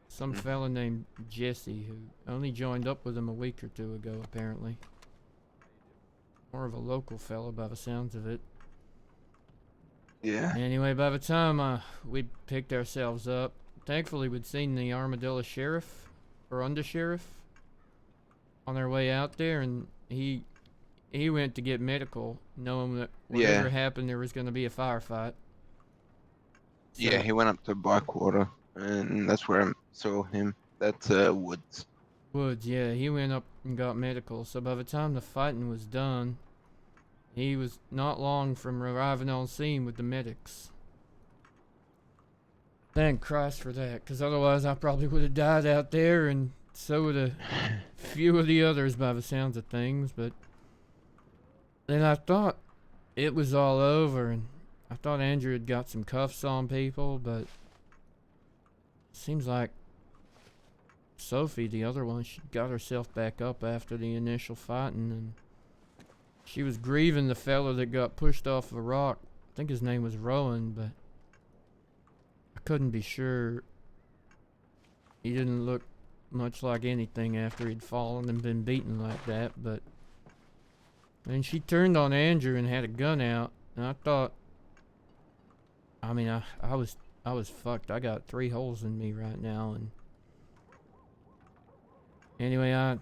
Some fella named Jesse, who only joined up with him a week or two ago, apparently. More of a local fella by the sounds of it. Yeah. Anyway, by the time we picked ourselves up, thankfully we'd seen the Armadillo sheriff, or undersheriff, on their way out there, and he went to get medical, knowing that whatever happened, there was going to be a firefight. So, yeah, he went up to Blackwater, and that's where I saw him. That's Woods. Woods, yeah, he went up and got medical. So by the time the fighting was done, he was not long from arriving on scene with the medics. Thank Christ for that, because otherwise I probably would have died out there, and so would a few of the others by the sounds of things. But then I thought it was all over, and I thought Andrew had got some cuffs on people, but seems like Sophie, the other one, she got herself back up after the initial fighting, and she was grieving the fella that got pushed off the rock. I think his name was Rowan, but I couldn't be sure. He didn't look much like anything after he'd fallen and been beaten like that, but then she turned on Andrew and had a gun out, and I thought, I mean, I was fucked. I got 3 holes in me right now, and anyway, I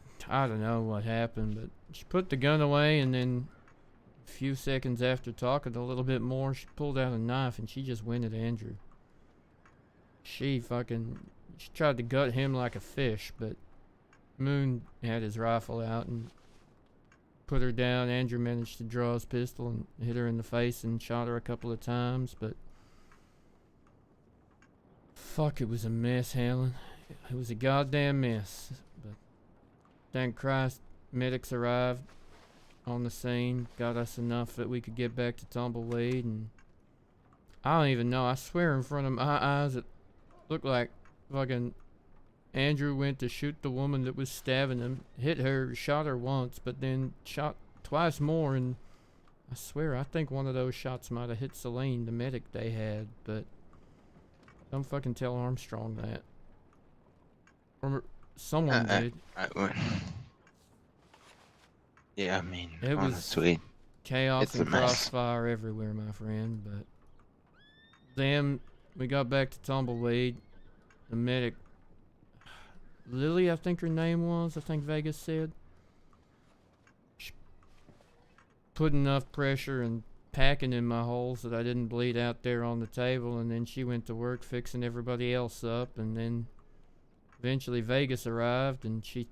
don't know what happened, but she put the gun away, and then a few seconds after talking a little bit more, she pulled out a knife and she just went at Andrew. She tried to gut him like a fish, but Moon had his rifle out and put her down. Andrew managed to draw his pistol and hit her in the face and shot her a couple of times, but fuck, it was a mess, Helen. It was a goddamn mess. But thank Christ, medics arrived on the scene, got us enough that we could get back to Tumbleweed, and I don't even know. I swear in front of my eyes it looked like fucking Andrew went to shoot the woman that was stabbing him, hit her, shot her once, but then shot twice more, and I swear I think one of those shots might have hit Celine, the medic they had, but don't fucking tell Armstrong that. Or someone did. Yeah, I mean, it honestly, was chaos it's and a mess. crossfire everywhere, my friend, but then we got back to Tumbleweed. The medic, Lily, I think her name was, I think Vegas said, she put enough pressure and packing in my holes that I didn't bleed out there on the table, and then she went to work fixing everybody else up, and then eventually Vegas arrived and she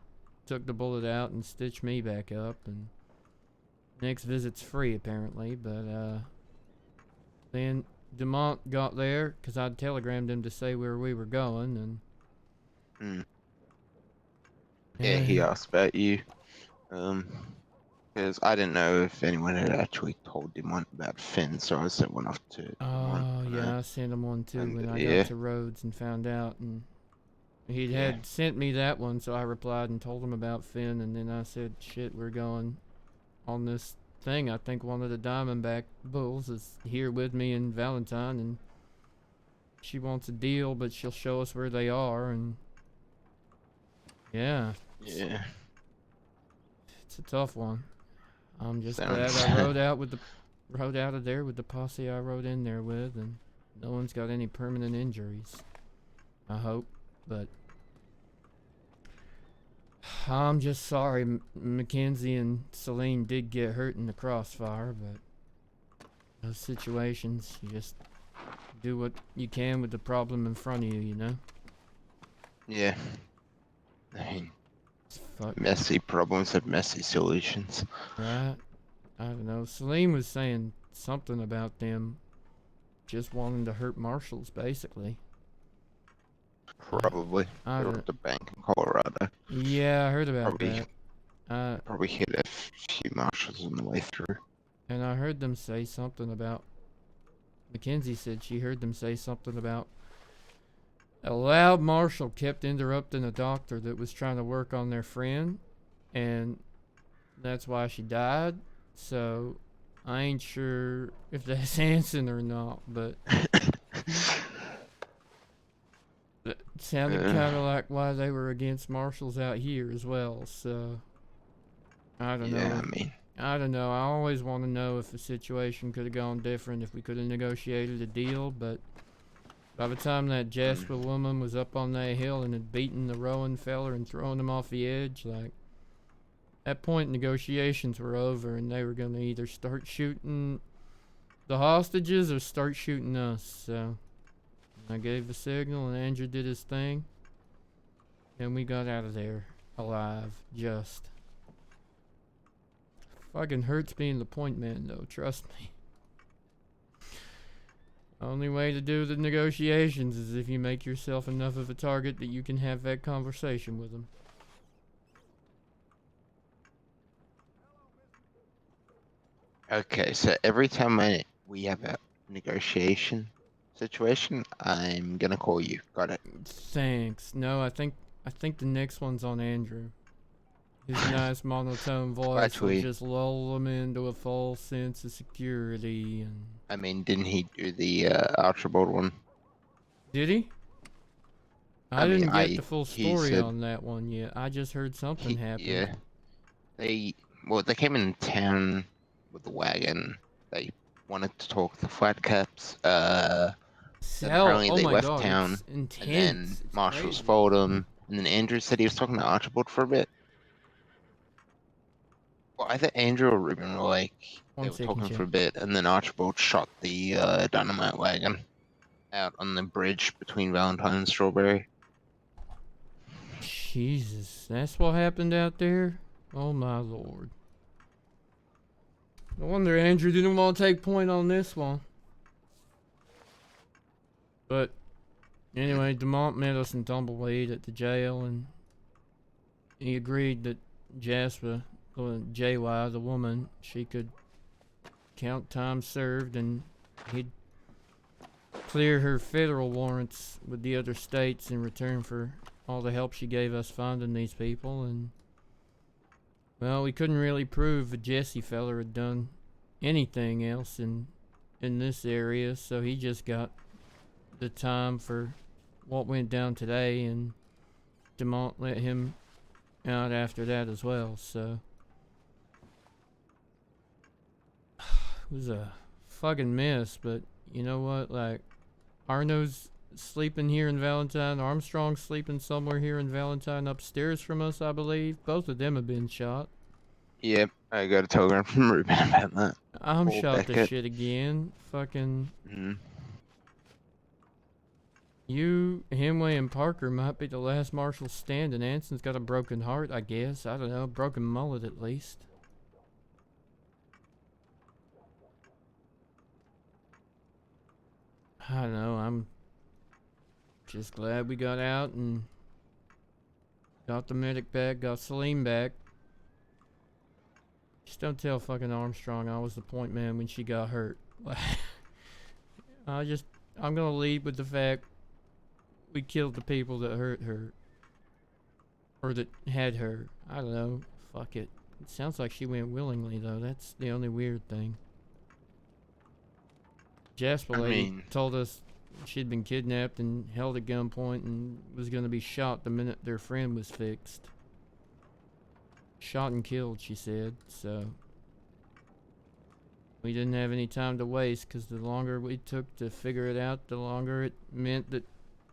took the bullet out and stitched me back up, and next visit's free apparently, but then DeMont got there because I'd telegrammed him to say where we were going, and yeah, he asked about you, because I didn't know if anyone had actually told DeMont about Finn, so I sent one off to DeMont. Yeah, I sent him one too when I yeah. got to Rhodes and found out, and he had sent me that one, so I replied and told him about Finn, and then I said, shit, we're going on this thing. I think one of the Diamondback Bulls is here with me in Valentine, and she wants a deal, but she'll show us where they are, and yeah. It's a tough one. I'm just glad I rode out with the rode out of there with the posse I rode in there with, and no one's got any permanent injuries. I hope, but I'm just sorry Mackenzie and Celine did get hurt in the crossfire, but those situations, you just do what you can with the problem in front of you, you know? Yeah. I mean, Fuck. messy problems have messy solutions. Right? I don't know. Celine was saying something about them just wanting to hurt Marshals, basically. Probably. I They're don't. at the bank in Colorado. Yeah, I heard about Probably, that. probably hit a few marshals on the way through. And I heard them say something about. Mackenzie said she heard them say something about a loud marshal kept interrupting a doctor that was trying to work on their friend, and that's why she died. So I ain't sure if that's Hanson or not, but it sounded kind of like why they were against marshals out here as well. So I don't know. I don't know. I always want to know if the situation could have gone different, if we could have negotiated a deal, but by the time that Jasper woman was up on that hill and had beaten the Rowan feller and thrown him off the edge, like, at that point negotiations were over and they were going to either start shooting the hostages or start shooting us. So I gave the signal and Andrew did his thing and we got out of there alive. Just fucking hurts being the point man though, trust me. Only way to do the negotiations is if you make yourself enough of a target that you can have that conversation with them. Okay, so every time we have a negotiation situation, I'm gonna call you. Got it. Thanks. No, I think the next one's on Andrew. His nice monotone voice will just lull them into a false sense of security. And I mean, didn't he do the Archibald one? did he? I mean, didn't get the full he story said on that one yet. I just heard something happened. Yeah. They came in town with the wagon. They wanted to talk to the flat caps. Then apparently they left town. It's intense. And then It's Marshals crazy. followed them. And then Andrew said he was talking to Archibald for a bit. Well, either Andrew or Ruben were like, they were talking for a bit, and then Archibald shot the dynamite wagon out on the bridge between Valentine and Strawberry. Jesus, that's what happened out there? Oh my lord. No wonder Andrew didn't want to take point on this one. But anyway, DeMont met us in Tumbleweed at the jail, and he agreed that Jasper, JY, the woman, she could count time served, and he'd clear her federal warrants with the other states in return for all the help she gave us finding these people. And well, we couldn't really prove the Jesse feller had done anything else in this area, so he just got the time for what went down today, and DeMont let him out after that as well. So it was a fucking mess, but you know what, like, Arno's sleeping here in Valentine, Armstrong's sleeping somewhere here in Valentine upstairs from us, I believe. Both of them have been shot. Yep, I got a telegram from Ruben about that. I'm shot to shit again. Fucking you, Hemway, and Parker might be the last marshals standing. Anson's got a broken heart, I guess. I don't know, broken mullet at least. I don't know, I'm just glad we got out and got the medic back, got Celine back. Just don't tell fucking Armstrong I was the point man when she got hurt. I'm gonna lead with the fact we killed the people that hurt her. Or that had her. I don't know. Fuck it. It sounds like she went willingly though. That's the only weird thing. Jasper lady told us she'd been kidnapped and held at gunpoint and was gonna be shot the minute their friend was fixed. Shot and killed, she said, so We didn't have any time to waste because the longer we took to figure it out, the longer it meant that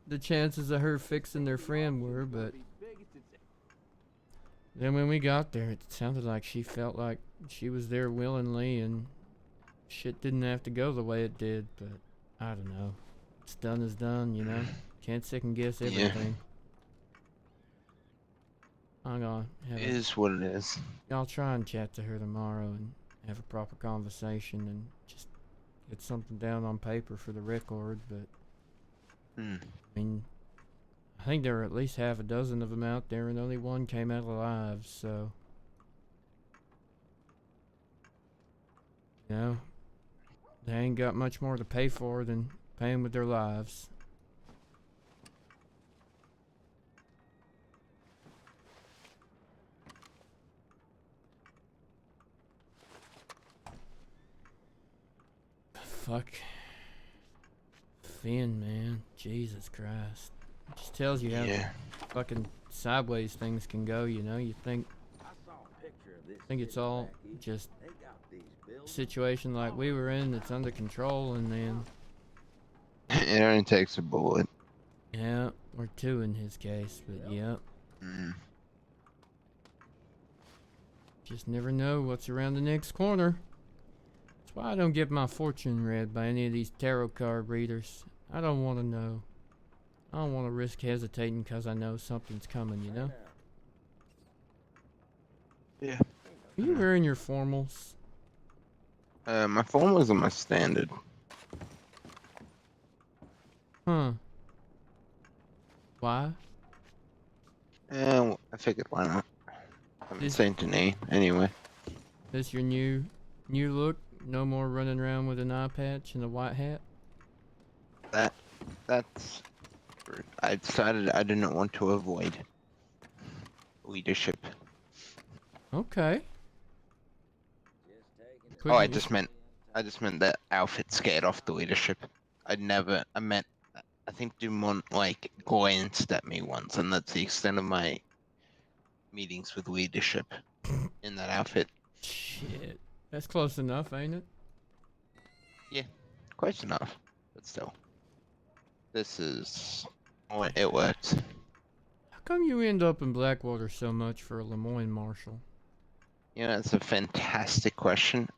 the chances of her fixing their friend were, but then when we got there, it sounded like she felt like she was there willingly and shit didn't have to go the way it did, but I don't know. What's done is done, you know? Can't second guess everything. I'm gonna have It is what it is. I'll try and chat to her tomorrow and have a proper conversation and just get something down on paper for the record, but I mean, I think there were at least half a dozen of them out there and only one came out alive, so you know, they ain't got much more to pay for than paying with their lives. Fuck. Finn, man. Jesus Christ. It just tells you how fucking sideways things can go, you know? You think it's all just a situation like we were in that's under control, and then It only takes a bullet. yeah, or two in his case, but yep. Just never know what's around the next corner. That's why I don't get my fortune read by any of these tarot card readers. I don't want to know. I don't want to risk hesitating because I know something's coming, you know? Yeah. Are you wearing your formals? My formals are my standard. Huh. Why? I figured why not. I'm Saint Denis anyway. This your new look? No more running around with an eye patch and a white hat? That's I decided I didn't want to avoid leadership. Okay. I just meant that outfit scared off the leadership. I think Dumont like glanced at me once, and that's the extent of my meetings with leadership in that outfit. Shit. That's close enough, ain't it? Yeah, close enough, but still. It works. How come you end up in Blackwater so much for a Lemoyne Marshal? You know, it's a fantastic question.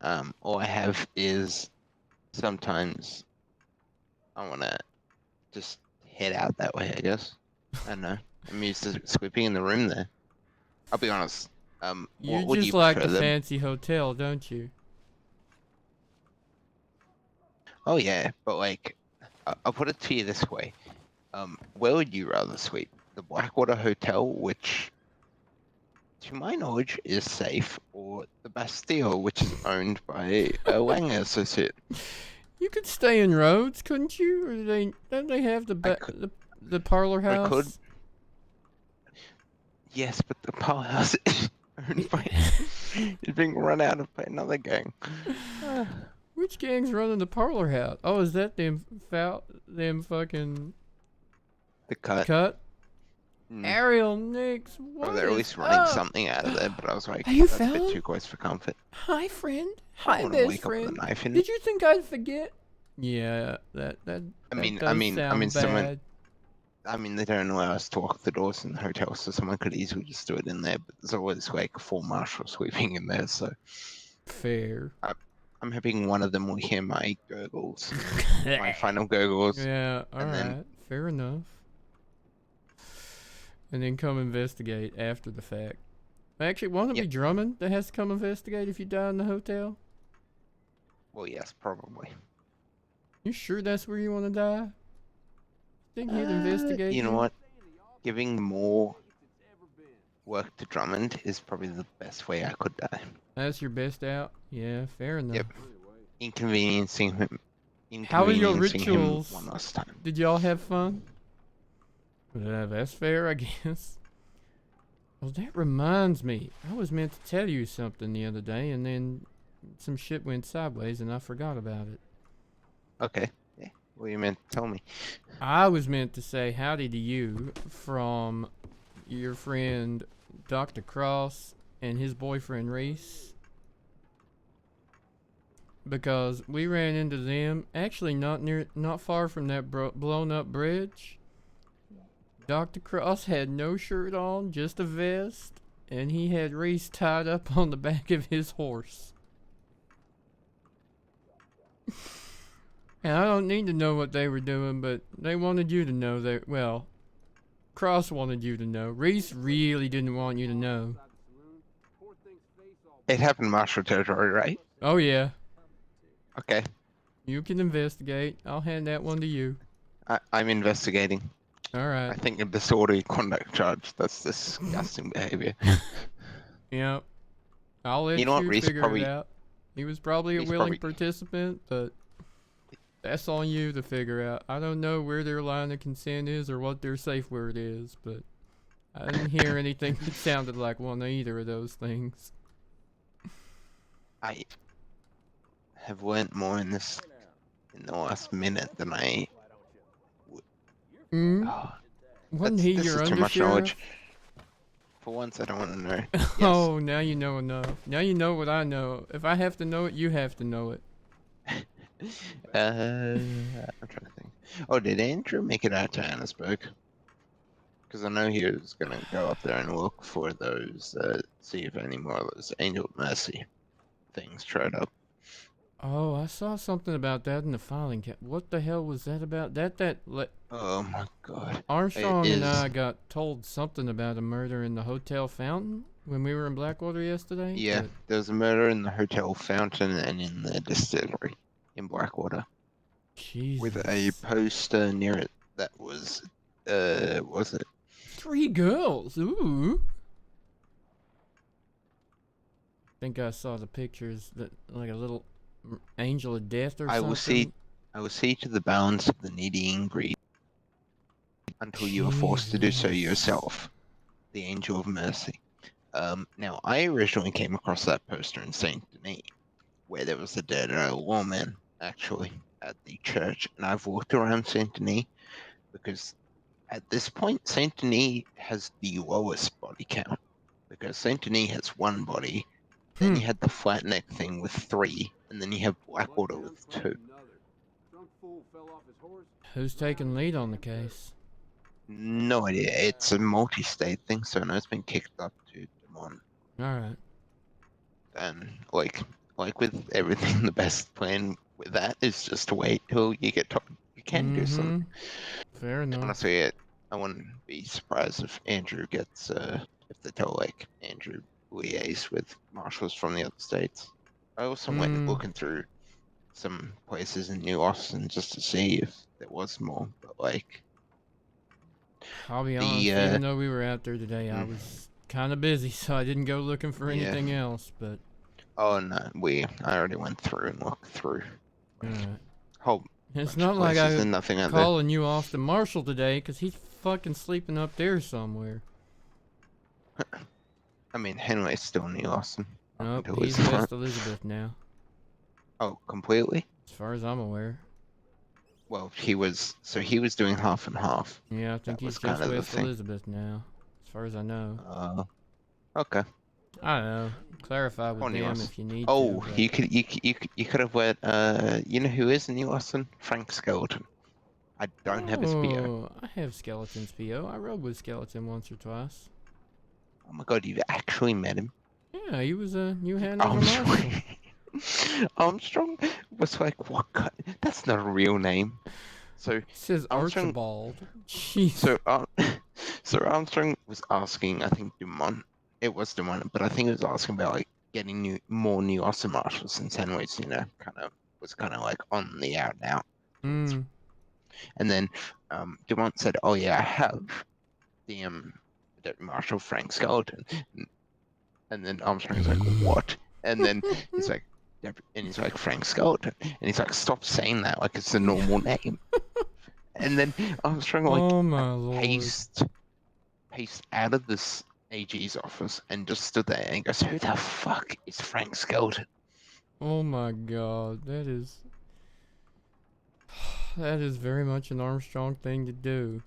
All I have is sometimes I want to just head out that way, I guess. I don't know. I'm used to sleeping in the room there. I'll be honest. You what do just you like prefer, the fancy hotel, don't you? Oh yeah, but like, I'll put it to you this way. Where would you rather sleep? The Blackwater Hotel, which, to my knowledge, is safe, or the Bastille, which is owned by a Wang associate? You could stay in Rhodes, couldn't you? Or don't they have the parlor house? I could. Yes, but the parlor house is owned by is being run out by another gang. Which gang's running the parlor house? Oh, is that them fucking The cut? Ariel, Nix, what they're at least running something out of there, but I was like, Hey, you that's a fella? bit too close for comfort. Hi, friend. I Hi, don't wanna best wake up with a friend. knife in Did you think I'd forget? Yeah, that I mean, does sound bad. they don't allow us to lock the doors in the hotel, so someone could easily just do it in there. But there's always like 4 marshals sweeping in there, so fair. I'm hoping one of them will hear my gurgles, my final gurgles. Yeah, alright, fair enough. And then come investigate after the fact. Actually, won't it be Drummond that has to come investigate if you die in the hotel? Well, yes, probably. You sure that's where you want to die? Think he'd investigate You know what? Giving more work to Drummond is probably the best way I could die. That's your best out? Yeah, fair enough. Yep. Inconveniencing him. How are your Inconveniencing him rituals? one last time. Did y'all have fun? That's fair, I guess. Well, that reminds me. I was meant to tell you something the other day, and then some shit went sideways, and I forgot about it. Okay. Yeah. What you meant to tell me? I was meant to say howdy to you from your friend Dr. Cross and his boyfriend Reese. because we ran into them actually not far from that blown up bridge. Dr. Cross had no shirt on, just a vest, and he had Reese tied up on the back of his horse. And I don't need to know what they were doing, but they wanted you to know that, well, Cross wanted you to know. Reese really didn't want you to know. It happened in Marshal territory, right? Oh yeah. Okay. You can investigate. I'll hand that one to you. I'm investigating. Alright. I think a disorderly conduct charge. That's disgusting behavior. Yep. I'll let You know what, Reese figure probably- it out. He was probably a Reese willing probably- participant, but that's on you to figure out. I don't know where their line of consent is or what their safe word is, but I didn't hear anything that sounded like one of either of those things. I have learnt more in the last minute than I. Wasn't he this your is too much undersheriff? knowledge. For once, I don't want to know. Yes. Oh, now you know enough. Now you know what I know. If I have to know it, you have to know it. I'm trying to think. Oh, did Andrew make it out to Annisburg? Because I know he was gonna go up there and look for those, see if any more of those Angel of Mercy things tried up. Oh, I saw something about that in the filing cap. What the hell was that about? Oh my god. Armstrong It and is- I got told something about a murder in the Hotel Fountain when we were in Blackwater yesterday. Yeah, but- there was a murder in the Hotel Fountain and in the distillery in Blackwater. Jesus. With a poster near it that was it? 3 girls. Ooh. Think I saw the pictures that like a little angel of death or I something. will see to the balance of the needy and greedy until you are forced to do so yourself. The Angel of Mercy. Now I originally came across that poster in Saint Denis, where there was a dead old woman actually at the church, and I've walked around Saint Denis because at this point Saint Denis has the lowest body count because Saint Denis has 1 body. Then you had the flat neck thing with 3, and then you have Blackwater with 2. Who's taking lead on the case? No idea. It's a multi-state thing, so no, it's been kicked up to Des Moines. Alright. And like with everything, the best plan with that is just to wait till you get told you can do something. Fair enough. Honestly, I wouldn't be surprised if Andrew gets if they tell like Andrew liaise with marshals from the other states. I also went looking through some places in New Austin just to see if there was more, but like I'll be honest, even though we were out there today, I was kind of busy, so I didn't go looking for anything else, but... Oh no, I already went through and looked through. Alright. Whole It's bunch not of like places I'm and nothing out there. calling you off the Marshal today, because he's fucking sleeping up there somewhere. I mean, Henry's still in New Austin. Nope, until he's he's West not. Elizabeth now. Oh, completely? As far as I'm aware. Well, he was doing half and half. Yeah, I think That he's was kind just of the West thing. Elizabeth now, as far as I know. Okay. I don't know. Clarify with Oh, New them Austin. if you need Oh, to. you could have went. You know who is in New Austin? Frank Skeleton. I don't have his PO. I have Skeleton's PO. I rode with Skeleton once or twice. Oh my god, you've actually met him. Yeah, he was a new hand over Armstrong. Marshal. Armstrong was like, what kind? That's not a real name. So It says Armstrong. Archibald. Jeez. So Armstrong was asking, I think Dumont. It was Dumont, but I think he was asking about like getting more New Austin marshals since Henry's, was kind of like on the out and out. Mm. And then Dumont said, "Oh yeah, I have the Marshal Frank Skeleton." And then Armstrong's like, "What?" And then he's like, "Frank Skeleton," and he's like, "Stop saying that like it's a normal name." And then Armstrong Oh my lord. paced out of this AG's office and just stood there and goes, "Who the fuck is Frank Skeleton?" Oh my god, that is very much an Armstrong thing to do.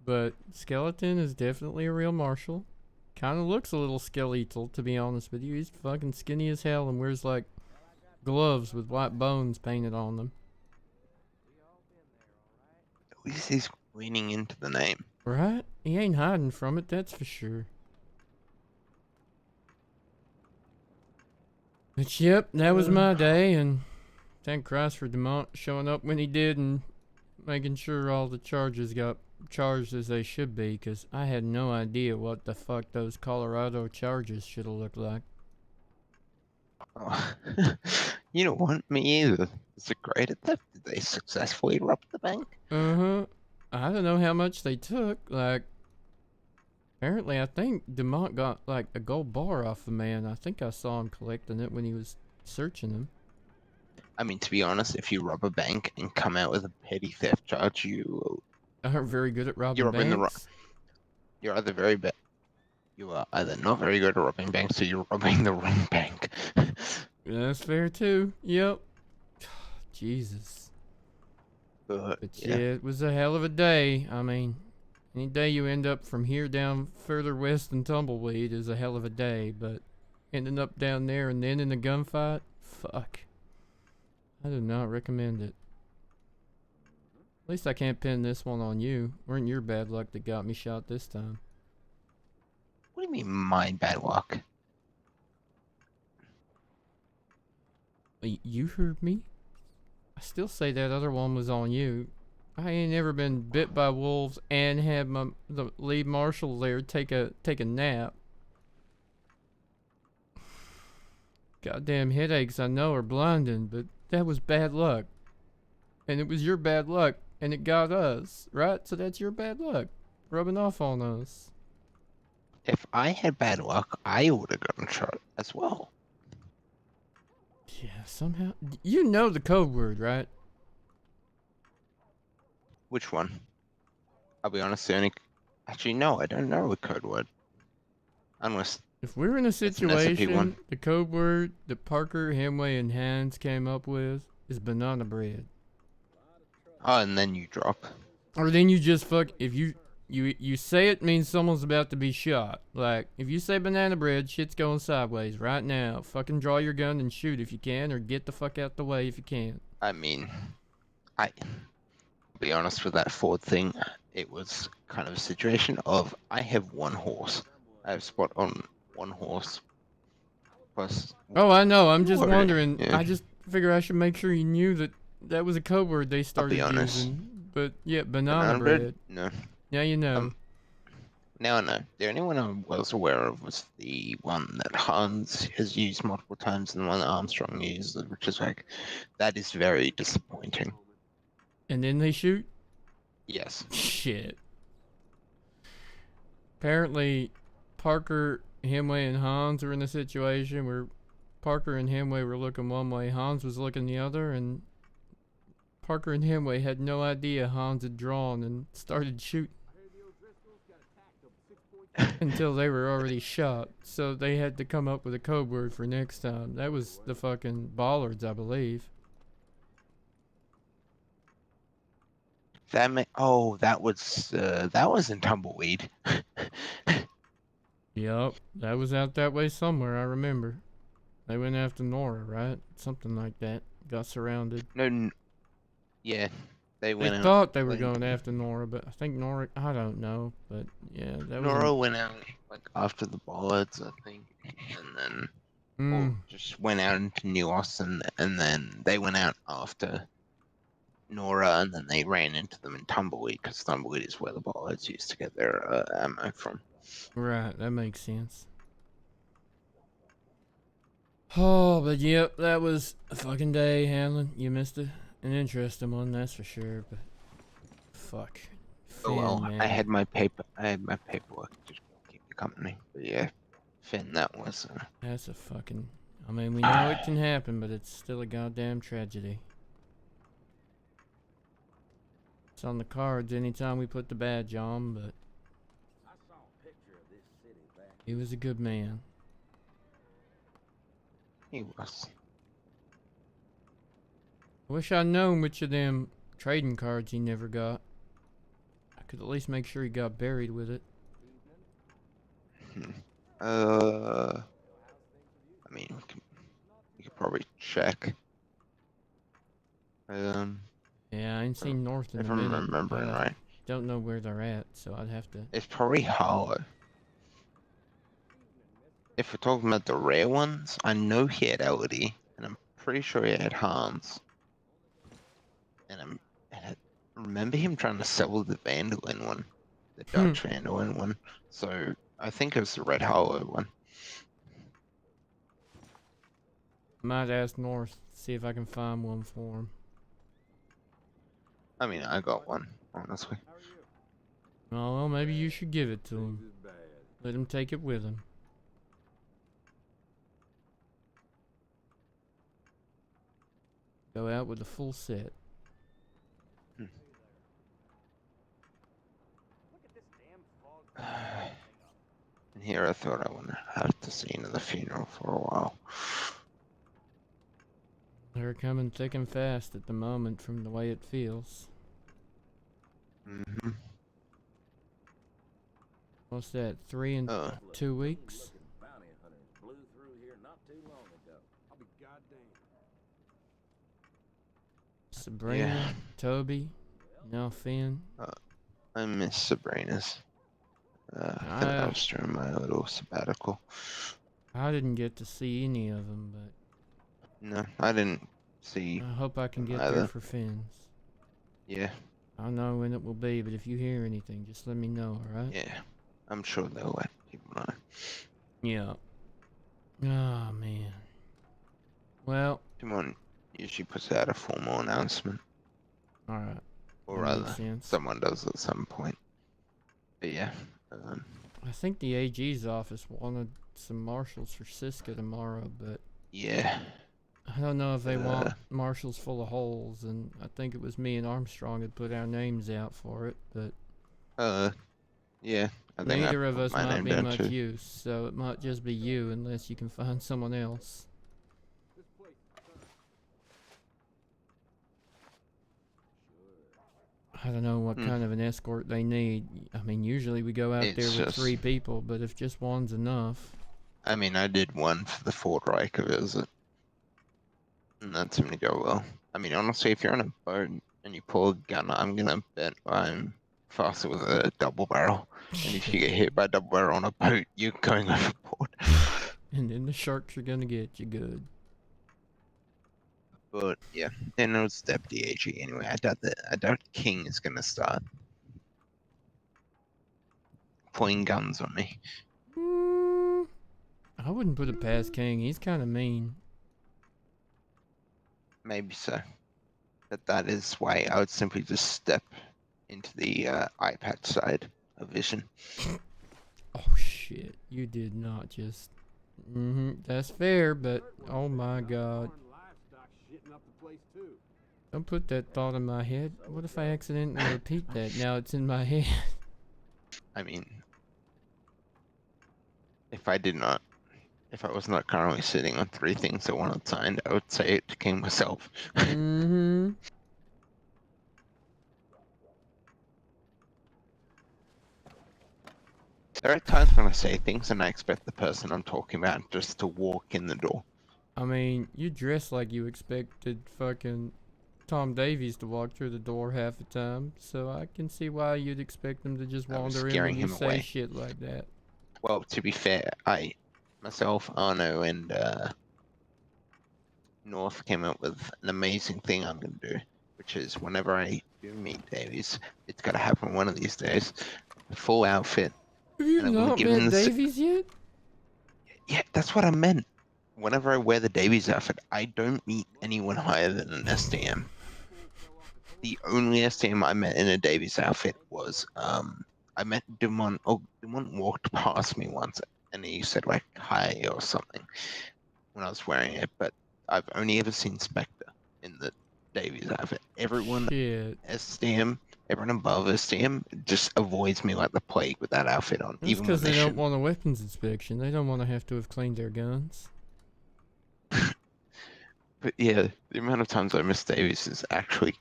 But Skeleton is definitely a real marshal. Kind of looks a little skeletal, to be honest with you. He's fucking skinny as hell and wears like gloves with white bones painted on them. At least he's leaning into the name. Right? He ain't hiding from it, that's for sure. But yep, that was my day, and thank Christ for DeMont showing up when he did and making sure all the charges got charged as they should be, because I had no idea what the fuck those Colorado charges should have looked like. Oh. You know what? Me either. Is it great at theft? Did they successfully rob the bank? Uh-huh. I don't know how much they took. Like, apparently I think DeMont got like a gold bar off the man. I think I saw him collecting it when he was searching him. I mean, to be honest, if you rob a bank and come out with a petty theft charge, you Are very good at robbing you're robbing banks. you're either very bad. You are either not very good at robbing banks, or you're robbing the wrong bank. That's fair too. Yep. Jesus. But yeah, it was a hell of a day. I mean, any day you end up from here down further west than Tumbleweed is a hell of a day, but ending up down there and then in a gunfight, fuck. I do not recommend it. At least I can't pin this one on you. Weren't your bad luck that got me shot this time. What do you mean, my bad luck? You heard me? I still say that other one was on you. I ain't never been bit by wolves and had the lead marshal there take a nap. Goddamn headaches I know are blinding, but that was bad luck. And it was your bad luck, and it got us, right? So that's your bad luck, rubbing off on us. If I had bad luck, I would have gotten shot as well. Yeah, somehow. You know the code word, right? Which one? I'll be honest, the only... Actually, no, I don't know the code word. Unless... If we're in a situation, the code word that Parker, Hemway, and Hans came up with is banana bread. Oh, and then you drop. Or then you just fuck... If you say it means someone's about to be shot. Like, if you say banana bread, shit's going sideways right now. Fucking draw your gun and shoot if you can, or get the fuck out the way if you can. I mean, I'll be honest with that Ford thing. It was kind of a situation of, I have one horse. I have spot on one horse. Plus... Oh, I know. I'm just Already, wondering. yeah. I just figure I should make sure you knew that that was a code word they started I'll be honest. using. But, yeah, banana bread. No. Now you know. Now I know. The only one I was aware of was the one that Hans has used multiple times and the one that Armstrong used, which is like, that is very disappointing. And then they shoot? Yes. Shit. Apparently, Parker, Hemway, and Hans were in a situation where Parker and Hemway were looking one way, Hans was looking the other, and Parker and Hemway had no idea Hans had drawn and started shooting. Until they were already shot, so they had to come up with a code word for next time. That was the fucking Bollards, I believe. That was in Tumbleweed. Yup, that was out that way somewhere, I remember. They went after Nora, right? Something like that. Got surrounded. Yeah, they went out. They thought they were going after Nora, but I think Nora, I don't know, but yeah, that was... Nora went out, like, after the Bollards, I think, and then, or just went out into New Austin, and then they went out after Nora, and then they ran into them in Tumbleweed, because Tumbleweed is where the Bollards used to get their ammo from. Right, that makes sense. Oh, but yep, that was a fucking day, Hanlon. You missed an interesting one, that's for sure, but fuck. Oh well, Finn, I had my paperwork to keep the company, but yeah, Finn, that was... That's a fucking... I mean, we know it can happen, but it's still a goddamn tragedy. It's on the cards anytime we put the badge on, but... He was a good man. He was. I wish I'd known which of them trading cards he never got. I could at least make sure he got buried with it. I mean, we could probably check. Yeah, I ain't seen North in if a I'm minute. remembering but I right. don't know where they're at, so I'd have to. It's probably Hollow. If we're talking about the rare ones, I know he had Elodie, and I'm pretty sure he had Hans. And I remember him trying to sell the Vandalin one, the Dutch Vandalin one. So I think it was the Red Hollow one. Might ask North, see if I can find one for him. I mean, I got one, honestly. Oh, well, maybe you should give it to him. Let him take it with him. Go out with a full set. And here I thought I wouldn't have to see another funeral for a while. They're coming thick and fast at the moment from the way it feels. Mm-hmm. What's that, 3 and 2 weeks? Sabrina, Yeah. Toby, now Finn. I miss Sabrina's. I was during my little sabbatical. I didn't get to see any of them, but No, I didn't see. I hope I can get either. there for Finn's. Yeah. I don't know when it will be, but if you hear anything, just let me know, alright? Yeah. I'm sure they'll let people know. Yeah. Oh, man. Well. Timon usually puts out a formal announcement. Alright. Or rather, someone does at some point. But yeah. I think the AG's office wanted some marshals for Siska tomorrow, but yeah. I don't know if they want marshals full of holes, and I think it was me and Armstrong that put our names out for it, but yeah. I think neither of put us my might name be down much too. use, so it might just be you unless you can find someone else. I don't know what kind of an escort they need. I mean, usually we go out there with 3 people, but if just one's enough. I mean, I did one for the Fort Riker visit. And that seemed to go well. I mean, honestly, if you're on a boat and you pull a gun, I'm gonna bet I'm faster with a double barrel. And if you get hit by a double barrel on a boat, you're going overboard. And then the sharks are gonna get you good. But yeah, then it was Deputy AG anyway. I doubt King is gonna start pointing guns on me. I wouldn't put it past King. He's kind of mean. Maybe so. But that is why I would simply just step into the eye patch side of Vision. Oh shit! You did not just. That's fair, but oh my god. Don't put that thought in my head. What if I accidentally repeat that? Now it's in my head. I mean, if I was not currently sitting on 3 things at one time, I would say it to King myself. Mm-hmm. There are times when I say things and I expect the person I'm talking about just to walk in the door. I mean, you dress like you expected fucking Tom Davies to walk through the door half the time, so I can see why you'd expect them to just wander in when you say shit like that. Well, to be fair, myself, Arno, and North came up with an amazing thing I'm going to do, which is whenever I do meet Davies, it's got to happen one of these days. Full outfit. Have you not met Davies yet? Yeah, that's what I meant. Whenever I wear the Davies outfit, I don't meet anyone higher than an STM. The only STM I met in a Davies outfit was, I met Dumont. Oh, Dumont walked past me once, and he said like hi or something when I was wearing it. But I've only ever seen Spectre in the Davies outfit. Everyone STM, everyone above STM just avoids me like the plague with that outfit on. That's Even because when they don't want a weapons inspection. They don't want to have to have cleaned their guns. But yeah, the amount of times I miss Davies is actually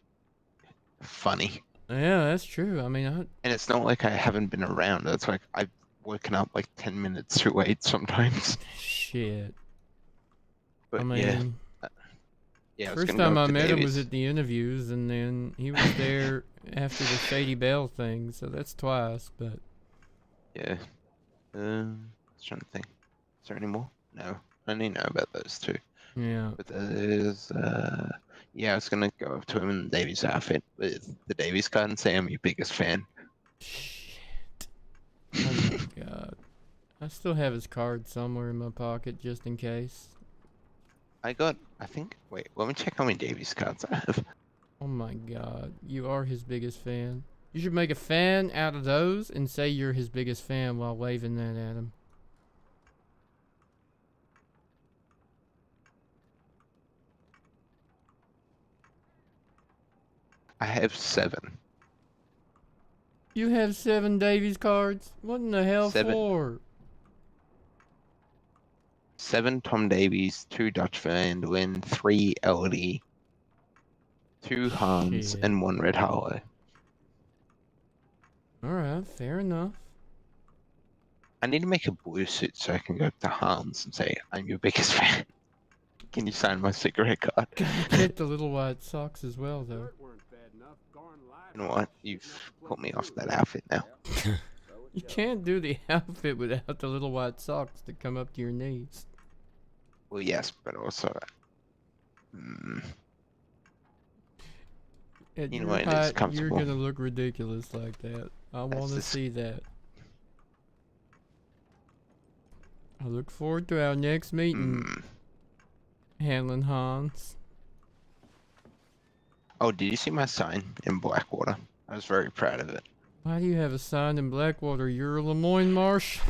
funny. Yeah, that's true. I mean, and it's not like I haven't been around. It's like I've woken up like 10 minutes too late sometimes. Shit. But I mean, yeah, Yeah, I was First gonna time go I up to met him was Davies. at the interviews, and then he was there after the Shady Bell thing, so that's twice, but... Yeah. I was trying to think. Is there any more? No. I only know about those two. Yeah. But there's, yeah, I was gonna go up to him in Davies' outfit with the Davies card and say I'm your biggest fan. Shit. Oh my god. I still have his card somewhere in my pocket, just in case. I think, wait, let me check how many Davies cards I have. Oh my god. You are his biggest fan. You should make a fan out of those and say you're his biggest fan while waving that at him. I have 7. You have 7 Davies cards? What in the hell 7. for? 7 Tom Davies, 2 Dutch Van Lin, 3 LD, 2 Hans, Shit. and 1 Red Hollow. Alright, fair enough. I need to make a blue suit so I can go up to Hans and say, I'm your biggest fan. Can you sign my cigarette card? Get the little white socks as well, though. You know what? You've put me off that outfit now. You can't do the outfit without the little white socks that come up to your knees. Well, yes, but also... At you know your what? It is height, you're comfortable. gonna look ridiculous like that. I want to the see that. I look forward to our next meeting, Hanlon Hans. Oh, did you see my sign in Blackwater? I was very proud of it. Why do you have a sign in Blackwater? You're a Lemoyne Marshal.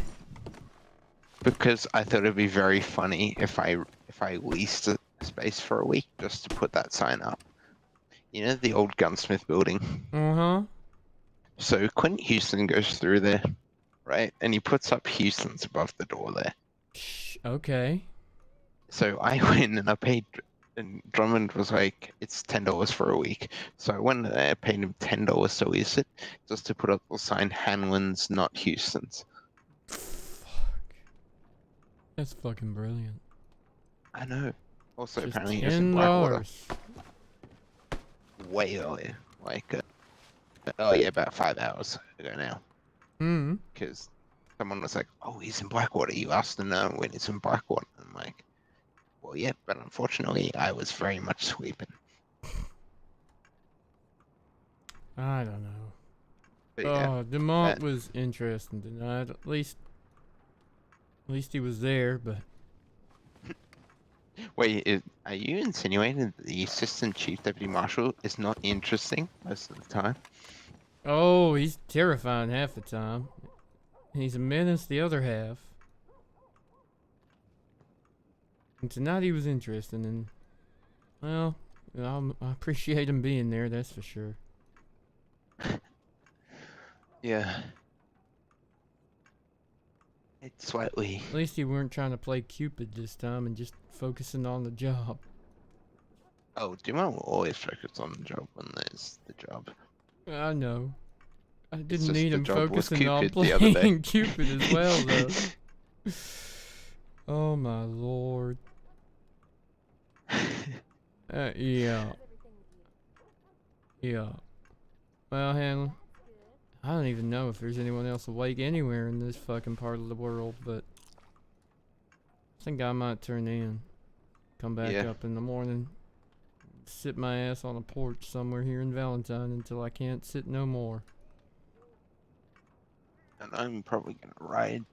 Because I thought it'd be very funny if I leased a space for a week just to put that sign up. You know the old gunsmith building? Uh-huh. So Quentin Houston goes through there, right? And he puts up Houston's above the door there. Okay. So I went and I paid, and Drummond was like, it's $10 for a week. So I went and I paid him $10 to lease it, just to put up the sign, Hanlon's, not Houston's. That's fucking brilliant. I know. Also, Just apparently, it was in Blackwater. $10. Way earlier. Like, oh yeah, about 5 hours ago now. Because someone was like, oh, he's in Blackwater. You asked to know when he's in Blackwater. I'm like, well, yeah, but unfortunately, I was very much sleeping. I don't know. But yeah, Oh, DeMont was interesting tonight. At least he was there, but... Wait, are you insinuating that the Assistant Chief Deputy Marshal is not interesting most of the time? Oh, he's terrifying half the time. He's a menace the other half. And tonight he was interesting, and... Well, I appreciate him being there, that's for sure. Yeah. It's slightly... At least you weren't trying to play Cupid this time and just focusing on the job. Oh, DeMont will always focus on the job when there's the job. I know. I It's didn't just need the him job was focusing on Cupid the other day. playing Cupid as well, though. Oh my lord. Yeah. Yeah. Well, Hanlon, I don't even know if there's anyone else awake anywhere in this fucking part of the world, but I think I might turn in. Come back up in the morning. Sit my ass on a porch somewhere here in Valentine until I can't sit no more. And I'm probably going to ride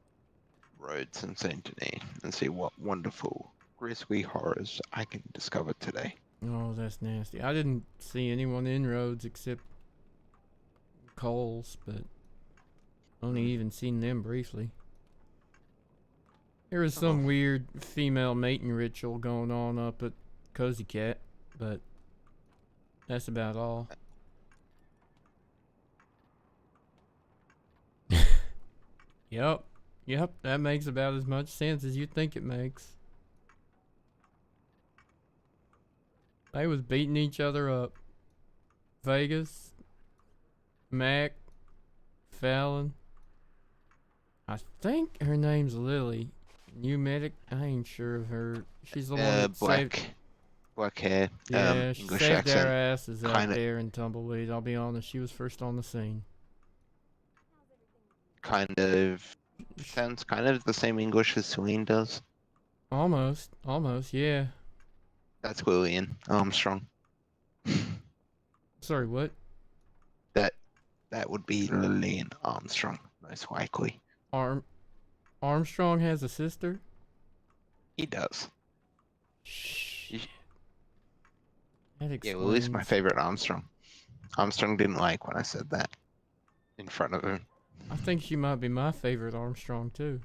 roads in Saint Denis and see what wonderful grisly horrors I can discover today. Oh, that's nasty. I didn't see anyone in roads except Coles, but only even seen them briefly. There was some weird female mating ritual going on up at Cozy Cat, but that's about all. Yep, that makes about as much sense as you think it makes. They was beating each other up. Vegas, Mac, Fallon. I think her name's Lily. New medic. I ain't sure of her. She's the one that saved. black hair, Yeah, she English saved accent. our asses out kinda- there in Tumbleweed. I'll be honest, she was first on the scene. Kind of sounds kind of the same English as Celine does. Almost, yeah. That's Lillian Armstrong. Sorry, what? That would be Lillian Armstrong, most likely. Armstrong has a sister? He does. Shit. Yeah, Lily's my favorite Armstrong. Armstrong didn't like when I said that in front of him. I think she might be my favorite Armstrong too.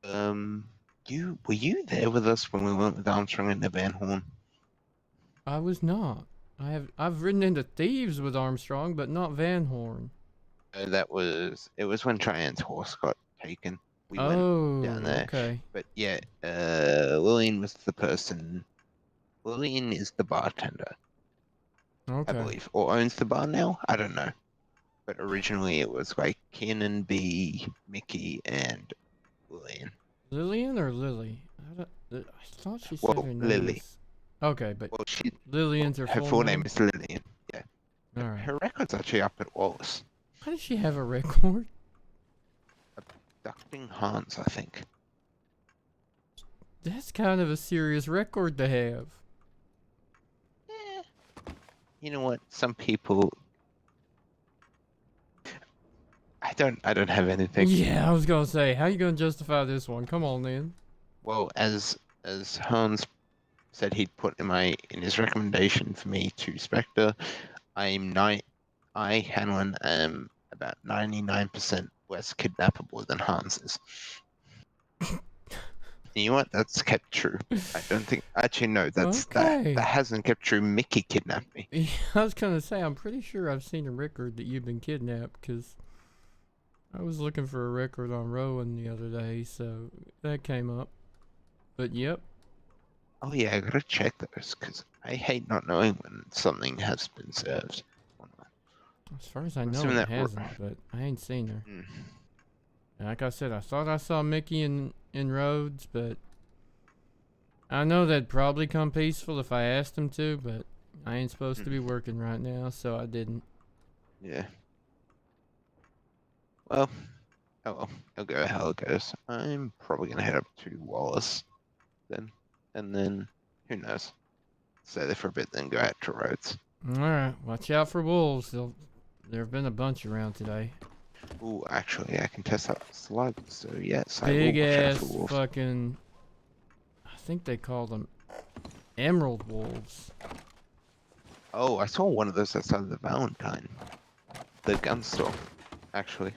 Were you there with us when we went with Armstrong into Van Horn? I was not. I've ridden into Thieves with Armstrong, but not Van Horn. It was when Cheyenne's horse got taken. We went down there. Okay. But yeah, Lillian was the person. Lillian is the bartender, Okay. I believe, or owns the bar now. I don't know. But originally it was like Kenan, B, Mickey, and Lillian. Lillian or Lily? I thought she said Well, her name Lily. was... Okay, but Well, Lillian's her full name is Lillian. Yeah. Alright. Her record's actually up at Wallace. How does she have a record? Abducting Hans, I think. That's kind of a serious record to have. You know what? Some people. I don't have anything. Yeah, I was gonna say, how you gonna justify this one? Come on, then. Well, as Hans said, he'd put in his recommendation for me to Spectre. I, Hanlon, am about 99% less kidnappable than Hans is. You know what? That's kept true. I don't think. Actually, no. Okay. That hasn't kept true. Mickey kidnapped me. Yeah, I was gonna say, I'm pretty sure I've seen a record that you've been kidnapped, because I was looking for a record on Rowan the other day, so that came up. But yep. Oh yeah, I gotta check those, because I hate not knowing when something has been served. As far as I know, assuming it that hasn't, but I ain't seen her. Mm. And like I said, I thought I saw Mickey in Rhodes, but I know that'd probably come peaceful if I asked him to, but I ain't supposed to be working right now, so I didn't. Yeah. Well, oh well, I'll go how it goes. I'm probably gonna head up to Wallace then, and then who knows? Stay there for a bit, then go out to Rhodes. Alright, watch out for wolves. There have been a bunch around today. Ooh, actually, I can test out slugs, so yes, Big I will watch out ass for wolves. fucking... I think they call them emerald wolves. Oh, I saw one of those outside the Valentine, the gun store, actually.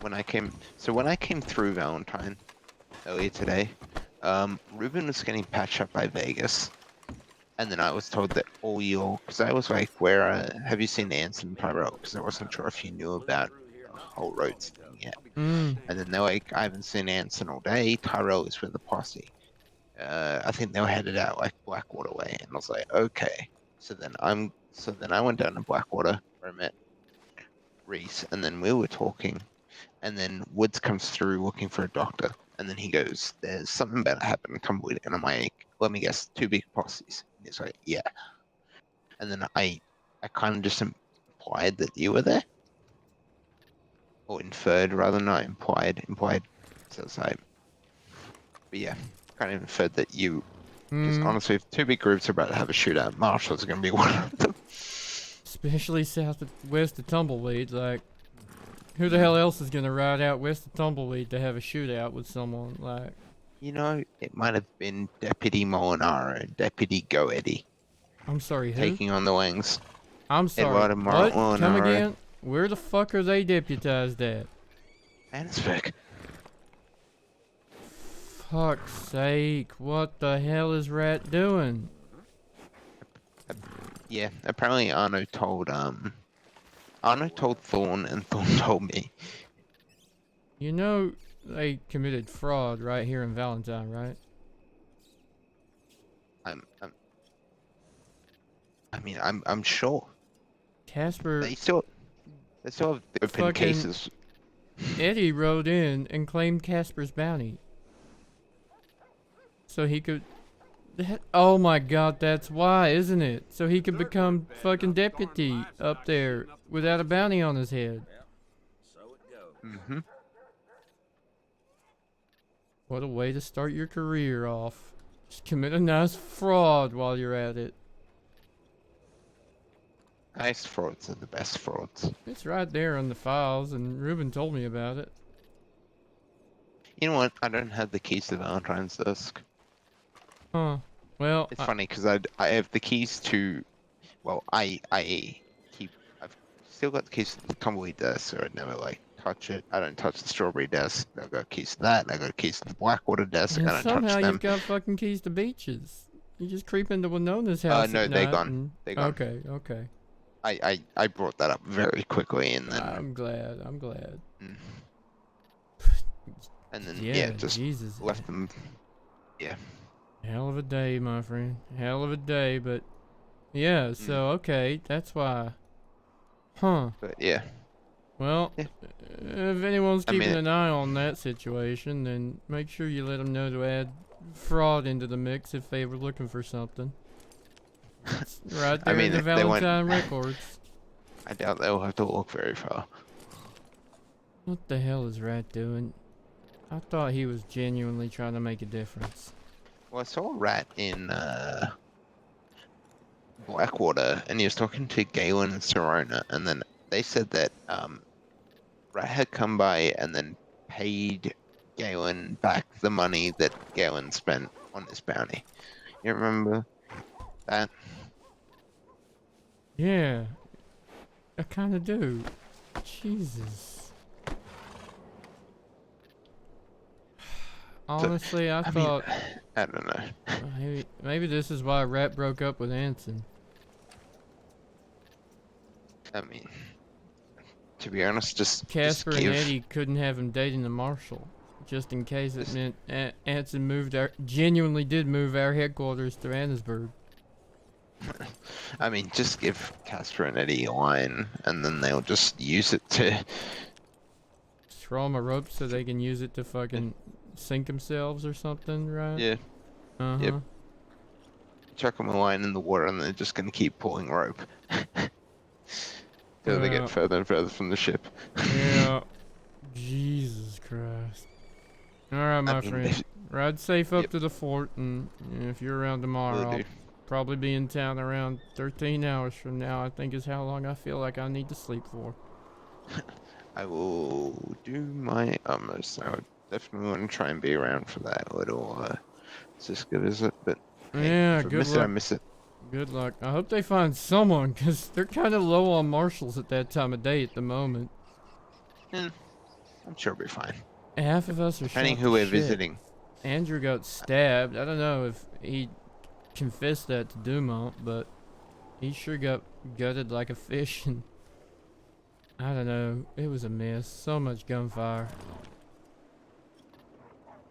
When I came through Valentine earlier today, Ruben was getting patched up by Vegas, and then I was told that because I was like, have you seen Anson and Tyrell? Because I wasn't sure if you knew about the whole Rhodes thing yet. And then they're like, I haven't seen Anson all day. Tyrell is with the posse. I think they were headed out like Blackwater way, and I was like, okay. So then I went down to Blackwater where I met Reese, and then we were talking, and then Woods comes through looking for a doctor, and then he goes, "There's something bad happened. Come with it." And I'm like, "Let me guess, 2 big posses." And he's like, "Yeah." And then I kind of just implied that you were there, or inferred rather, not implied. So it's like, but yeah, kind of inferred that you. Because honestly, if 2 big groups are about to have a shootout, Marshal's going to be one of them. Especially west of Tumbleweed, like, who the hell else is gonna ride out west of Tumbleweed to have a shootout with someone, like... You know, it might have been Deputy Molinaro and Deputy Go Eddie. I'm sorry, who? Taking on the wings. I'm sorry, Eduardo what? Come Molinaro. again? Where the fuck are they deputized at? Annisburg. Fuck's sake, what the hell is Rat doing? Yeah, apparently Arno told Thorne, and Thorne told me. You know they committed fraud right here in Valentine, right? I'm sure. Casper... They still have the open fucking cases. Eddie rode in and claimed Casper's bounty. So he could Oh my god, that's why, isn't it? So he could become fucking deputy up there without a bounty on his head. Mm-hmm. What a way to start your career off. Just commit a nice fraud while you're at it. Nice frauds are the best frauds. It's right there on the files, and Ruben told me about it. You know what? I don't have the keys to Valentine's desk. Huh. Well, It's funny because I have the keys to, well, I've still got the keys to the tumbleweed desk, so I never like touch it. I don't touch the strawberry desk. I got keys to that. I got keys to the Blackwater desk. and I don't somehow touch them. you've got fucking keys to beaches. You just creep into Winona's house No, at they're night gone. and- They're gone. Okay, okay. I brought that up very quickly, and then I'm glad. and then Yeah, just Jesus. left them. Yeah. Hell of a day, my friend. Hell of a day, but yeah, so okay, that's why. Huh. But yeah. Well, if anyone's I mean, keeping an eye on that situation, then make sure you let them know to add fraud into the mix if they were looking for something. It's right there in the Valentine records. I doubt they'll have to look very far. What the hell is Rat doing? I thought he was genuinely trying to make a difference. Well, I saw a rat in Blackwater, and he was talking to Galen and Serona, and then they said that Rat had come by and then paid Galen back the money that Galen spent on his bounty. You remember that? Yeah, I kind of do. Jesus. Honestly, I thought. I don't know. Maybe this is why Rat broke up with Anson. I mean, to be honest, just Casper just and give. Eddie couldn't have him dating the Marshal, just in case it meant Anson genuinely did move our headquarters to Annesburg. I mean, just give Casper and Eddie a line, and then they'll just use it to. Throw them a rope so they can use it to fucking sink themselves or something, right? Yeah. Uh-huh. Yep. Chuck them a line in the water, and they're just gonna keep pulling rope. Till they get further and further from the ship. Yeah. Jesus Christ. Alright, my friend. Ride safe up to the fort, and if you're around tomorrow, I'll probably be in town around 13 hours from now, I think is how long I feel like I need to sleep for. I will do my utmost. I would definitely want to try and be around for that little Siska visit, but hey, Yeah, if I good miss luck. it, I miss it. Good luck. I hope they find someone, because they're kind of low on marshals at that time of day at the moment. I'm sure we'll be fine. Half of us are Depending shot who to we're shit. visiting. Andrew got stabbed. I don't know if he confessed that to Dumont, but he sure got gutted like a fish, and I don't know. It was a mess. So much gunfire.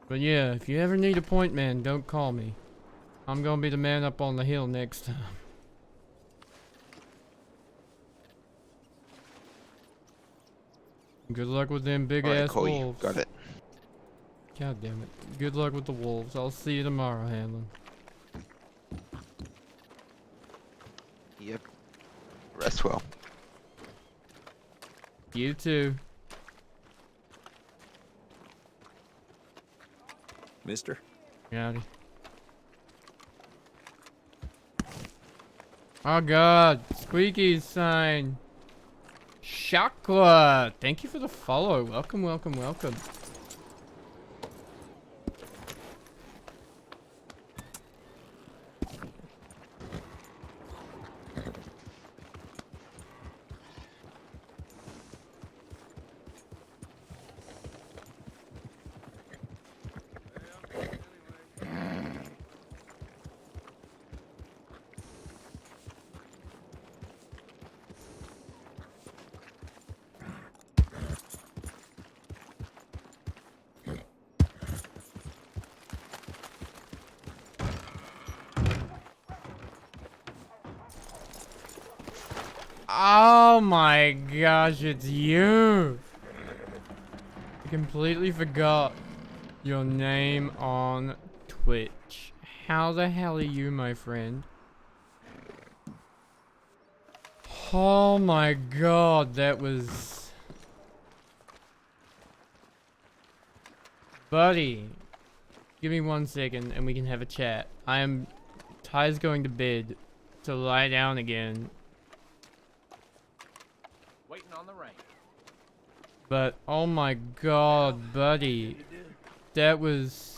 But yeah, if you ever need a point man, don't call me. I'm gonna be the man up on the hill next time. Good luck with them big ass wolves. Got it. God damn it. Good luck with the wolves. I'll see you tomorrow, Hanlon. Yep. Rest well. You too. Mister? Howdy. Oh god, Squeaky's sign. Shakwa, thank you for the follow. Welcome, welcome, welcome. Oh my gosh, it's you! I completely forgot your name on Twitch. How the hell are you, my friend? Oh my god, that was... Buddy. Give me 1 second and we can have a chat. Ty's going to bed to lie down again. Waiting on the rain. But, oh my god, buddy. That was...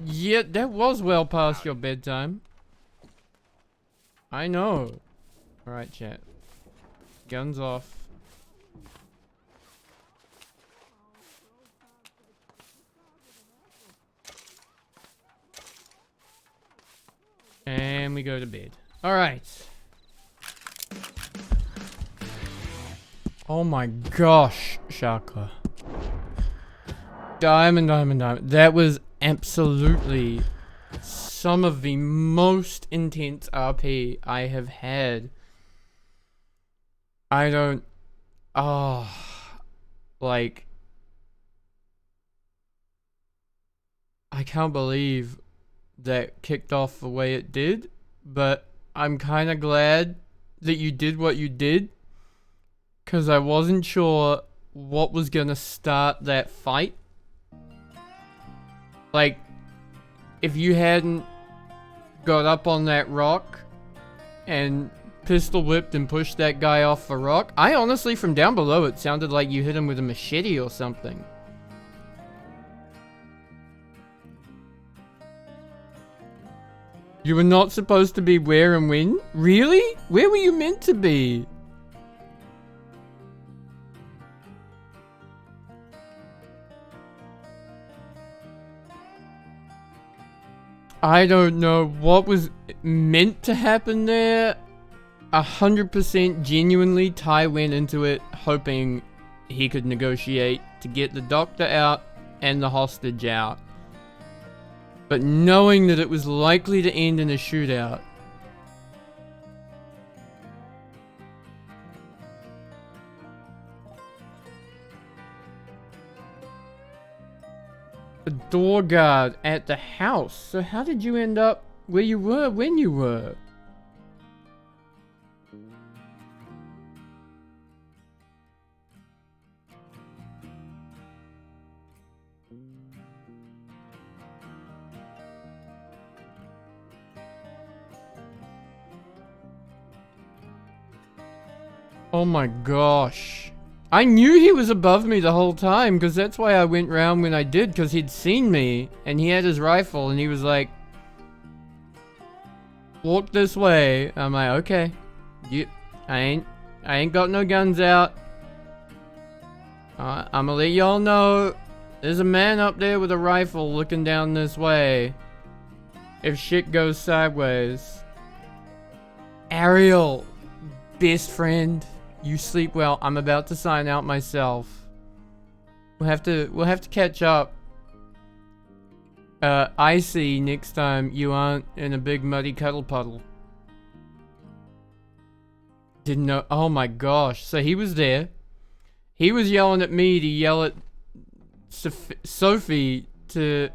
Yeah, that was well past your bedtime. I know. Alright, chat. Guns off. And we go to bed. Alright. Oh my gosh, Shaka. Diamond. That was absolutely some of the most intense RP I have had. Like, I can't believe that kicked off the way it did, but I'm kind of glad that you did what you did, because I wasn't sure what was gonna start that fight. Like, if you hadn't got up on that rock and pistol whipped and pushed that guy off the rock, I honestly, from down below, it sounded like you hit him with a machete or something. You were not supposed to be where and when? Really? Where were you meant to be? I don't know what was meant to happen there. 100% genuinely, Ty went into it hoping he could negotiate to get the doctor out and the hostage out. But knowing that it was likely to end in a shootout. A door guard at the house. So how did you end up where you were when you were? Oh my gosh. I knew he was above me the whole time, because that's why I went round when I did, because he'd seen me, and he had his rifle, and he was like, walk this way. I'm like, okay. I ain't got no guns out. I'ma let y'all know, there's a man up there with a rifle looking down this way. If shit goes sideways. Ariel, best friend. You sleep well. I'm about to sign out myself. We'll have to catch up. I see next time you aren't in a big muddy cuddle puddle. Didn't know. Oh my gosh. So he was there. He was yelling at me to yell at Sophie to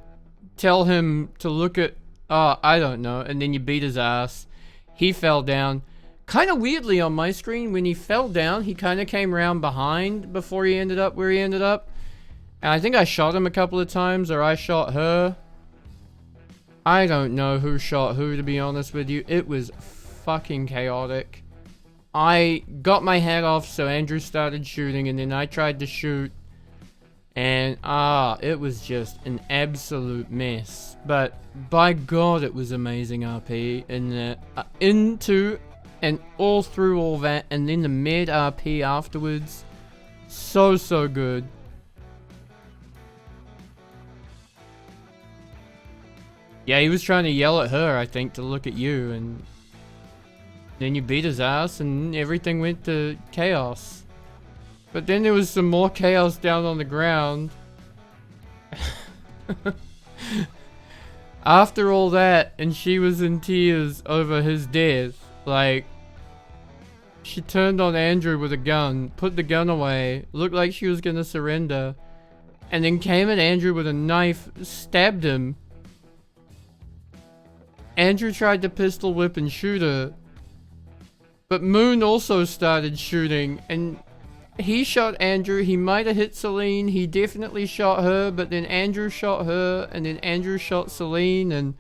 tell him to look at... I don't know. And then you beat his ass. He fell down. Kind of weirdly on my screen, when he fell down, he kind of came around behind before he ended up where he ended up. And I think I shot him a couple of times, or I shot her. I don't know who shot who, to be honest with you. It was fucking chaotic. I got my hat off, so Andrew started shooting, and then I tried to shoot. And, it was just an absolute mess. But, by God, it was amazing RP. And, into... and all through all that, and then the mid RP afterwards. So good. Yeah, he was trying to yell at her, I think, to look at you, and then you beat his ass, and everything went to chaos. But then there was some more chaos down on the ground. After all that, and she was in tears over his death. Like, she turned on Andrew with a gun, put the gun away, looked like she was gonna surrender, and then came at Andrew with a knife, stabbed him. Andrew tried to pistol whip and shoot her, but Moon also started shooting, and he shot Andrew. He might have hit Celine. He definitely shot her, but then Andrew shot her, and then Andrew shot Celine, and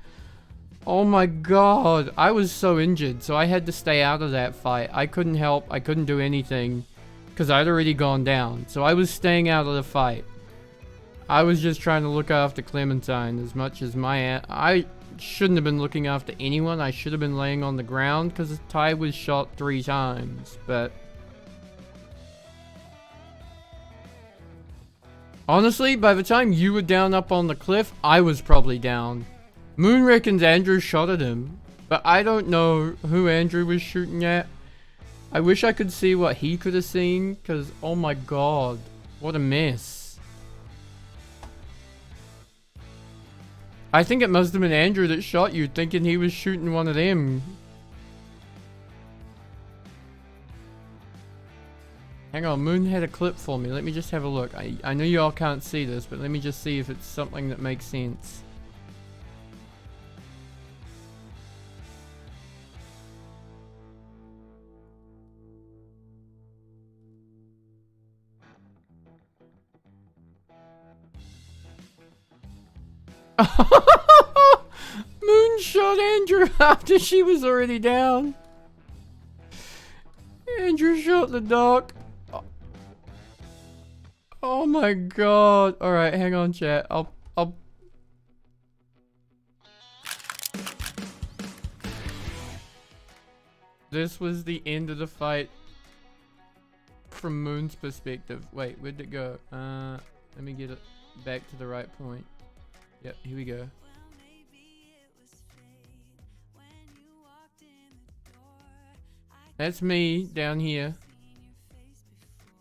oh my god, I was so injured, so I had to stay out of that fight. I couldn't help. I couldn't do anything, because I'd already gone down, so I was staying out of the fight. I was just trying to look after Clementine as much as I shouldn't have been looking after anyone. I should have been laying on the ground, because Ty was shot 3 times, but honestly, by the time you were down up on the cliff, I was probably down. Moon reckons Andrew shot at him, but I don't know who Andrew was shooting at. I wish I could see what he could have seen, because oh my god, what a mess. I think it must have been Andrew that shot you, thinking he was shooting one of them. Hang on, Moon had a clip for me. Let me just have a look. I know you all can't see this, but let me just see if it's something that makes sense. Moon shot Andrew after she was already down. Andrew shot the dog. Oh my god. Alright, hang on, chat. I'll This was the end of the fight from Moon's perspective. Wait, where'd it go? Let me get it back to the right point. Yep, here we go. That's me down here.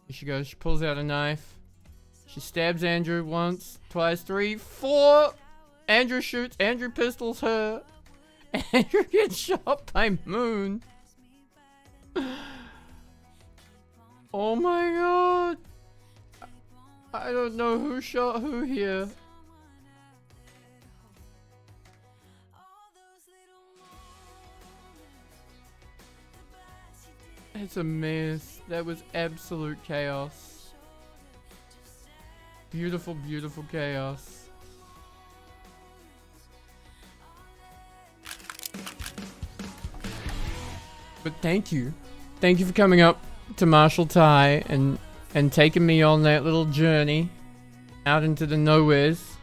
Here she goes. She pulls out a knife. She stabs Andrew once, twice, 3, 4. Andrew shoots. Andrew pistols her. Andrew gets shot by Moon. Oh my god. I don't know who shot who here. It's a mess. That was absolute chaos. Beautiful, beautiful chaos. But thank you. Thank you for coming up to Marshal Ty and taking me on that little journey out into the nowheres.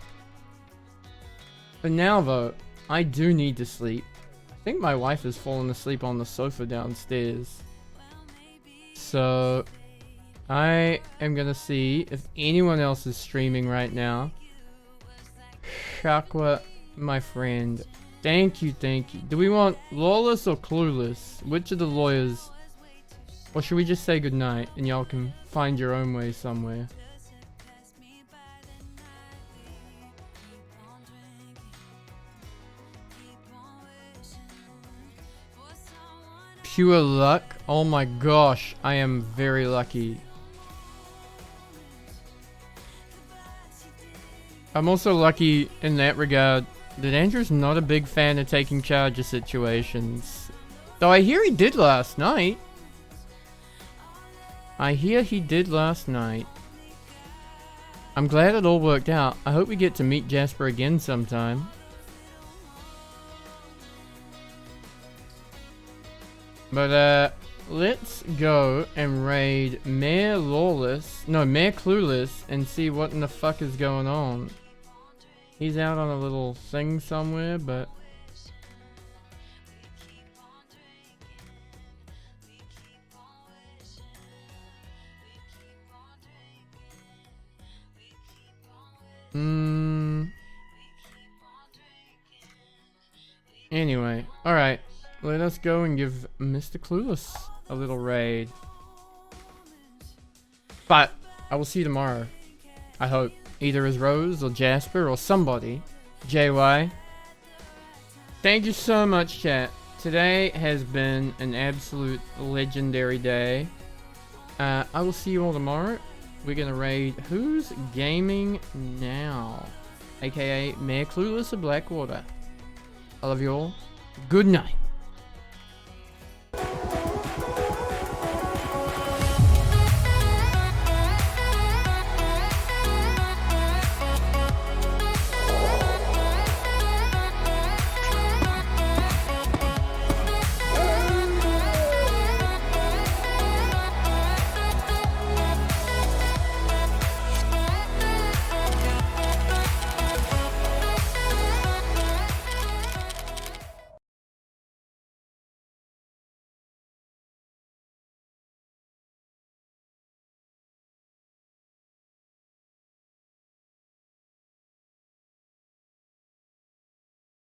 But now though, I do need to sleep. I think my wife has fallen asleep on the sofa downstairs. So I am gonna see if anyone else is streaming right now. Shakwa, my friend. Thank you, thank you. Do we want lawless or clueless? Which of the lawyers? Or should we just say goodnight and y'all can find your own way somewhere? Pure luck? Oh my gosh, I am very lucky. I'm also lucky in that regard that Andrew's not a big fan of taking charge of situations. Though I hear he did last night. I hear he did last night. I'm glad it all worked out. I hope we get to meet Jasper again sometime. But let's go and raid Mayor Lawless. No, Mayor Clueless and see what in the fuck is going on. He's out on a little thing somewhere, but anyway, alright. Let us go and give Mr. Clueless a little raid. But I will see you tomorrow. I hope. Either as Rose or Jasper or somebody. JY. Thank you so much, chat. Today has been an absolute legendary day. I will see you all tomorrow. we're gonna raid Who's Gaming Now, aka Mayor Clueless of Blackwater. I love you all. Good night.